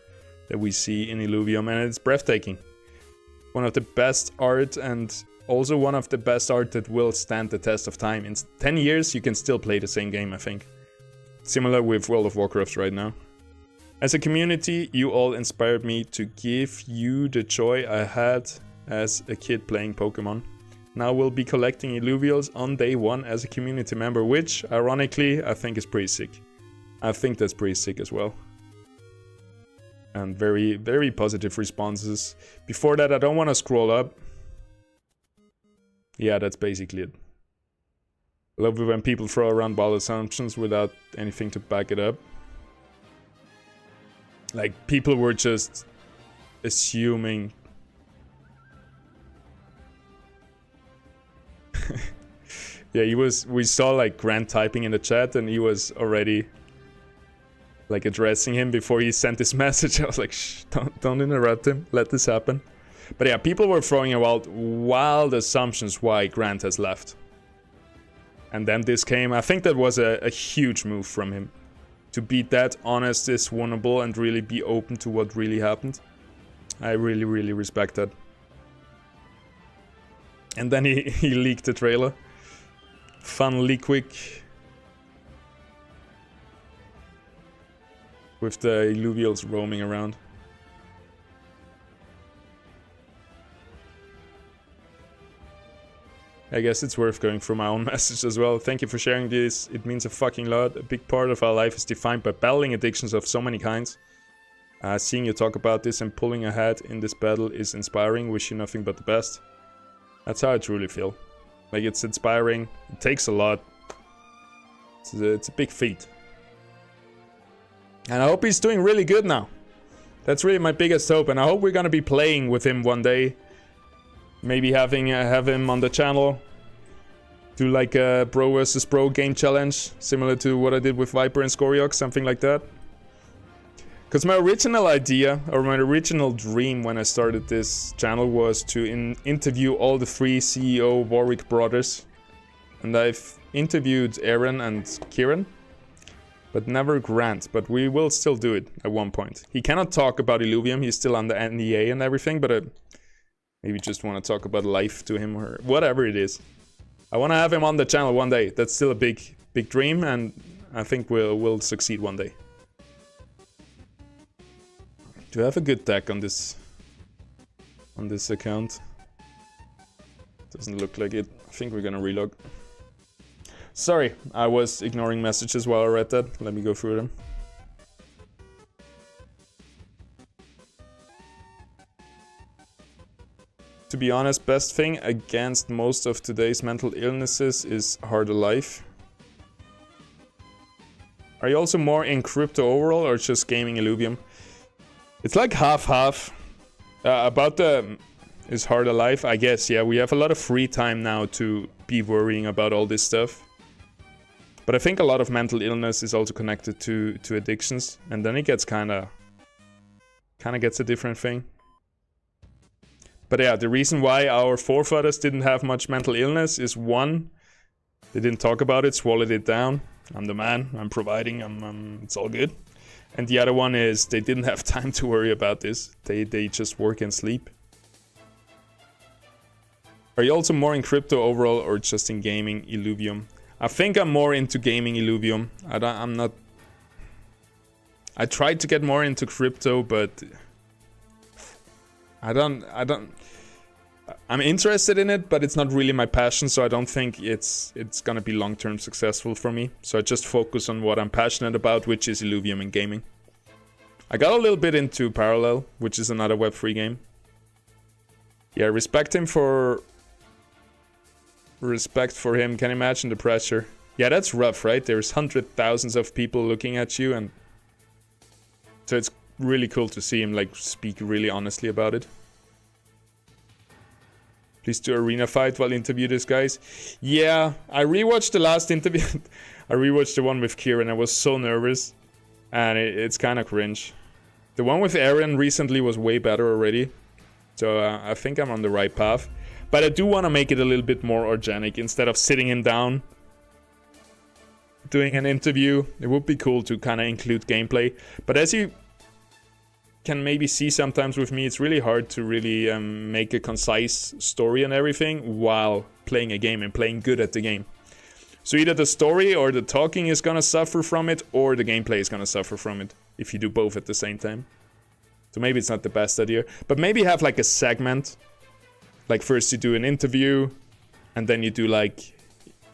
that we see in Illuvium, and it's breathtaking. One of the best art, and also one of the best art that will stand the test of time. In 10 years, you can still play the same game, I think. Similar with World of Warcraft right now. As a community, you all inspired me to give you the joy I had as a kid playing Pokemon. Now we'll be collecting Illuvials on day 1 as a community member, which, ironically, I think is pretty sick. I think that's pretty sick as well. And very, very positive responses. Before that, I don't want to scroll up. Yeah, that's basically it. I love it when people throw around wild assumptions without anything to back it up. Like, people were just assuming. Yeah, we saw like Grant typing in the chat and he was already like addressing him before he sent this message. I was like, shh, don't interrupt him, let this happen. But yeah, people were throwing out wild assumptions why Grant has left. And then this came. I think that was a huge move from him. To be that honest, is vulnerable, and really be open to what really happened. I really, really respect that. And then he leaked the trailer. Funnily quick. With the Illuvials roaming around. I guess it's worth going through my own message as well. Thank you for sharing this. It means a fucking lot. A big part of our life is defined by battling addictions of so many kinds. Seeing you talk about this and pulling ahead in this battle is inspiring. Wish you nothing but the best. That's how I truly feel. Like, it's inspiring. It takes a lot. It's a big feat. And I hope he's doing really good now. That's really my biggest hope. And I hope we're gonna be playing with him one day. Maybe have him on the channel. Do like a bro versus bro game challenge. Similar to what I did with Viper and Scoriox. Something like that. Because my original idea, or my original dream when I started this channel, was to interview all the 3 CEO Warwick brothers. And I've interviewed Aaron and Kieran. But never Grant. But we will still do it at one point. He cannot talk about Illuvium. He's still under NDA and everything. But maybe just want to talk about life to him or whatever it is. I want to have him on the channel one day. That's still a big dream, and I think we'll succeed one day. Do I have a good deck on this account? Doesn't look like it. I think we're gonna relog. Sorry, I was ignoring messages while I read that. Let me go through them. To be honest, best thing against most of today's mental illnesses is harder life. Are you also more in crypto overall or just gaming Illuvium? It's like half-half. About the is harder life, I guess, yeah. We have a lot of free time now to be worrying about all this stuff. But I think a lot of mental illness is also connected to addictions. And then it gets kinda gets a different thing. But yeah, the reason why our forefathers didn't have much mental illness is, one, they didn't talk about it, swallowed it down. I'm the man, I'm providing, it's all good. And the other one is they didn't have time to worry about this. They just work and sleep. Are you also more in crypto overall or just in gaming Illuvium? I think I'm more into gaming Illuvium. I'm not... I tried to get more into crypto, but... I'm interested in it, but it's not really my passion, so I don't think it's gonna be long-term successful for me. So I just focus on what I'm passionate about, which is Illuvium and gaming. I got a little bit into Parallel, which is another Web3 game. Yeah, respect for him. Can you imagine the pressure? Yeah, that's rough, right? There's hundreds of thousands of people looking at you, and so it's really cool to see him like speak really honestly about it. Please do arena fight while interview these guys. Yeah, I rewatched the last interview. I rewatched the one with Kieran. I was so nervous, and it's kind of cringe. The one with Aaron recently was way better already, so I think I'm on the right path. But I do want to make it a little bit more organic. Instead of sitting him down, doing an interview, it would be cool to kind of include gameplay. But as you can maybe see sometimes with me, it's really hard to really make a concise story and everything while playing a game and playing good at the game. So either the story or the talking is gonna suffer from it, or the gameplay is gonna suffer from it if you do both at the same time. So maybe it's not the best idea, but maybe have like a segment. Like first you do an interview, and then you do like,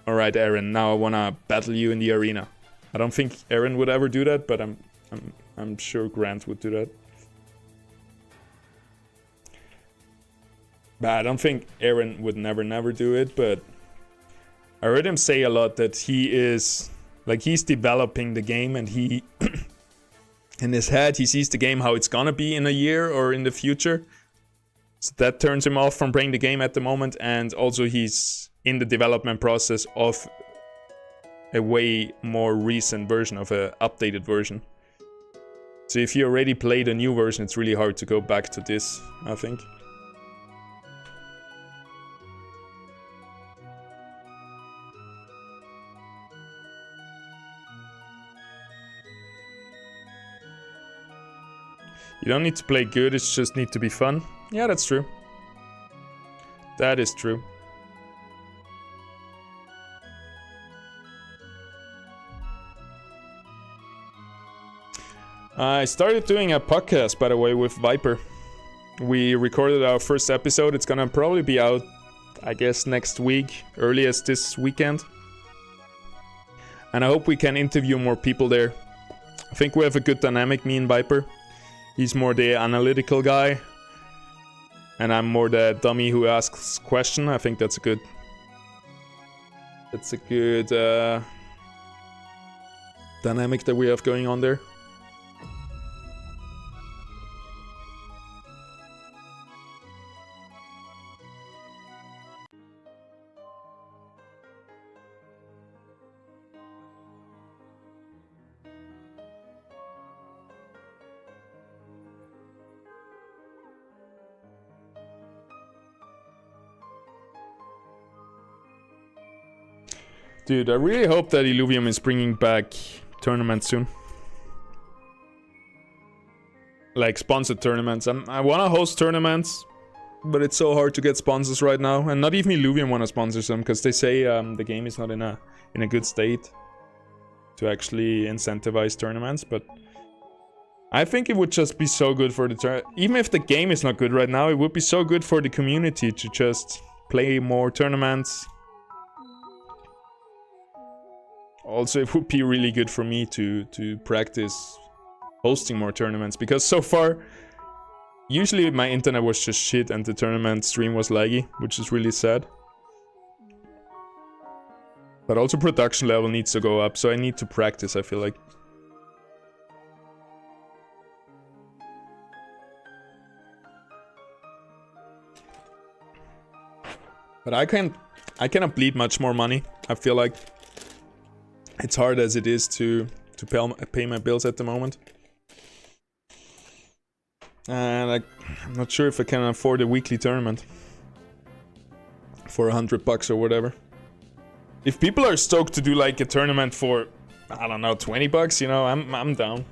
all right, Aaron, now I wanna battle you in the arena. I don't think Aaron would ever do that, but I'm sure Grant would do that. But I don't think Aaron would never do it, but I heard him say a lot that he is, like, he's developing the game, and he, in his head, he sees the game how it's gonna be in a year or in the future. So that turns him off from playing the game at the moment, and also he's in the development process of a way more recent version, of an updated version. So if you already played a new version, it's really hard to go back to this, I think. You don't need to play good, it just need to be fun. Yeah, that's true. That is true. I started doing a podcast, by the way, with Viper. We recorded our first episode. It's gonna probably be out, I guess, next week, earliest this weekend. And I hope we can interview more people there. I think we have a good dynamic, me and Viper. He's more the analytical guy, and I'm more the dummy who asks questions. I think that's a good dynamic that we have going on there. Dude, I really hope that Illuvium is bringing back tournaments soon. Like sponsored tournaments. I want to host tournaments, but it's so hard to get sponsors right now. And not even Illuvium want to sponsor them, because they say the game is not in a good state to actually incentivize tournaments. But I think it would just be so good for the even if the game is not good right now, it would be so good for the community to just play more tournaments. Also, it would be really good for me to practice hosting more tournaments, because so far, usually my internet was just shit and the tournament stream was laggy, which is really sad. But also production level needs to go up, so I need to practice, I feel like. But I cannot bleed much more money, I feel like. It's hard as it is to pay my bills at the moment. And I'm not sure if I can afford a weekly tournament for $100 or whatever. If people are stoked to do like a tournament for, I don't know, $20, you know, I'm down.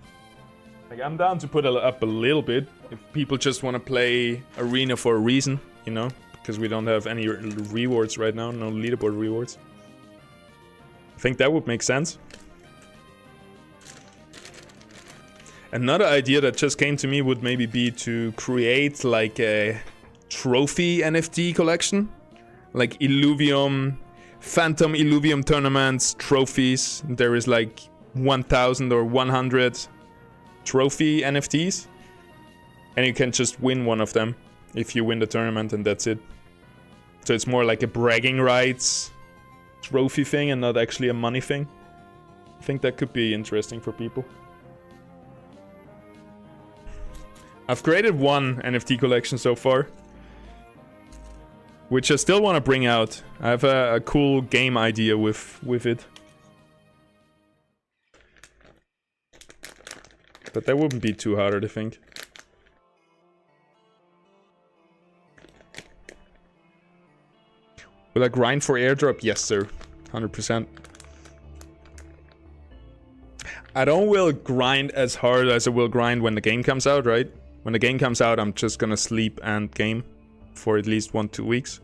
Like, I'm down to put it up a little bit if people just want to play Arena for a reason, you know? Because we don't have any rewards right now, no leaderboard rewards. I think that would make sense. Another idea that just came to me would maybe be to create like a trophy NFT collection. Like Illuvium, Phantom Illuvium tournaments, trophies. There is like 1,000 or 100 trophy NFTs. And you can just win one of them if you win the tournament, and that's it. So it's more like a bragging rights trophy thing and not actually a money thing. I think that could be interesting for people. I've created one NFT collection so far, which I still want to bring out. I have a cool game idea with it. But that wouldn't be too hard, I think. Will I grind for airdrop? Yes, sir. 100%. I don't will grind as hard as I will grind when the game comes out, right? When the game comes out, I'm just gonna sleep and game for at least 1-2 weeks.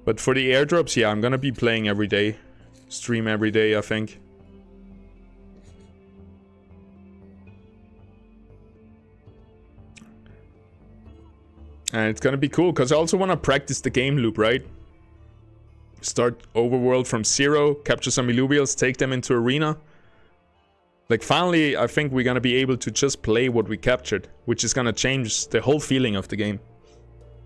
But for the airdrops, yeah, I'm gonna be playing every day. Stream every day, I think. And it's gonna be cool, because I also want to practice the game loop, right? Start Overworld from 0, capture some Illuvials, take them into Arena. Like, finally, I think we're gonna be able to just play what we captured, which is gonna change the whole feeling of the game.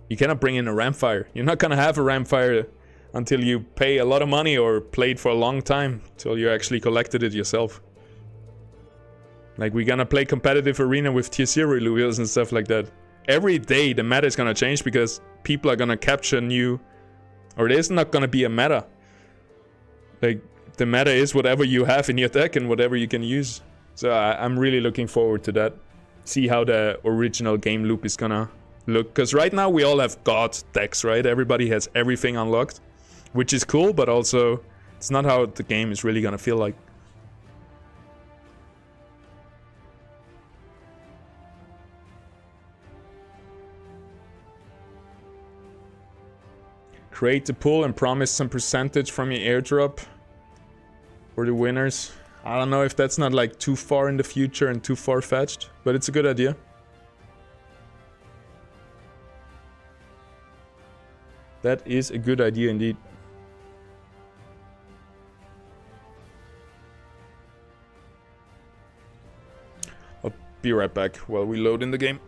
You cannot bring in a Ramfire. You're not gonna have a Ramfire until you pay a lot of money or played for a long time, till you actually collected it yourself. Like, we're gonna play competitive Arena with tier 0 Illuvials and stuff like that. Every day the meta is gonna change because people are gonna capture new... Or there's not gonna be a meta. Like, the meta is whatever you have in your deck and whatever you can use. So I'm really looking forward to that. See how the original game loop is gonna look. Because right now we all have god decks, right? Everybody has everything unlocked. Which is cool, but also it's not how the game is really gonna feel like. Create the pool and promise some percentage from your airdrop for the winners. I don't know if that's not like too far in the future and too far-fetched, but it's a good idea. That is a good idea indeed. I'll be right back while we load in the game.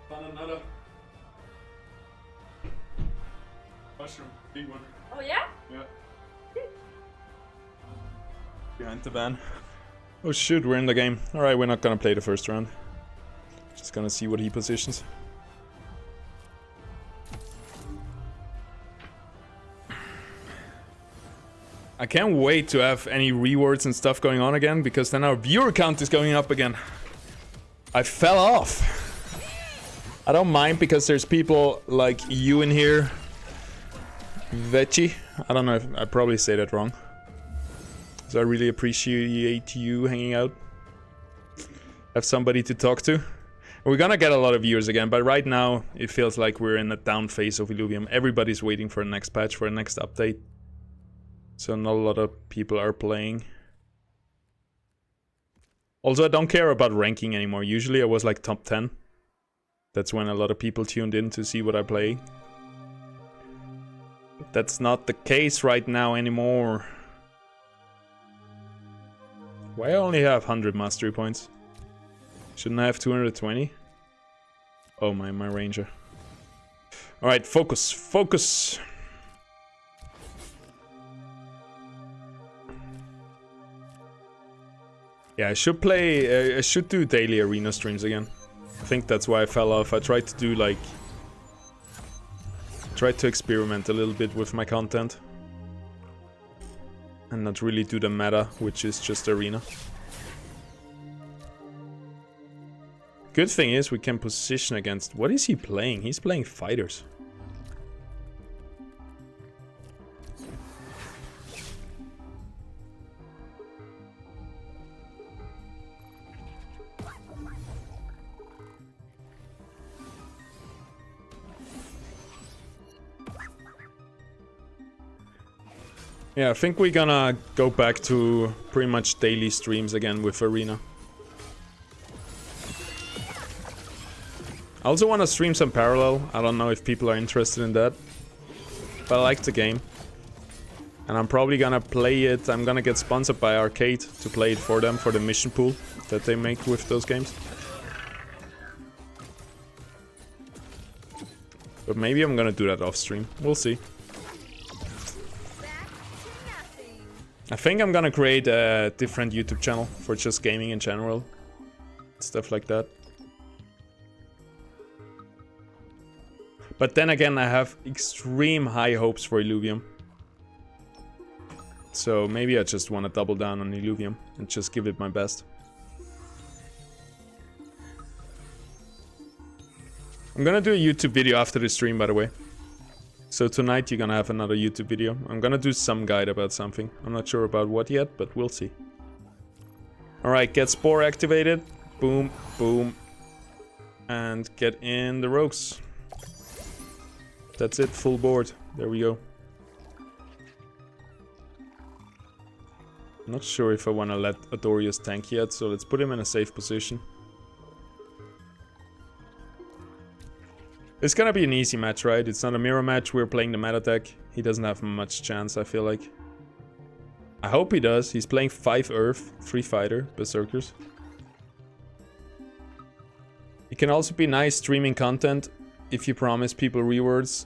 Found another mushroom, big one. Oh yeah? Yeah. Behind the van. Oh shoot, we're in the game. Alright, we're not gonna play the first round. Just gonna see what he positions. I can't wait to have any rewards and stuff going on again, because then our viewer count is going up again. I fell off. I don't mind because there's people like you in here. Veggie. I don't know if I probably say that wrong. So I really appreciate you hanging out. Have somebody to talk to. We're gonna get a lot of viewers again, but right now it feels like we're in a down phase of Illuvium. Everybody's waiting for the next patch, for the next update. So not a lot of people are playing. Also, I don't care about ranking anymore. Usually I was like top 10. That's when a lot of people tuned in to see what I play. That's not the case right now anymore. Why I only have 100 mastery points? Shouldn't I have 220? Oh my ranger. Alright, focus, focus! Yeah, I should play, I should do daily arena streams again. I think that's why I fell off. I tried to do like... tried to experiment a little bit with my content. And not really do the meta, which is just arena. Good thing is we can position against... What is he playing? He's playing fighters. Yeah, I think we're gonna go back to pretty much daily streams again with Arena. I also want to stream some parallel. I don't know if people are interested in that. But I like the game. And I'm probably gonna play it. I'm gonna get sponsored by Arcade to play it for them, for the mission pool that they make with those games. But maybe I'm gonna do that off stream. We'll see. I think I'm gonna create a different YouTube channel for just gaming in general. Stuff like that. But then again, I have extreme high hopes for Illuvium. So maybe I just want to double down on Illuvium and just give it my best. I'm gonna do a YouTube video after the stream, by the way. So tonight you're gonna have another YouTube video. I'm gonna do some guide about something. I'm not sure about what yet, but we'll see. Alright, get Spore activated. Boom, boom. And get in the rogues. That's it, full board. There we go. Not sure if I want to let Adorius tank yet, so let's put him in a safe position. It's gonna be an easy match, right? It's not a mirror match, we're playing the meta deck. He doesn't have much chance, I feel like. I hope he does. He's playing 5 Earth, 3 Fighter, Berserkers. It can also be nice streaming content if you promise people rewards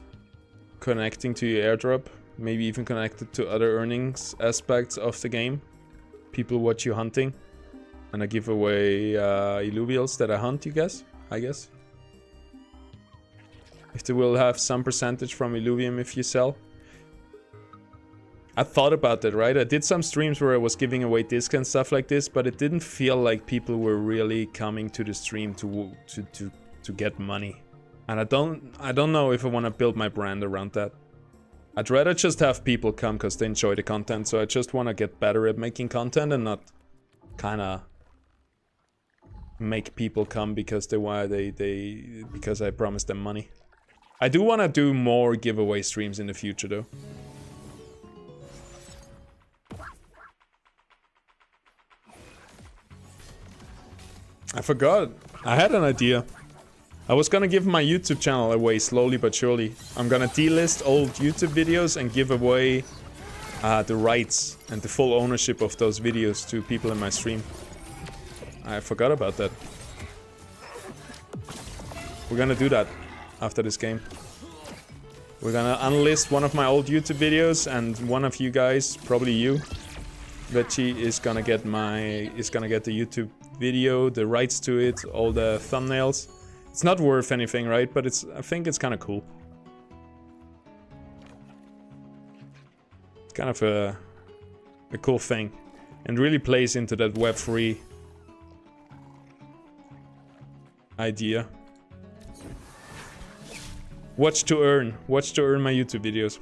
connecting to your airdrop. Maybe even connected to other earnings aspects of the game. People watch you hunting. And I give away Illuvials that I hunt, I guess. If they will have some percentage from Illuvium if you sell. I thought about that, right? I did some streams where I was giving away discs and stuff like this, but it didn't feel like people were really coming to the stream to get money. And I don't know if I want to build my brand around that. I'd rather just have people come because they enjoy the content, so I just want to get better at making content and not kinda make people come because because I promised them money. I do want to do more giveaway streams in the future though. I forgot. I had an idea. I was gonna give my YouTube channel away slowly but surely. I'm gonna delist old YouTube videos and give away the rights and the full ownership of those videos to people in my stream. I forgot about that. We're gonna do that after this game. We're gonna unlist one of my old YouTube videos and one of you guys, probably you Veggie is gonna get the YouTube video, the rights to it, all the thumbnails. It's not worth anything, right? But I think it's kind of cool. It's kind of a cool thing, and really plays into that Web3 idea. Watch to earn my YouTube videos.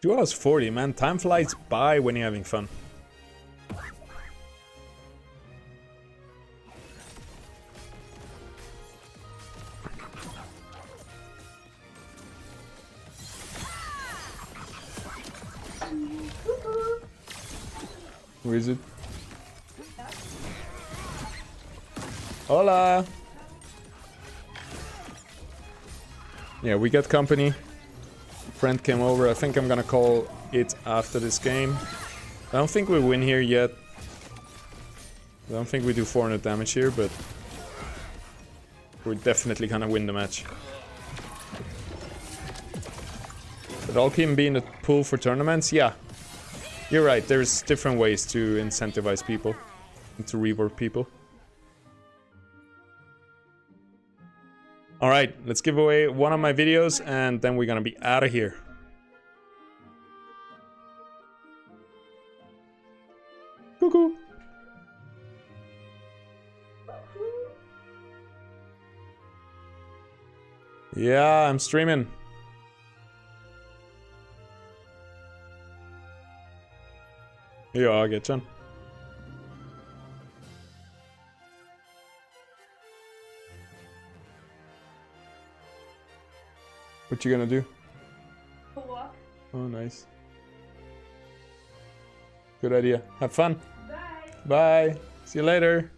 Two hours 40, man. Time flies by when you're having fun. Where is it? Hola! Yeah, we got company. Friend came over. I think I'm gonna call it after this game. I don't think we win here yet. I don't think we do 400 damage here, but we're definitely gonna win the match. But all can be in the pool for tournaments? Yeah. You're right, there's different ways to incentivize people and to reward people. Alright, let's give away one of my videos and then we're gonna be out of here. Cuckoo! Yeah, I'm streaming. Ja, geht schon. What you gonna do? A walk. Oh, nice. Good idea. Have fun. Bye. Bye. See you later.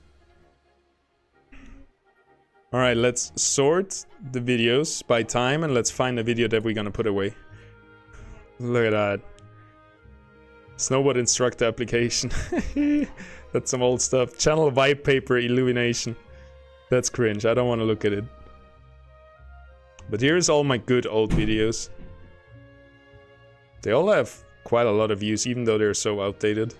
Alright, let's sort the videos by time and let's find the video that we're gonna put away. Look at that. Snowboard instructor application. That's some old stuff. Channel white paper illumination. That's cringe. I don't want to look at it. But here's all my good old videos. They all have quite a lot of views, even though they're so outdated.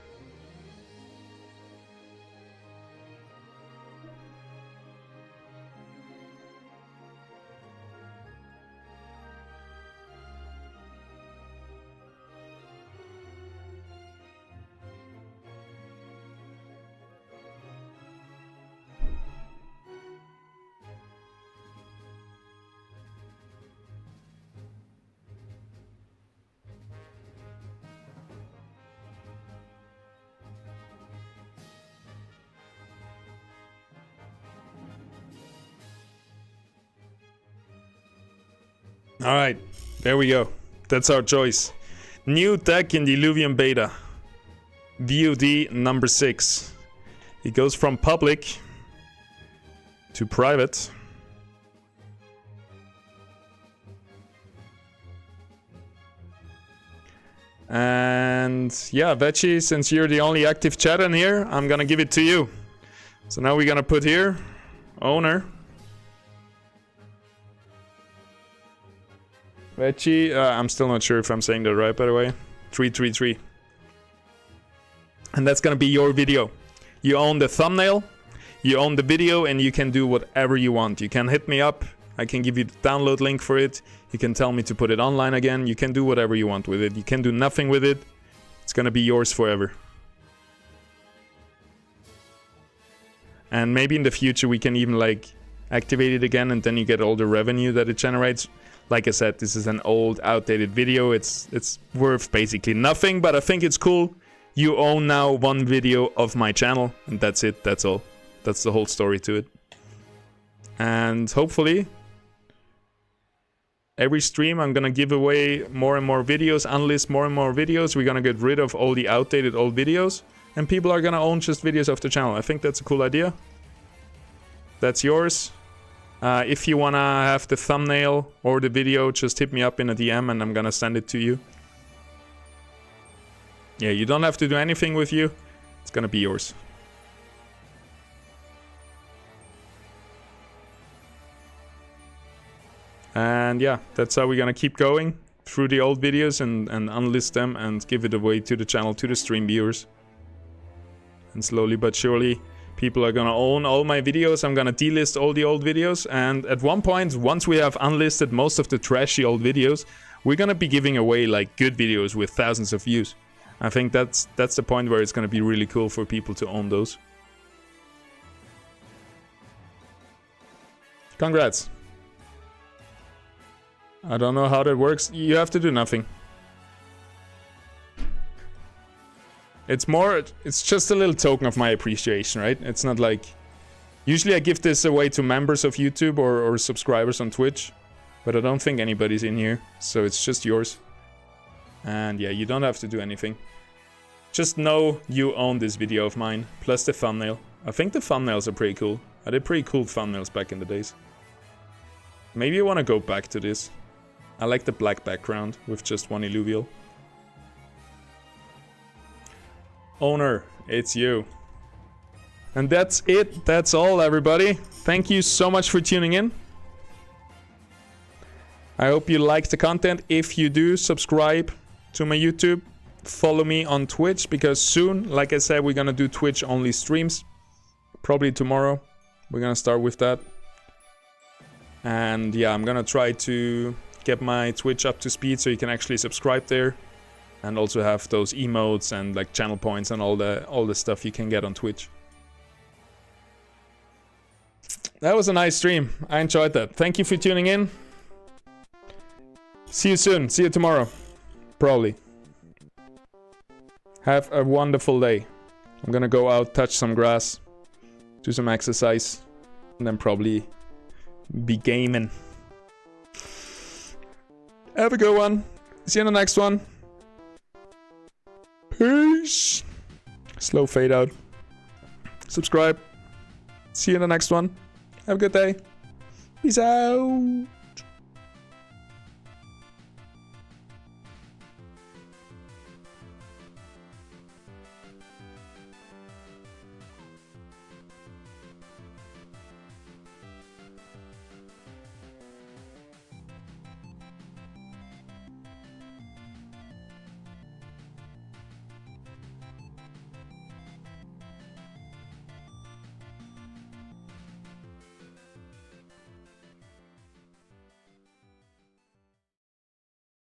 Alright, there we go. That's our choice. New tech in the Illuvium beta. VOD number 6. It goes from public to private. And yeah, Veggie, since you're the only active chat in here, I'm gonna give it to you. So now we're gonna put here, owner. Veggie, I'm still not sure if I'm saying that right, by the way. 333. And that's gonna be your video. You own the thumbnail, you own the video, and you can do whatever you want. You can hit me up, I can give you the download link for it. You can tell me to put it online again. You can do whatever you want with it. You can do nothing with it. It's gonna be yours forever. And maybe in the future we can even like activate it again and then you get all the revenue that it generates. Like I said, this is an old, outdated video. It's worth basically nothing, but I think it's cool. You own now one video of my channel, and that's it, that's all. That's the whole story to it. And hopefully, Every stream I'm gonna give away more and more videos, unlist more and more videos. We're gonna get rid of all the outdated old videos, and people are gonna own just videos of the channel. I think that's a cool idea. That's yours. If you wanna have the thumbnail or the video, just hit me up in a DM and I'm gonna send it to you. Yeah, you don't have to do anything with you. It's gonna be yours. And yeah, that's how we're gonna keep going through the old videos and unlist them and give it away to the channel, to the stream viewers. And slowly but surely, people are gonna own all my videos. I'm gonna delist all the old videos. And at one point, once we have unlisted most of the trashy old videos, we're gonna be giving away like good videos with thousands of views. I think that's the point where it's gonna be really cool for people to own those. Congrats. I don't know how that works. You have to do nothing. It's just a little token of my appreciation, right? It's not like... Usually I give this away to members of YouTube or subscribers on Twitch. But I don't think anybody's in here. So it's just yours. And yeah, you don't have to do anything. Just know you own this video of mine. Plus the thumbnail. I think the thumbnails are pretty cool. I did pretty cool thumbnails back in the days. Maybe I want to go back to this. I like the black background with just one Illuvial. Owner, it's you. And that's it. That's all, everybody. Thank you so much for tuning in. I hope you liked the content. If you do, subscribe to my YouTube. Follow me on Twitch, because soon, like I said, we're gonna do Twitch-only streams. Probably tomorrow. We're gonna start with that. And yeah, I'm gonna try to get my Twitch up to speed so you can actually subscribe there, and also have those emotes and like channel points and all the stuff you can get on Twitch. That was a nice stream. I enjoyed that. Thank you for tuning in. See you soon. See you tomorrow. Probably. Have a wonderful day. I'm gonna go out, touch some grass, do some exercise, and then probably be gaming. Have a good one. See you in the next one. Peace. Slow fade out. Subscribe. See you in the next one. Have a good day. Peace out.